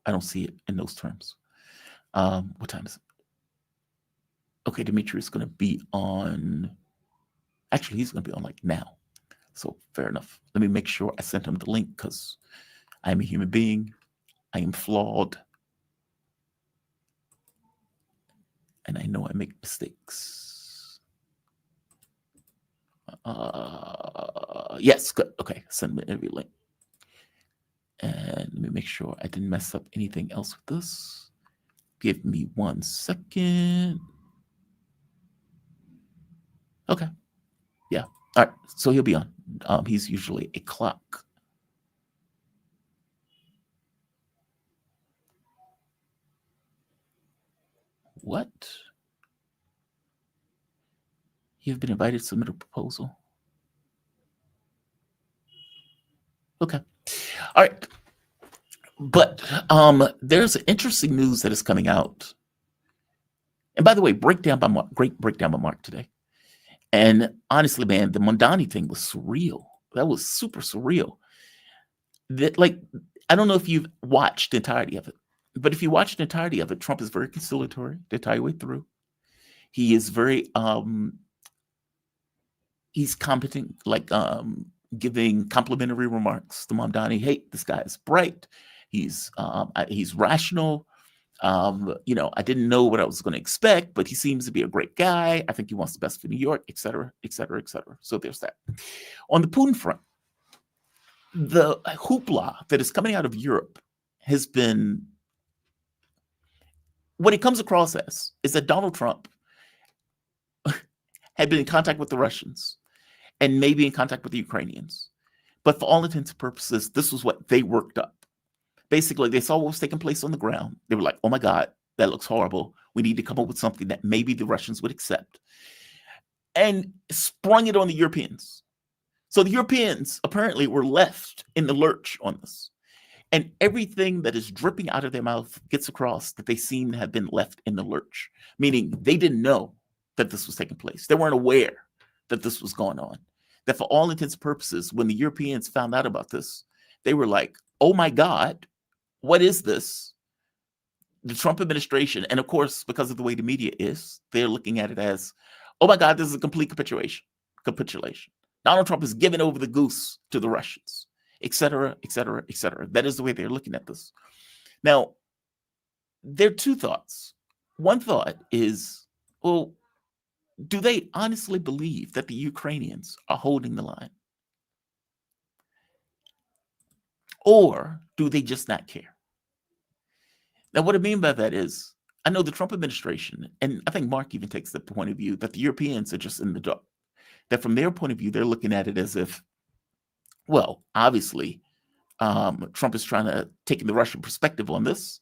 [SPEAKER 2] I don't see it in those terms. What time is it? Okay, Dimitri is going to be on. Actually, he's going to be on like now. So fair enough. Let me make sure I sent him the link because I am a human being. I am flawed. And I know I make mistakes. Yes, good. Okay, send me every link. And let me make sure I didn't mess up anything else with this. Give me 1 second. Okay. Yeah. All right. So he'll be on. He's usually a clock. What? You've been invited to submit a proposal. Okay. All right. But there's interesting news that is coming out. And by the way, great breakdown by Mark today. And honestly, man, the Mamdani thing was surreal. That was super surreal. That, like, I don't know if you've watched the entirety of it, but if you watch the entirety of it, Trump is very conciliatory the entire way through. He is very he's competent, like giving complimentary remarks to Mamdani. Hey, this guy is bright. He's rational. I didn't know what I was going to expect, but he seems to be a great guy. I think he wants the best for New York, et cetera, et cetera, et cetera. So there's that. On the Putin front, the hoopla that is coming out of Europe has been, what it comes across as is that Donald Trump had been in contact with the Russians and maybe in contact with the Ukrainians. But for all intents and purposes, this was what they worked up. Basically, they saw what was taking place on the ground. They were like, oh my God, that looks horrible. We need to come up with something that maybe the Russians would accept. And sprung it on the Europeans. So the Europeans apparently were left in the lurch on this. And everything that is dripping out of their mouth gets across that they seem to have been left in the lurch, meaning they didn't know that this was taking place. They weren't aware that this was going on. That for all intents and purposes, when the Europeans found out about this, they were like, oh my God, what is this? The Trump administration, and of course, because of the way the media is, they're looking at it as, oh my God, this is a complete capitulation. Donald Trump is giving over the goose to the Russians, et cetera, et cetera, et cetera. That is the way they're looking at this. Now, there are two thoughts. One thought is, well, do they honestly believe that the Ukrainians are holding the line? Or do they just not care? Now, what I mean by that is, I know the Trump administration, and I think Mark even takes the point of view that the Europeans are just in the dark. That from their point of view, they're looking at it as if, well, obviously, Trump is trying to take the Russian perspective on this.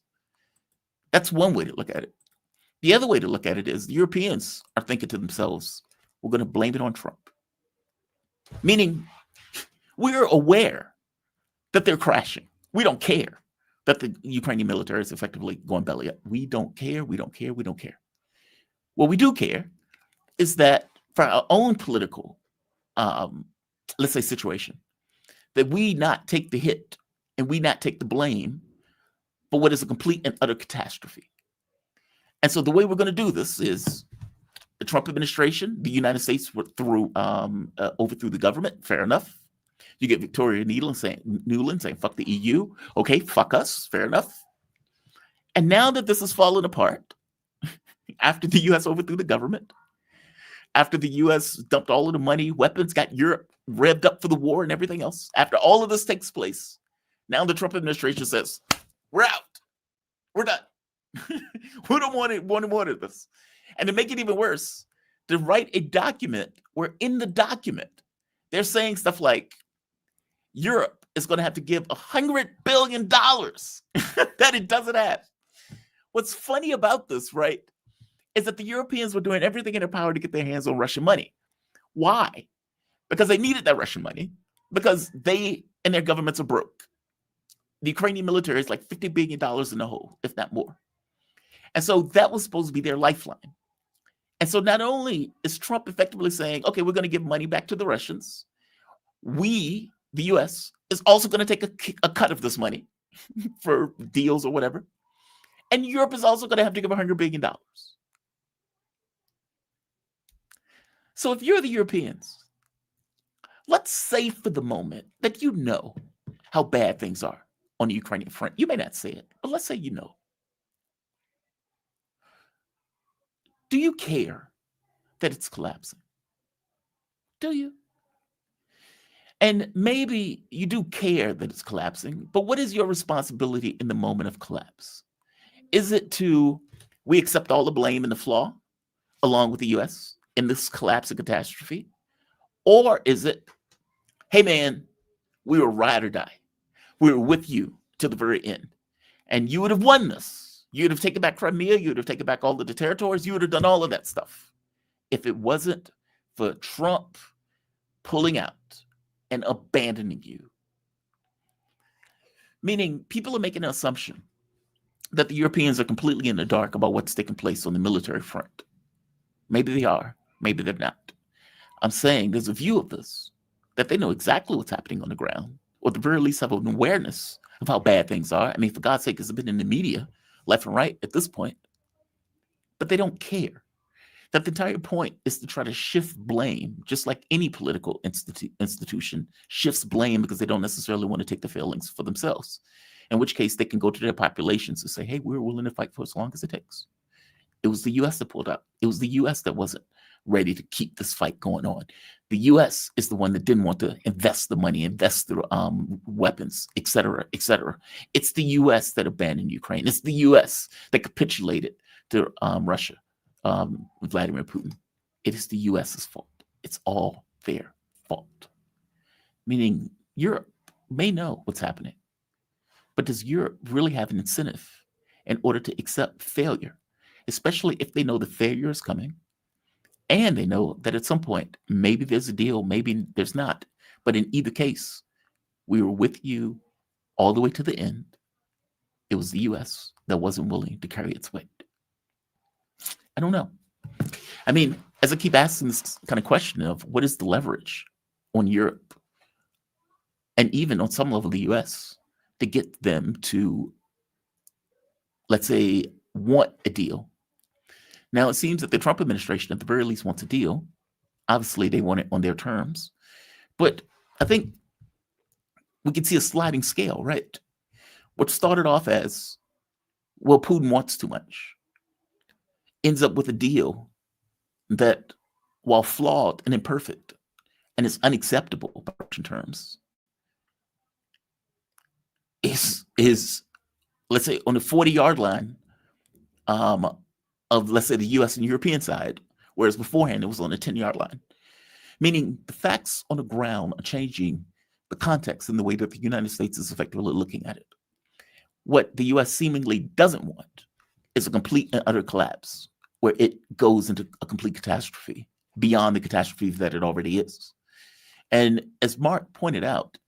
[SPEAKER 2] That's one way to look at it. The other way to look at it is the Europeans are thinking to themselves, we're going to blame it on Trump. Meaning, we're aware that they're crashing. We don't care that the Ukrainian military is effectively going belly up. We don't care. We don't care. We don't care. What we do care is that for our own political, let's say, situation, that we not take the hit and we not take the blame for what is a complete and utter catastrophe. And so the way we're going to do this is the Trump administration, the United States overthrew the government. Fair enough. You get Victoria Nuland saying, fuck the EU. Okay, fuck us. Fair enough. And now that this has fallen apart, after the U.S. overthrew the government, after the U.S. dumped all of the money, weapons, got Europe revved up for the war and everything else, after all of this takes place, now the Trump administration says, we're out. We're done. We don't want more of this. And to make it even worse, to write a document where in the document, they're saying stuff like, Europe is going to have to give $100 billion that it doesn't have. What's funny about this, right, is that the Europeans were doing everything in their power to get their hands on Russian money. Why? Because they needed that Russian money, because they and their governments are broke. The Ukrainian military is like $50 billion in the hole, if not more. And so that was supposed to be their lifeline. And so not only is Trump effectively saying, okay, we're going to give money back to the Russians, we, the U.S., is also going to take a cut of this money for deals or whatever. And Europe is also going to have to give $100 billion. So if you're the Europeans, let's say for the moment that you know how bad things are on the Ukrainian front. You may not say it, but let's say you know. Do you care that it's collapsing? Do you? And maybe you do care that it's collapsing, but what is your responsibility in the moment of collapse? Is it we accept all the blame and the flaw along with the U.S. in this collapse and catastrophe? Or is it, hey man, we were ride or die. We were with you to the very end. And you would have won this. You would have taken back Crimea. You would have taken back all of the territories. You would have done all of that stuff if it wasn't for Trump pulling out and abandoning you. Meaning people are making an assumption that the Europeans are completely in the dark about what's taking place on the military front. Maybe they are. Maybe they're not. I'm saying there's a view of this, that they know exactly what's happening on the ground, or at the very least have an awareness of how bad things are. I mean, for God's sake, it's been in the media left and right at this point. But they don't care. That the entire point is to try to shift blame, just like any political institution shifts blame because they don't necessarily want to take the failings for themselves. In which case, they can go to their populations and say, hey, we're willing to fight for as long as it takes. It was the U.S. that pulled out. It was the U.S. that wasn't ready to keep this fight going on. The U.S. is the one that didn't want to invest the money, invest the weapons, et cetera, et cetera. It's the U.S. that abandoned Ukraine. It's the U.S. that capitulated to Russia, Vladimir Putin. It is the U.S.'s fault. It's all their fault. Meaning Europe may know what's happening, but does Europe really have an incentive in order to accept failure, especially if they know the failure is coming? And they know that at some point, maybe there's a deal, maybe there's not. But in either case, we were with you all the way to the end. It was the U.S. that wasn't willing to carry its weight. I don't know. I mean, as I keep asking this kind of question of what is the leverage on Europe and even on some level the U.S. to get them to, let's say, want a deal. Now, it seems that the Trump administration, at the very least, wants a deal. Obviously, they want it on their terms. But I think we can see a sliding scale, right? What started off as, well, Putin wants too much, ends up with a deal that, while flawed and imperfect, and is unacceptable by Russian terms, is let's say, on the 40-yard line of, let's say, the U.S. and European side, whereas beforehand it was on the 10-yard line. Meaning the facts on the ground are changing the context in the way that the United States is effectively looking at it. What the U.S. seemingly doesn't want is a complete and utter collapse, where it goes into a complete catastrophe beyond the catastrophe that it already is. And as Mark pointed out,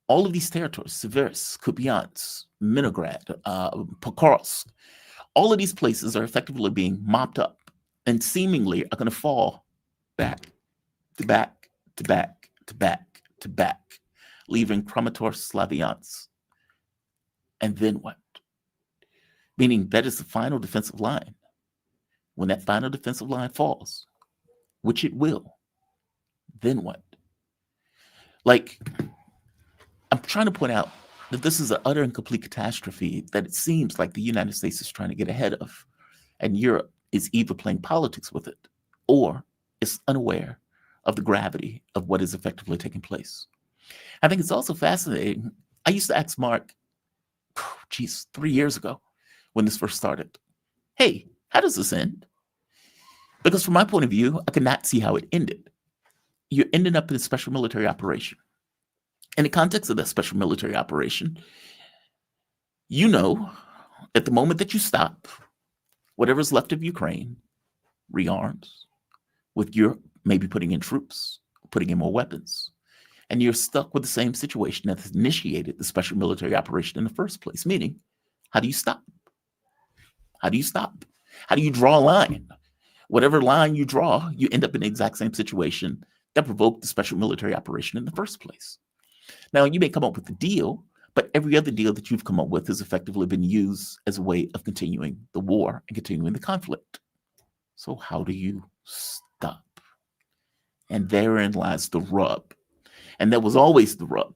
[SPEAKER 2] all of these territories, Seversk, Kupiansk, Minograd, Pokrovsk, all of these places are effectively being mopped up and seemingly are going to fall back to back to back to back to back, leaving Kramatorsk Slaviansk. And then what? Meaning that is the final defensive line. When that final defensive line falls, which it will, then what? Like, I'm trying to point out that this is an utter and complete catastrophe that it seems like the United States is trying to get ahead of. And Europe is either playing politics with it or is unaware of the gravity of what is effectively taking place. I think it's also fascinating. I used to ask Mark, 3 years ago when this first started, hey, how does this end? Because from my point of view, I could not see how it ended. You're ending up in a special military operation. In the context of that special military operation, you know, at the moment that you stop, whatever's left of Ukraine rearms, with Europe maybe putting in troops, putting in more weapons, and you're stuck with the same situation that initiated the special military operation in the first place. Meaning, how do you stop? How do you stop? How do you draw a line? Whatever line you draw, you end up in the exact same situation that provoked the special military operation in the first place. Now, you may come up with a deal, but every other deal that you've come up with has effectively been used as a way of continuing the war and continuing the conflict. So how do you stop? And therein lies the rub. And that was always the rub.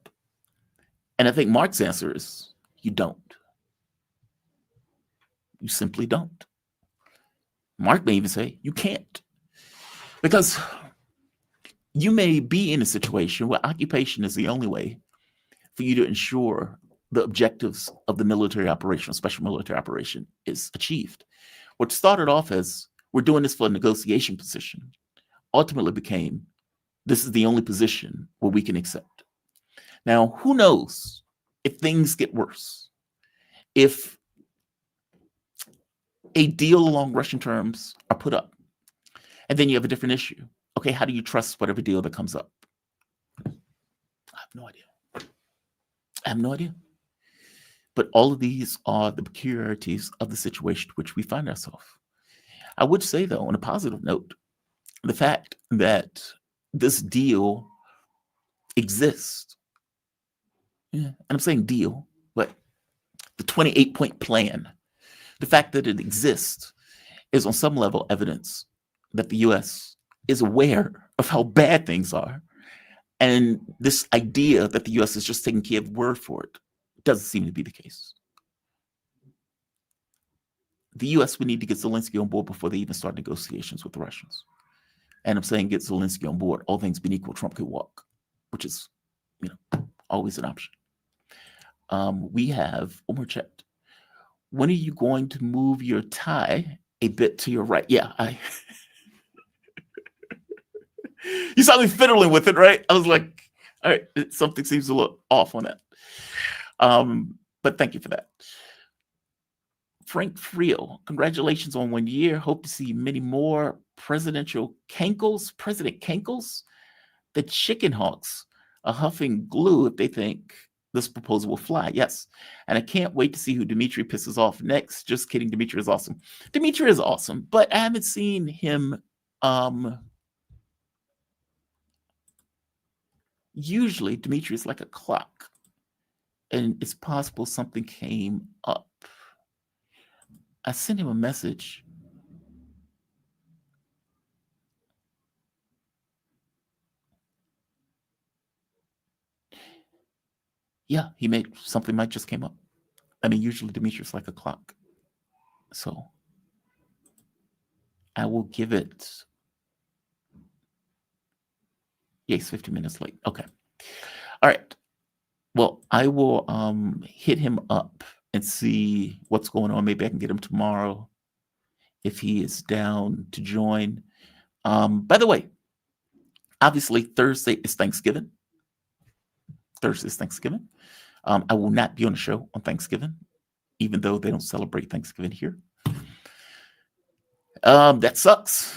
[SPEAKER 2] And I think Mark's answer is, you don't. You simply don't. Mark may even say, you can't. Because you may be in a situation where occupation is the only way for you to ensure the objectives of the military operation, special military operation, is achieved. What started off as, we're doing this for a negotiation position, ultimately became, this is the only position where we can accept. Now, who knows if things get worse? If a deal along Russian terms are put up, and then you have a different issue. Okay, how do you trust whatever deal that comes up? I have no idea. I have no idea. But all of these are the peculiarities of the situation in which we find ourselves. I would say, though, on a positive note, the fact that this deal exists, and I'm saying deal, but the 28-point plan, the fact that it exists is on some level evidence that the U.S. is aware of how bad things are. And this idea that the U.S. is just taking Kiev word for it doesn't seem to be the case. The U.S. would need to get Zelensky on board before they even start negotiations with the Russians. And I'm saying get Zelensky on board. All things being equal, Trump could walk, which is, always an option. We have one more chat. When are you going to move your tie a bit to your right? Yeah, you saw me fiddling with it, right? I was like, all right, something seems a little off on that. But thank you for that. Frank Friel, congratulations on 1 year. Hope to see many more President Kankles. The chicken hawks are huffing glue if they think this proposal will fly. Yes. And I can't wait to see who Dimitri pisses off next. Just kidding. Dimitri is awesome. Dimitri is awesome, but I haven't seen him. Usually Dimitri is like a clock, and it's possible something came up. I sent him a message. Yeah, something might just came up. I mean, usually Dimitri's like a clock. So I will give it. Yes, 15 minutes late. Okay. All right. Well, I will hit him up and see what's going on. Maybe I can get him tomorrow if he is down to join. By the way, obviously Thursday is Thanksgiving. I will not be on the show on Thanksgiving, even though they don't celebrate Thanksgiving here. That sucks.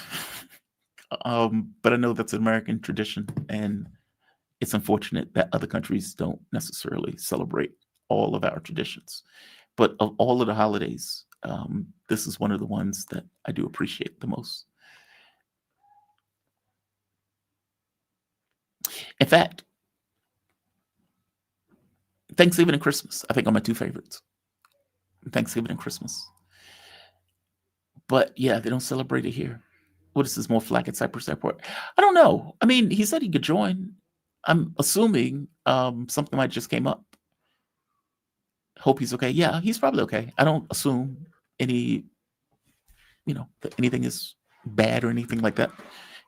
[SPEAKER 2] But I know that's an American tradition, and it's unfortunate that other countries don't necessarily celebrate all of our traditions. But of all of the holidays, this is one of the ones that I do appreciate the most. In fact, Thanksgiving and Christmas, I think, are my two favorites. Thanksgiving and Christmas. But yeah, they don't celebrate it here. What is this, more flag at Cyprus Airport? I don't know. I mean, he said he could join. I'm assuming something might just came up. Hope he's okay. Yeah, he's probably okay. I don't assume any, that anything is bad or anything like that.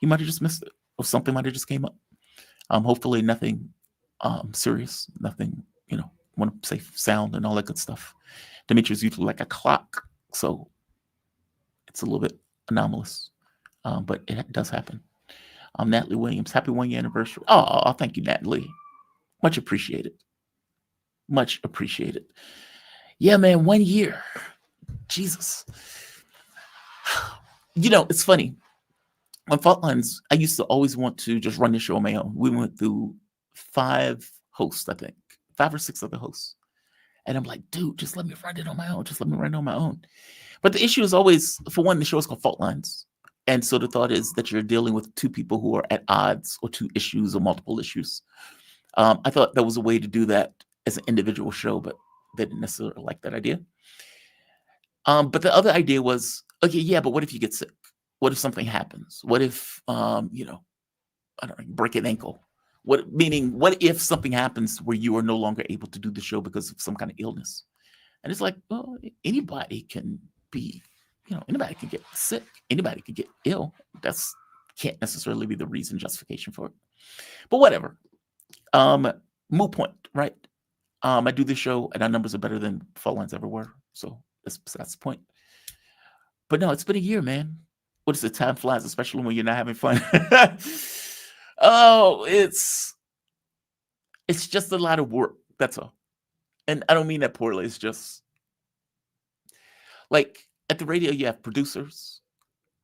[SPEAKER 2] He might have just missed it, or something might have just came up. Hopefully nothing serious, nothing, want to say sound and all that good stuff. Dimitri's usually like a clock, so it's a little bit anomalous, but it does happen. Natalie Williams, happy 1 year anniversary. Oh, thank you, Natalie. Much appreciated. Much appreciated. Yeah, man, 1 year. Jesus. It's funny. On Fault Lines, I used to always want to just run the show on my own. We went through 5 hosts, I think, 5 or 6 other hosts. And I'm like, dude, just let me run it on my own. Just let me run it on my own. But the issue is always, for one, the show is called Fault Lines. And so the thought is that you're dealing with 2 people who are at odds, or 2 issues, or multiple issues. I thought that was a way to do that as an individual show, but they didn't necessarily like that idea. But the other idea was, okay, yeah, but what if you get sick? What if something happens? What if, I don't know, break an ankle? What if something happens where you are no longer able to do the show because of some kind of illness? And it's like, well, anybody can be, anybody can get sick. Anybody can get ill. That's can't necessarily be the reason, justification for it. But whatever. Moot point, right? I do this show and our numbers are better than Fault Lines ever were. So that's the point. But no, it's been a year, man. What is it? Time flies, especially when you're not having fun. Oh, it's just a lot of work. That's all. And I don't mean that poorly. It's just like at the radio, you have producers,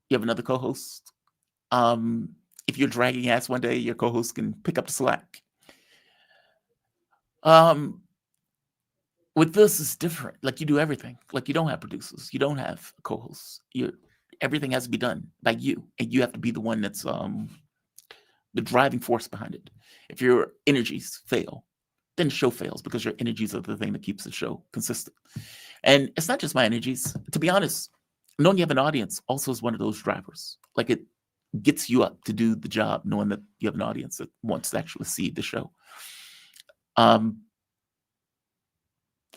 [SPEAKER 2] you have another co-host. If you're dragging ass one day, your co-host can pick up the slack. With this, it's different. Like, you do everything. Like, you don't have producers. You don't have co-hosts. Everything has to be done by you. And you have to be the one that's the driving force behind it. If your energies fail, then the show fails, because your energies are the thing that keeps the show consistent. And it's not just my energies. To be honest, knowing you have an audience also is one of those drivers. Like, it gets you up to do the job, knowing that you have an audience that wants to actually see the show.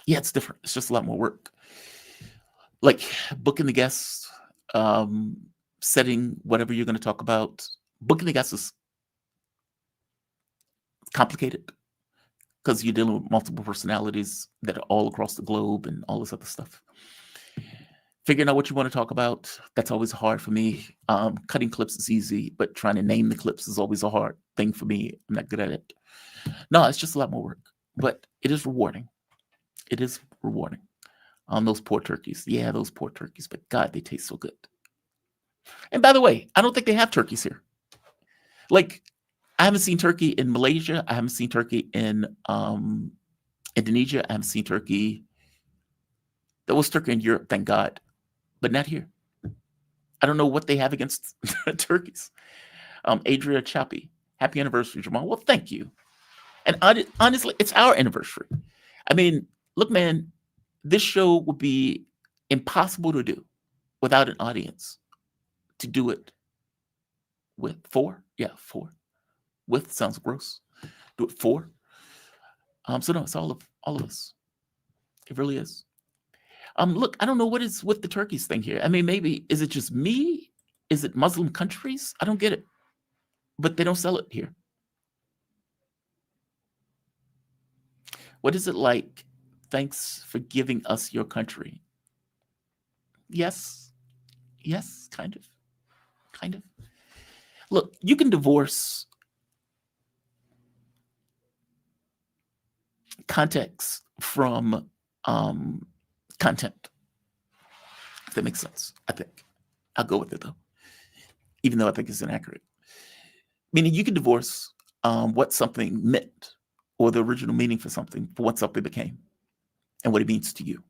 [SPEAKER 2] Yeah, it's different. It's just a lot more work. Like booking the guests, setting whatever you're going to talk about. Booking the guests is complicated because you're dealing with multiple personalities that are all across the globe and all this other stuff. Figuring out what you want to talk about, that's always hard for me. Cutting clips is easy, but trying to name the clips is always a hard thing for me. I'm not good at it. No, it's just a lot more work, but it is rewarding. It is rewarding. Those poor turkeys. Yeah, those poor turkeys, but God, they taste so good. And by the way, I don't think they have turkeys here. Like, I haven't seen turkey in Malaysia. I haven't seen turkey in Indonesia. I haven't seen turkey. There was turkey in Europe, thank God, but not here. I don't know what they have against turkeys. Adria Chappie, happy anniversary, Jamal. Well, thank you. And honestly, it's our anniversary. I mean, look, man, this show would be impossible to do without an audience. To do it with 4? Yeah, 4. With sounds gross. Do it 4. So no, it's all of us. It really is. Look, I don't know what is with the turkeys thing here. I mean, maybe, is it just me? Is it Muslim countries? I don't get it. But they don't sell it here. What is it like? Thanks for giving us your country. Yes. Yes, kind of. Kind of. Look, you can divorce context from content. If that makes sense, I think. I'll go with it, though. Even though I think it's inaccurate. Meaning you can divorce what something meant, or the original meaning for something, for what something became, and what it means to you.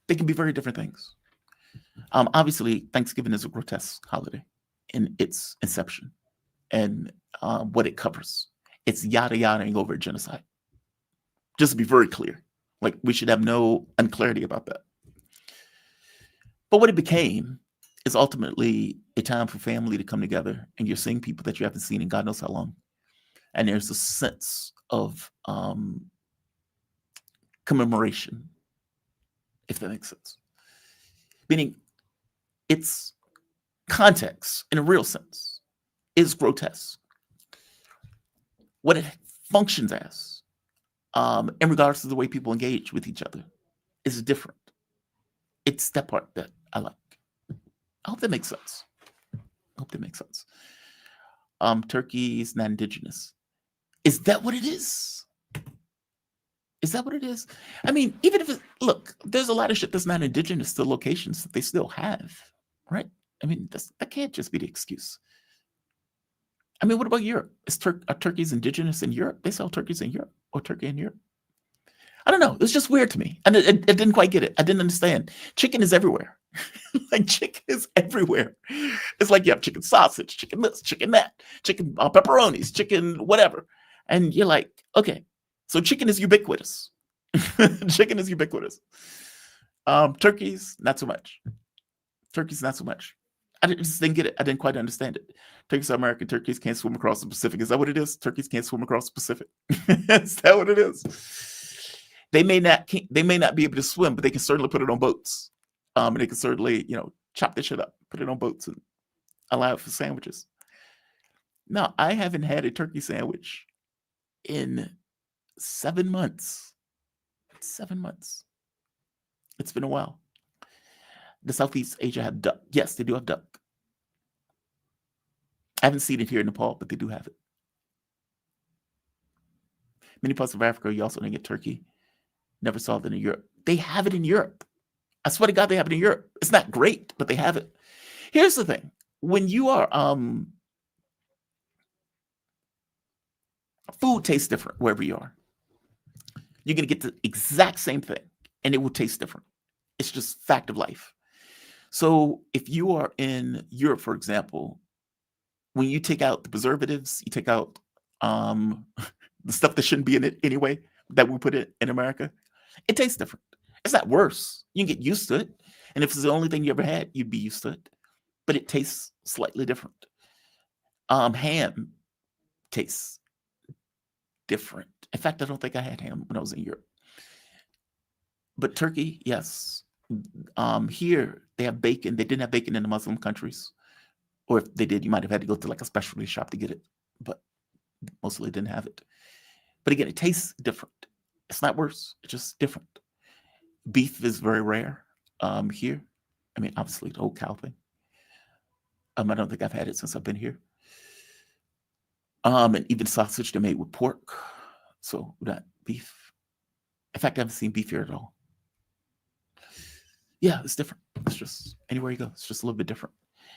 [SPEAKER 2] They can be very different things. Obviously, Thanksgiving is a grotesque holiday in its inception and what it covers. It's yada yadaing over genocide. Just to be very clear. Like, we should have no unclarity about that. But what it became is ultimately a time for family to come together, and you're seeing people that you haven't seen in God knows how long. And there's a sense of commemoration, if that makes sense. Meaning, its context, in a real sense, is grotesque. What it functions as, in regards to the way people engage with each other, is different. It's that part that I like. I hope that makes sense. Turkey is not indigenous. Is that what it is? Is that what it is? I mean, even if look, there's a lot of shit that's not indigenous to locations that they still have, right? I mean, that can't just be the excuse. I mean, what about Europe? Are turkeys indigenous in Europe? They sell turkeys in Europe, or turkey in Europe. I don't know. It's just weird to me. And I didn't quite get it. I didn't understand. Chicken is everywhere. Like, chicken is everywhere. It's like you have chicken sausage, chicken this, chicken that, chicken pepperonis, chicken whatever. And you're like, okay, so chicken is ubiquitous. Chicken is ubiquitous. Turkeys, not so much. I just didn't get it. I didn't quite understand it. Turkeys are American. Turkeys can't swim across the Pacific. Is that what it is? Turkeys can't swim across the Pacific. Is that what it is? They may not be able to swim, but they can certainly put it on boats. And they can certainly, chop this shit up, put it on boats, and allow it for sandwiches. Now, I haven't had a turkey sandwich in 7 months. 7 months. It's been a while. The Southeast Asia have duck. Yes, they do have duck. I haven't seen it here in Nepal, but they do have it. Many parts of Africa, you also don't get turkey. Never saw it in Europe. They have it in Europe. I swear to God, they have it in Europe. It's not great, but they have it. Here's the thing. When you are, food tastes different wherever you are. You're going to get the exact same thing, and it will taste different. It's just fact of life. So if you are in Europe, for example, when you take out the preservatives, you take out the stuff that shouldn't be in it anyway, that we put it in America, it tastes different. It's not worse. You can get used to it. And if it's the only thing you ever had, you'd be used to it. But it tastes slightly different. Ham tastes different. In fact, I don't think I had ham when I was in Europe. But turkey, yes. Here, they have bacon. They didn't have bacon in the Muslim countries. Or if they did, you might have had to go to like a specialty shop to get it. But mostly didn't have it. But again, it tastes different. It's not worse. It's just different. Beef is very rare here. I mean, obviously, the whole cow thing. I don't think I've had it since I've been here. And even sausage they made with pork. So not beef. In fact, I haven't seen beef here at all. Yeah, it's different. It's just anywhere you go, it's just a little bit different.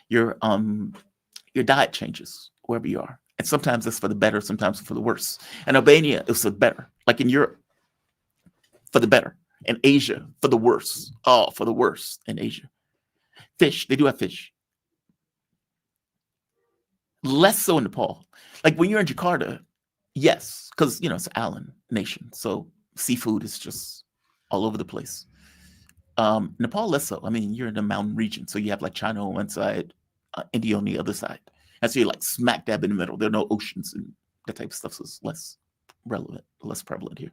[SPEAKER 2] Your diet changes wherever you are. And sometimes it's for the better, sometimes for the worse. In Albania, it's for the better. Like in Europe, for the better. In Asia, for the worse. Oh, for the worse in Asia. Fish, they do have fish. Less so in Nepal. Like when you're in Jakarta, yes, because, it's an island nation. So seafood is just all over the place. Nepal, less so. I mean, you're in the mountain region. So you have like China on one side, India on the other side. And so you're like smack dab in the middle. There are no oceans and that type of stuff. So it's less relevant, less prevalent here.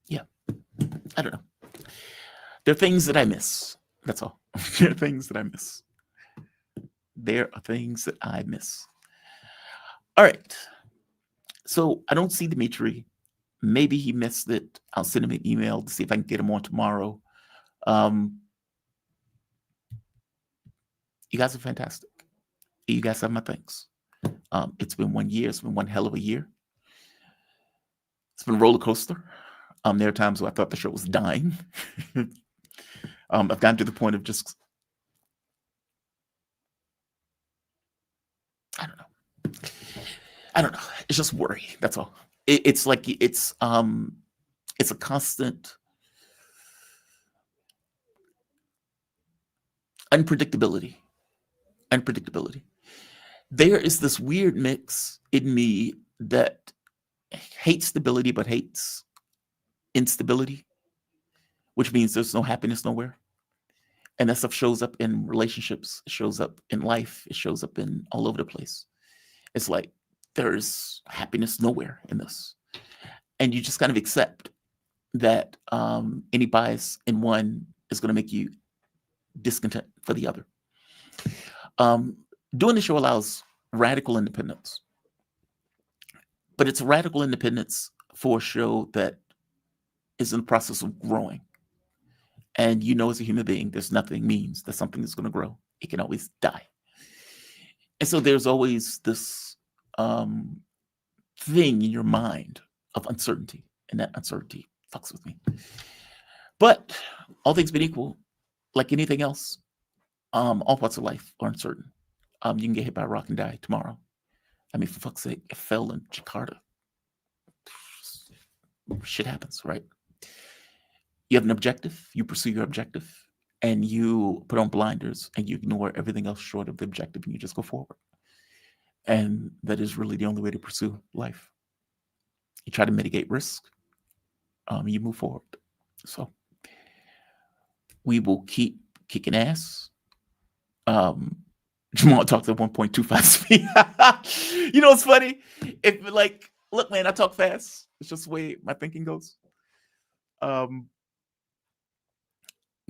[SPEAKER 2] Yeah. I don't know. There are things that I miss. That's all. There are things that I miss. There are things that I miss. All right. So I don't see Dimitri. Maybe he missed it. I'll send him an email to see if I can get him on tomorrow. You guys are fantastic. You guys have my thanks. It's been 1 year. It's been one hell of a year. It's been a roller coaster. There are times where I thought the show was dying. I've gotten to the point of just, I don't know. It's just worry. That's all. It's like it's a constant unpredictability. There is this weird mix in me that hates stability but hates instability, which means there's no happiness nowhere. And that stuff shows up in relationships, it shows up in life, it shows up in all over the place. It's like there's happiness nowhere in this. And you just kind of accept that any bias in one is going to make you discontent for the other. Doing the show allows radical independence, but it's a radical independence for a show that is in the process of growing. And you know, as a human being, there's nothing means that something is going to grow. It can always die. And so there's always this thing in your mind of uncertainty, and that uncertainty fucks with me. But all things being equal, like anything else, all parts of life are uncertain. You can get hit by a rock and die tomorrow. I mean, for fuck's sake, it fell in Jakarta. Shit happens, right? You have an objective, you pursue your objective, and you put on blinders and you ignore everything else short of the objective and you just go forward. And that is really the only way to pursue life. You try to mitigate risk, you move forward. So we will keep kicking ass. Jamal talks at 1.25 speed. You know what's funny? If like, look, man, I talk fast. It's just the way my thinking goes. I'm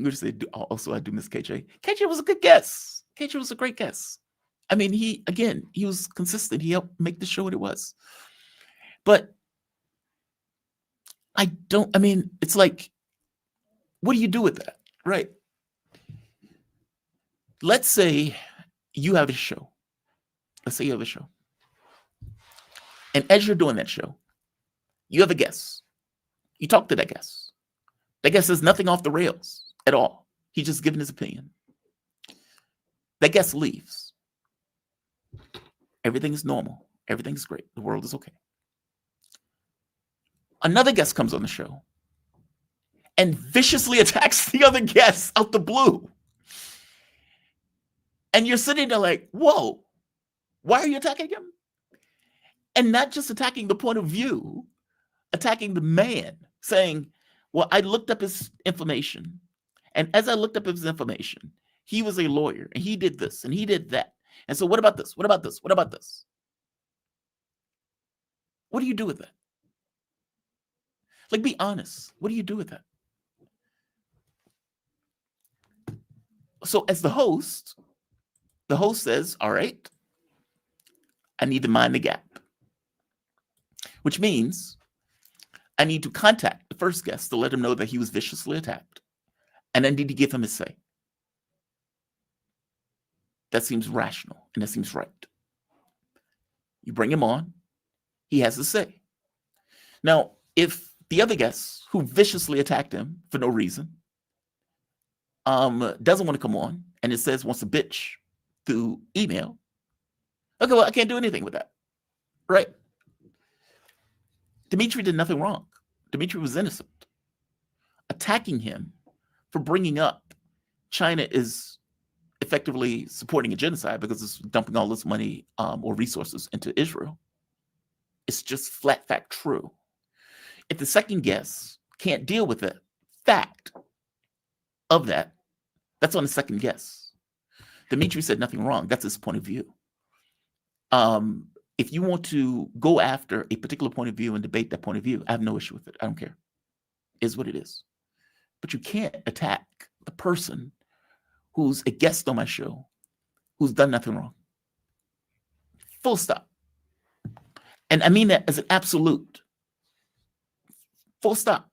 [SPEAKER 2] going to say, also, I do miss KJ. KJ was a good guest. KJ was a great guest. I mean, he was consistent. He helped make the show what it was. But it's like, what do you do with that? Right? Let's say you have a show. And as you're doing that show, you have a guest. You talk to that guest. That guest says nothing off the rails at all. He's just giving his opinion. That guest leaves. Everything is normal. Everything is great. The world is okay. Another guest comes on the show and viciously attacks the other guests out the blue. And you're sitting there like, whoa, why are you attacking him? And not just attacking the point of view, attacking the man, saying, well, I looked up his information. And as I looked up his information, he was a lawyer and he did this and he did that. And so what about this? What about this? What about this? What do you do with that? Like, be honest. What do you do with that? So as the host says, all right, I need to mind the gap, which means I need to contact the first guest to let him know that he was viciously attacked. And I need to give him his say. That seems rational and that seems right. You bring him on, he has his say. Now, if the other guest who viciously attacked him for no reason doesn't want to come on and it says wants to bitch through email, okay, well, I can't do anything with that, right? Dimitri did nothing wrong. Dimitri was innocent. Attacking him for bringing up China is effectively supporting a genocide because it's dumping all this money or resources into Israel. It's just flat fact true. If the second guest can't deal with the fact of that, that's on the second guest. Dimitri said nothing wrong. That's his point of view. If you want to go after a particular point of view and debate that point of view, I have no issue with it. I don't care. It is what it is. But you can't attack the person who's a guest on my show who's done nothing wrong. Full stop. And I mean that as an absolute. Full stop.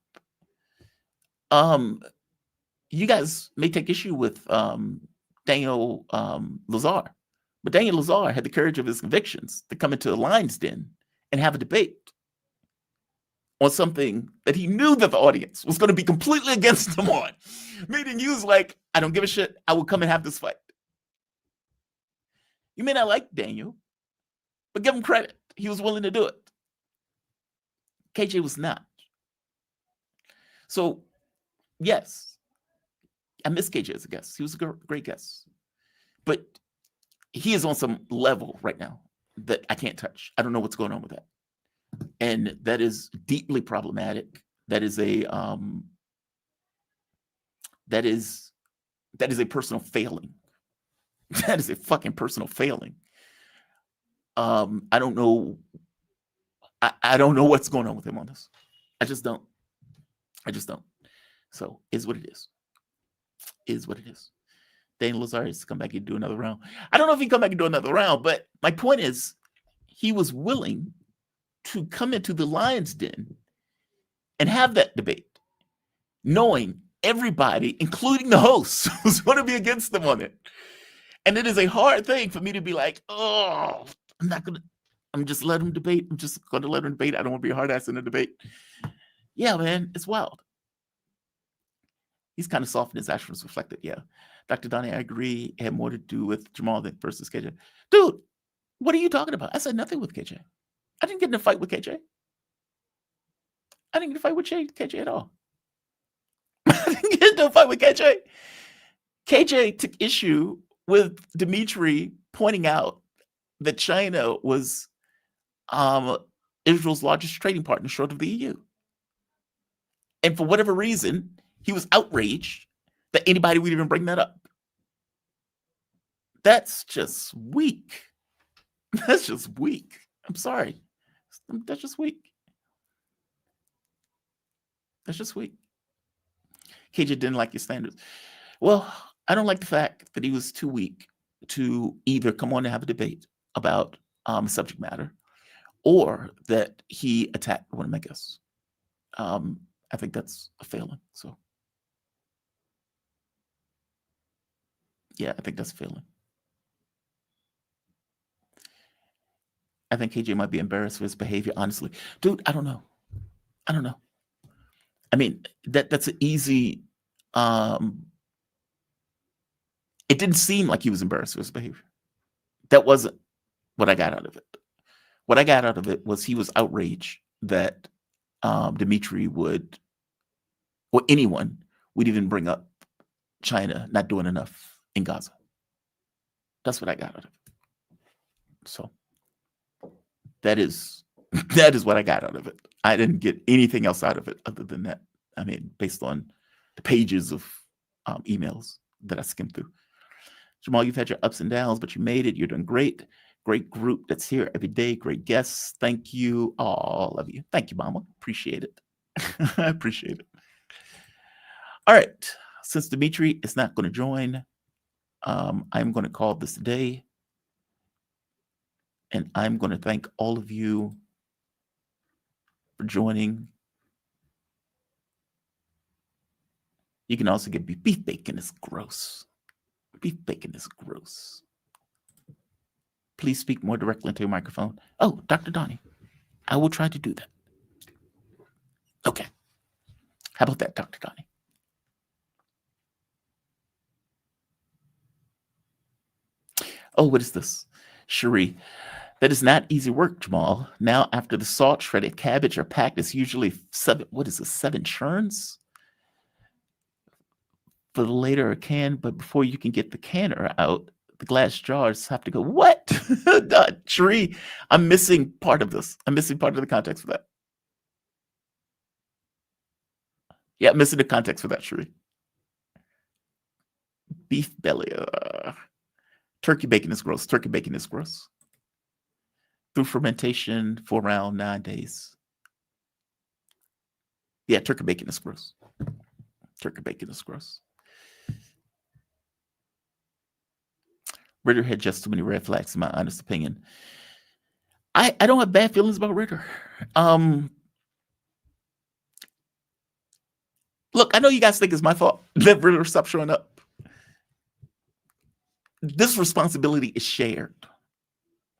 [SPEAKER 2] You guys may take issue with Daniel Lazar, but Daniel Lazar had the courage of his convictions to come into the lion's den and have a debate on something that he knew that the audience was going to be completely against him on. Meaning he was like, I don't give a shit. I will come and have this fight. You may not like Daniel, but give him credit. He was willing to do it. KJ was not. So, yes, I miss KJ as a guest. He was a great guest. But he is on some level right now that I can't touch. I don't know what's going on with that. And that is deeply problematic. That is a personal failing. That is a fucking personal failing. I don't know. I don't know what's going on with him on this. I just don't. So is what it is. Is what it is. Daniel Lascaris come back and do another round. I don't know if he come back and do another round, but my point is, he was willing to come into the lion's den and have that debate, knowing everybody, including the hosts, was going to be against them on it. And it is a hard thing for me to be like, oh, I'm just let him debate. I'm just going to let him debate. I don't want to be a hard ass in a debate. Yeah, man, it's wild. He's kind of soft and his actions reflected. Yeah. Dr. Donnie, I agree. It had more to do with Jamal versus KJ. Dude, what are you talking about? I said nothing with KJ. I didn't get in a fight with KJ. I didn't get in a fight with KJ at all. I didn't get into a fight with KJ. KJ took issue with Dimitri pointing out that China was Israel's largest trading partner short of the EU. And for whatever reason, he was outraged that anybody would even bring that up. That's just weak. That's just weak. I'm sorry. That's just weak. That's just weak. KJ didn't like your standards. Well, I don't like the fact that he was too weak to either come on and have a debate about subject matter, or that he attacked one of my guests. I think that's a failing. So, yeah, I think that's a failing. I think KJ might be embarrassed for his behavior, honestly. Dude, I don't know. I mean, that's an easy... it didn't seem like he was embarrassed for his behavior. That wasn't what I got out of it. What I got out of it was he was outraged that Dimitri would, or anyone would even bring up China not doing enough in Gaza. That's what I got out of it. So that is what I got out of it. I didn't get anything else out of it other than that. I mean, based on the pages of emails that I skimmed through. Jamal, you've had your ups and downs, but you made it. You're doing great. Great group that's here every day. Great guests. Thank you, all of you. Thank you, Mama. Appreciate it. I appreciate it. All right. Since Dimitri is not going to join, I'm going to call this a day. And I'm going to thank all of you for joining. You can also get beef bacon is gross. Beef bacon is gross. Please speak more directly into your microphone. Oh, Dr. Donnie, I will try to do that. Okay. How about that, Dr. Donnie? Oh, what is this? Cherie. That is not easy work, Jamal. Now, after the salt, shredded cabbage are packed, it's usually 7 churns? For the later a can, but before you can get the canner out, the glass jars have to go. What? Cherie, I'm missing part of this. I'm missing part of the context for that. Yeah, I'm missing the context for that, Cherie. Beef belly. Turkey bacon is gross. Turkey bacon is gross. Through fermentation for around 9 days. Yeah, turkey bacon is gross. Turkey bacon is gross. Ritter had just too many red flags, in my honest opinion. I don't have bad feelings about Ritter. Look, I know you guys think it's my fault that Ritter stopped showing up. This responsibility is shared.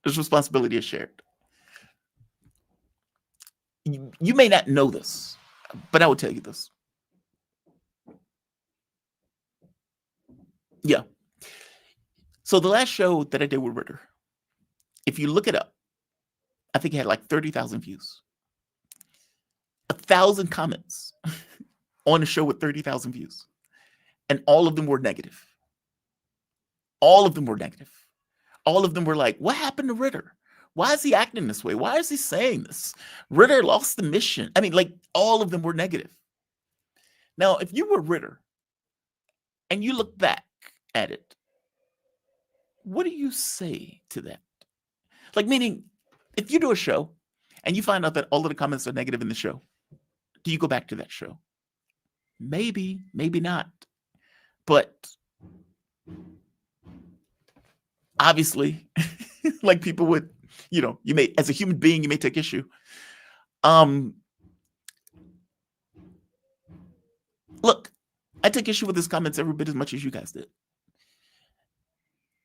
[SPEAKER 2] This responsibility is shared. You may not know this, but I will tell you this. Yeah. So the last show that I did with Ritter, if you look it up, I think it had like 30,000 views. 1,000 comments on a show with 30,000 views. And all of them were negative. All of them were negative. All of them were like, what happened to Ritter? Why is he acting this way? Why is he saying this? Ritter lost the mission. I mean, like, all of them were negative. Now, if you were Ritter and you look back at it, what do you say to that? Like, meaning, if you do a show and you find out that all of the comments are negative in the show, do you go back to that show? Maybe, maybe not. But obviously, like, people would, you may, as a human being, you may take issue. Look, I take issue with his comments every bit as much as you guys did.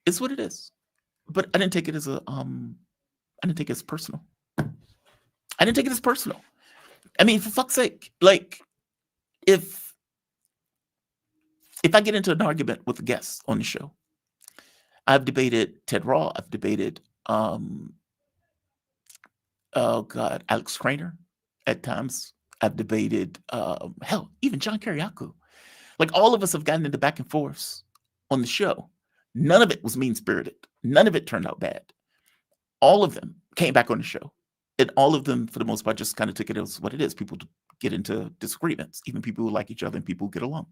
[SPEAKER 2] It's what it is. But I didn't take it as I didn't take it as personal. I didn't take it as personal. I mean, for fuck's sake, like, if I get into an argument with a guest on the show, I've debated Ted Rall, I've debated Alex Craner at times. I've debated hell, even John Kiriakou. Like, all of us have gotten into back and forth on the show. None of it was mean-spirited. None of it turned out bad. All of them came back on the show. And all of them, for the most part, just kind of took it as what it is. People get into disagreements, even people who like each other and people who get along.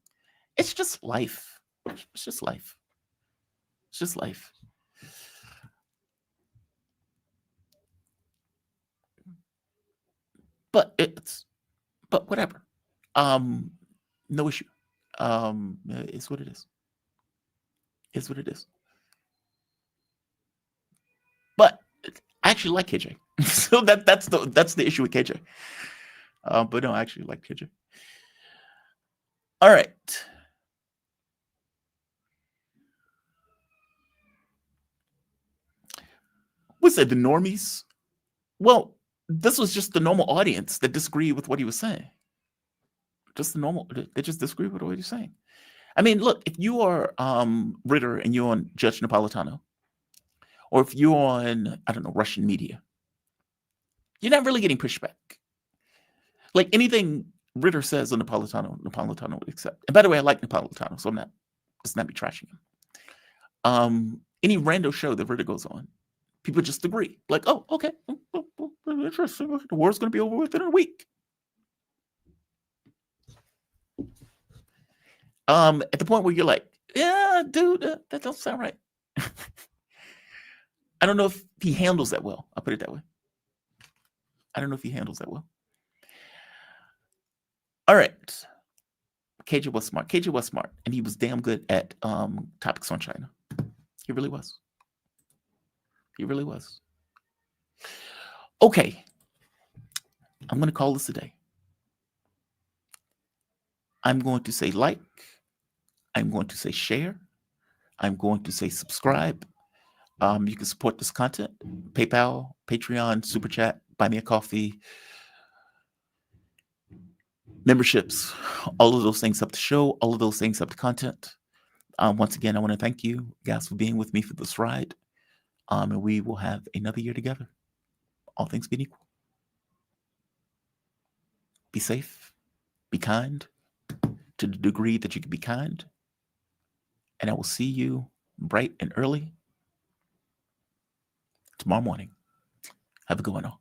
[SPEAKER 2] It's just life. It's just life. It's just life. But whatever. No issue. It's what it is. It's what it is. But I actually like KJ. So that's the issue with KJ. But no, I actually like KJ. All right. What's that, the normies? Well, this was just the normal audience that disagreed with what he was saying. Just the normal, they just disagree with what he's saying. I mean, look, if you are Ritter and you're on Judge Napolitano, or if you're on, I don't know, Russian media, you're not really getting pushback. Like, anything Ritter says on Napolitano would accept. And by the way, I like Napolitano, so let's not be trashing him. Any random show that Ritter goes on, people just agree. Like, oh, okay, interesting. The war's going to be over within a week. At the point where you're like, yeah, dude, that don't sound right. I don't know if he handles that well. I'll put it that way. I don't know if he handles that well. All right. KJ was smart. KJ was smart. And he was damn good at topics on China. He really was. He really was. Okay. I'm going to call this a day. I'm going to say like. I'm going to say share. I'm going to say subscribe. You can support this content. PayPal, Patreon, Super Chat, Buy Me a Coffee, memberships. All of those things help the show. All of those things help the content. Once again, I want to thank you guys for being with me for this ride. And we will have another year together. All things being equal. Be safe. Be kind to the degree that you can be kind. And I will see you bright and early tomorrow morning. Have a good one all.